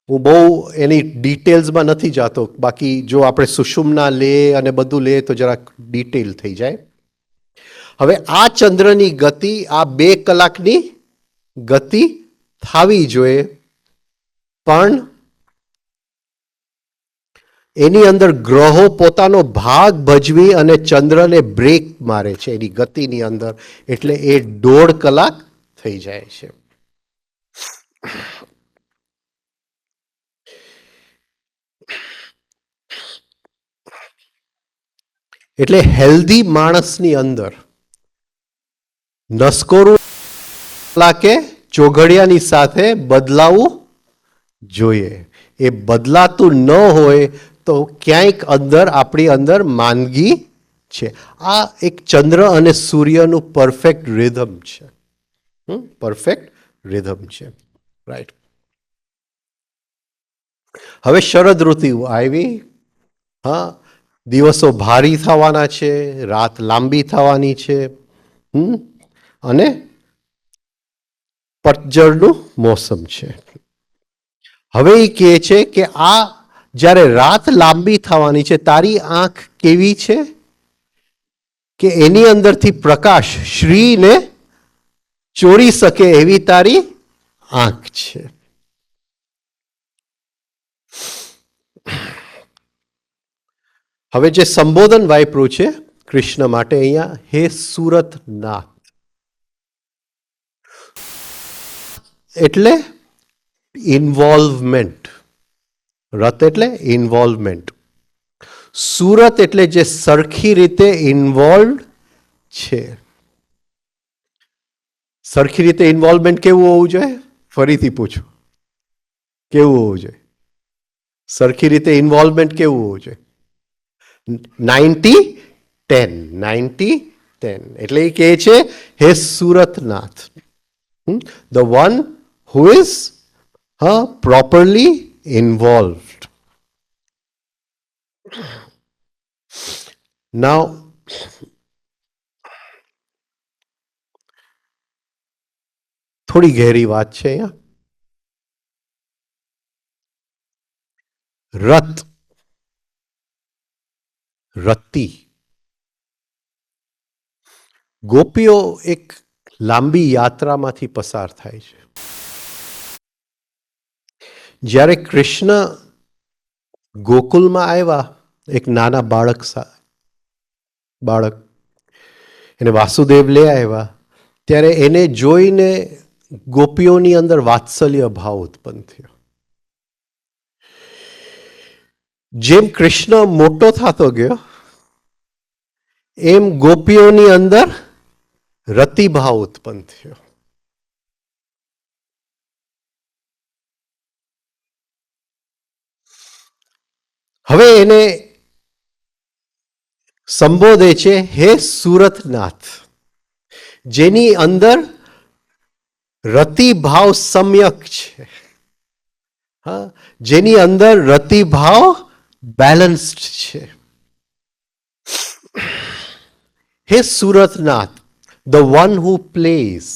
હું બહુ એની ડિટેલ્સમાં નથી જાતો, બાકી જો આપણે સુષુમ્ના લે અને બધું લે તો જરાક ડિટેલ થઈ જાય. હવે આ ચંદ્રની ગતિ આ 2 કલાકની ગતિ થવી જોઈએ, પણ એની અંદર ગ્રહો પોતાનો ભાગ ભજવી અને ચંદ્રને બ્રેક મારે છે એની ગતિની અંદર, એટલે એ 1.5 કલાક થઈ જાય છે. એટલે હેલ્ધી માણસની અંદર નસકોરું કલાકે ચોઘડિયાની સાથે બદલાવું જોઈએ. એ બદલાતું ન હોય તો ક્યાંક અંદર આપણી અંદર માંદગી છે. આ એક ચંદ્ર અને સૂર્યનું પરફેક્ટ રિધમ છે. પરફેક્ટ રિધમ છે. રાઈટ. હવે શરદ ઋતુ આવી. હા, દિવસો ભારી થવાના છે, રાત લાંબી થવાની છે, અને પતઝડનું મોસમ છે. હવે એ કહે છે કે આ જ્યારે રાત લાંબી થવાની છે, તારી આંખ કેવી છે કે એની અંદરથી પ્રકાશ શ્રીને ચોરી શકે એવી તારી આંખ છે. હવે જે સંબોધન વાપર્યું છે કૃષ્ણ માટે અહીંયા, હે સુરતનાથ, એટલે ઇન્વોલ્વમેન્ટ. રથ એટલે ઇન્વોલ્વમેન્ટ. સુરત એટલે જે સરખી રીતે ઇન્વોલ્વ છે. સરખી રીતે ઇન્વોલ્વમેન્ટ કેવું હોવું જોઈએ? ફરીથી પૂછું, કેવું હોવું જોઈએ? સરખી રીતે ઇન્વોલ્વમેન્ટ કેવું હોવું જોઈએ? 90-10. 90-10 એટલે એ કહે છે હે સુરતનાથ, the one who is properly involved. Now, થોડી ગહેરી વાત છે અહીંયા. રત, રતિ, ગોપીઓ એક લાંબી યાત્રામાંથી પસાર થાય છે. જ્યારે કૃષ્ણ ગોકુલમાં આવ્યા, એક નાના બાળક એને વાસુદેવ લઈ આવ્યા, ત્યારે એને જોઈને ગોપીઓની અંદર વાત્સલ્ય ભાવ ઉત્પન્ન થયો. જેમ કૃષ્ણ મોટો થતો ગયો એમ ગોપીઓની અંદર રતિભાવ ઉત્પન્ન થયો. હવે એને સંબોધે છે હે સુરતનાથ, જેની અંદર રતિભાવ સમ્યક છે. હા, જેની અંદર રતિભાવ બેલેન્સ્ડ છે. હે સુરતનાથ, ધ વન હુ પ્લેસ,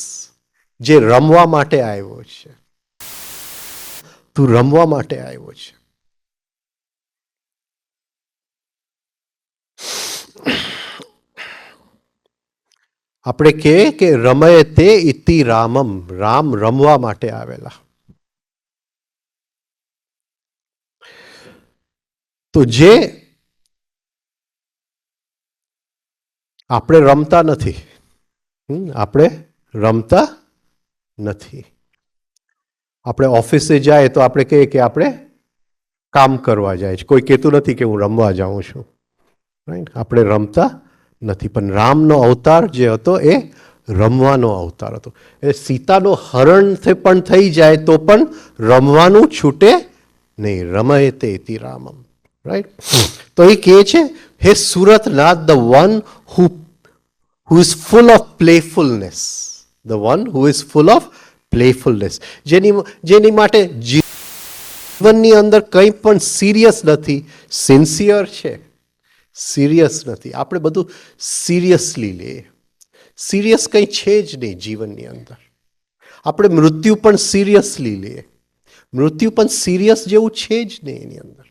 જે રમવા માટે આવ્યો છે. તું રમવા માટે આવ્યો છે. આપણે કહીએ કે રમયતે ઇતિ રામમ, રામ રમવા માટે આવેલા. તો જે આપણે રમતા નથી, આપણે રમતા નથી. આપણે ઓફિસે જાય તો આપણે કહીએ કે આપણે કામ કરવા જાય છે. કોઈ કહેતું નથી કે હું રમવા જાઉં છું. રાઈટ, આપણે રમતા નથી. પણ રામનો અવતાર જે હતો એ રમવાનો અવતાર હતો. એ સીતાનો હરણ પણ થઈ જાય તો પણ રમવાનું છૂટે નહીં. રમયતે ઇતિ રામમ. રાઈટ, તો એ કહે છે હે સુરતનાથ, the one who is full of playfulness, the one who is full of playfulness, જેની માટે જીવનની અંદર કંઈ પણ સિરિયસ નથી, સિન્સિયર છે, સિરિયસ નથી. આપણે બધું સિરિયસલી લઈએ. સિરિયસ કંઈ છે જ નહીં જીવનની અંદર. આપણે મૃત્યુ પણ સિરિયસલી લઈએ. મૃત્યુ પણ સિરિયસ જેવું છે જ નહીં એની અંદર.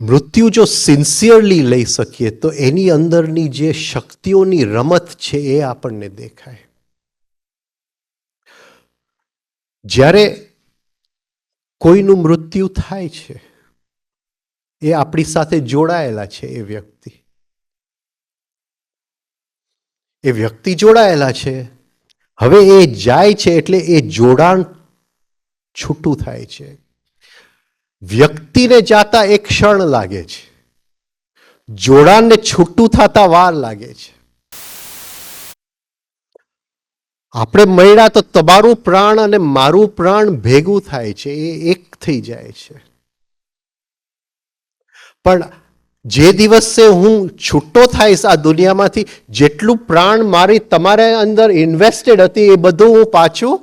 મૃત્યુ જો સિન્સિયરલી લઈ શકીએ તો એની અંદરની જે શક્તિઓની રમત છે એ આપણને દેખાય. જ્યારે કોઈનું મૃત્યુ થાય છે એ આપણી સાથે જોડાયેલા છે. એ વ્યક્તિ જોડાયેલા છે. હવે એ જાય છે એટલે એ જોડાણ છૂટું થાય છે. વ્યક્તિને જાતા એક ક્ષણ લાગે છે, જોડાણને છૂટું થતા વાર લાગે છે. આપણે મળ્યા તો તમારું પ્રાણ અને મારું પ્રાણ ભેગું થાય છે, એ એક થઈ જાય છે. પણ જે દિવસે હું છૂટો થઈશ આ દુનિયામાંથી, જેટલું પ્રાણ મારી તમારા અંદર ઇન્વેસ્ટેડ હતી એ બધું હું પાછું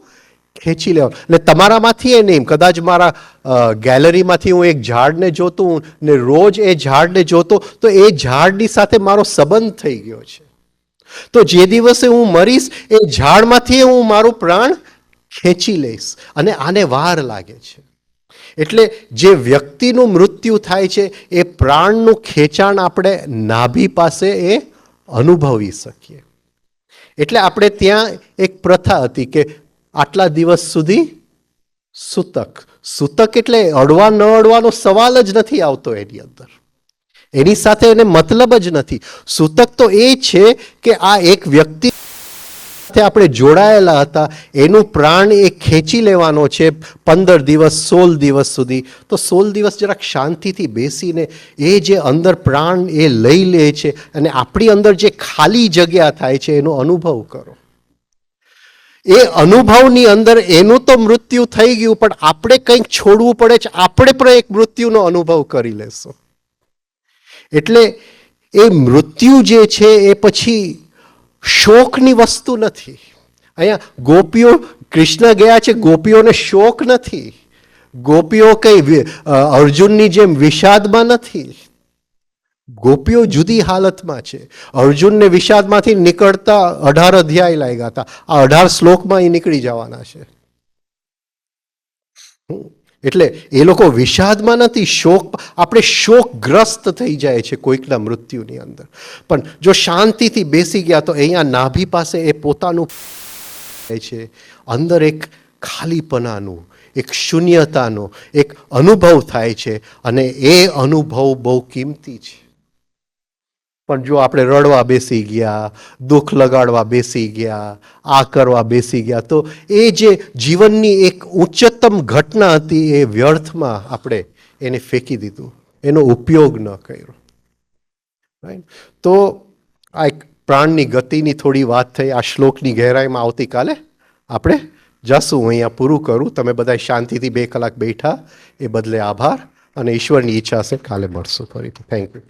ખેંચી લેવાનું. એટલે તમારામાંથી એ નહીં, કદાચ મારા ગેલેરીમાંથી હું એક ઝાડને જોતું ને રોજ એ ઝાડને જોતો તો એ ઝાડની સાથે મારો સંબંધ થઈ ગયો છે. તો જે દિવસે હું મરીશ એ ઝાડમાંથી હું મારું પ્રાણ ખેંચી લઈશ અને આને વાર લાગે છે. એટલે જે વ્યક્તિનું મૃત્યુ થાય છે એ પ્રાણનું ખેંચાણ આપણે નાભી પાસે એ અનુભવી શકીએ. એટલે આપણે ત્યાં એક પ્રથા હતી કે આટલા દિવસ સુધી સૂતક. સૂતક એટલે અડવા ન અડવાનો સવાલ જ નથી આવતો એની અંદર. એની સાથે એને મતલબ જ નથી. સૂતક તો એ છે કે આ એક વ્યક્તિ આપણે જોડાયેલા હતા, એનું પ્રાણ એ ખેંચી લેવાનો છે 15 દિવસ 16 દિવસ સુધી. તો 16 દિવસ જરાક શાંતિથી બેસીને એ જે અંદર પ્રાણ એ લઈ લે છે અને આપણી અંદર જે ખાલી જગ્યા થાય છે એનો અનુભવ કરો. એ અનુભવની અંદર એનું તો મૃત્યુ થઈ ગયું, પણ આપણે કંઈક છોડવું પડે છે. આપણે પણ એક મૃત્યુનો અનુભવ કરી લેશું. એટલે એ મૃત્યુ જે છે એ પછી શોકની વસ્તુ નથી. અહીંયા ગોપીઓ, કૃષ્ણ ગયા છે, ગોપીઓને શોક નથી. ગોપીઓ કઈ અર્જુનની જેમ વિષાદમાં નથી. ગોપીઓ જુદી હાલતમાં છે. અર્જુનને વિષાદમાંથી નીકળતા 18 અધ્યાય લાગ્યા હતા. આ 18 શ્લોકમાં એ નીકળી જવાના છે. એટલે એ લોકો વિષાદમાં નથી, શોક. આપણે શોકગ્રસ્ત થઈ જાય છે કોઈકના મૃત્યુની અંદર. પણ જો શાંતિથી બેસી ગયા તો અહીંયા નાભી પાસે એ પોતાનું છે, અંદર એક ખાલીપનાનું, એક શૂન્યતાનો એક અનુભવ થાય છે અને એ અનુભવ બહુ કિંમતી છે. પણ જો આપણે રડવા બેસી ગયા, દુઃખ લગાડવા બેસી ગયા, આ કરવા બેસી ગયા, તો એ જે જીવનની એક ઉચ્ચતમ ઘટના હતી એ વ્યર્થમાં આપણે એને ફેંકી દીધું, એનો ઉપયોગ ન કર્યો. રાઈટ. તો આ એક પ્રાણની ગતિની થોડી વાત થઈ. આ શ્લોકની ગહેરાઈમાં આવતીકાલે આપણે જશું. અહીંયા પૂરું કરું. તમે બધા શાંતિથી 2 કલાક બેઠા એ બદલે આભાર, અને ઈશ્વરની ઈચ્છા છે કાલે મળશું ફરીથી. Thank you.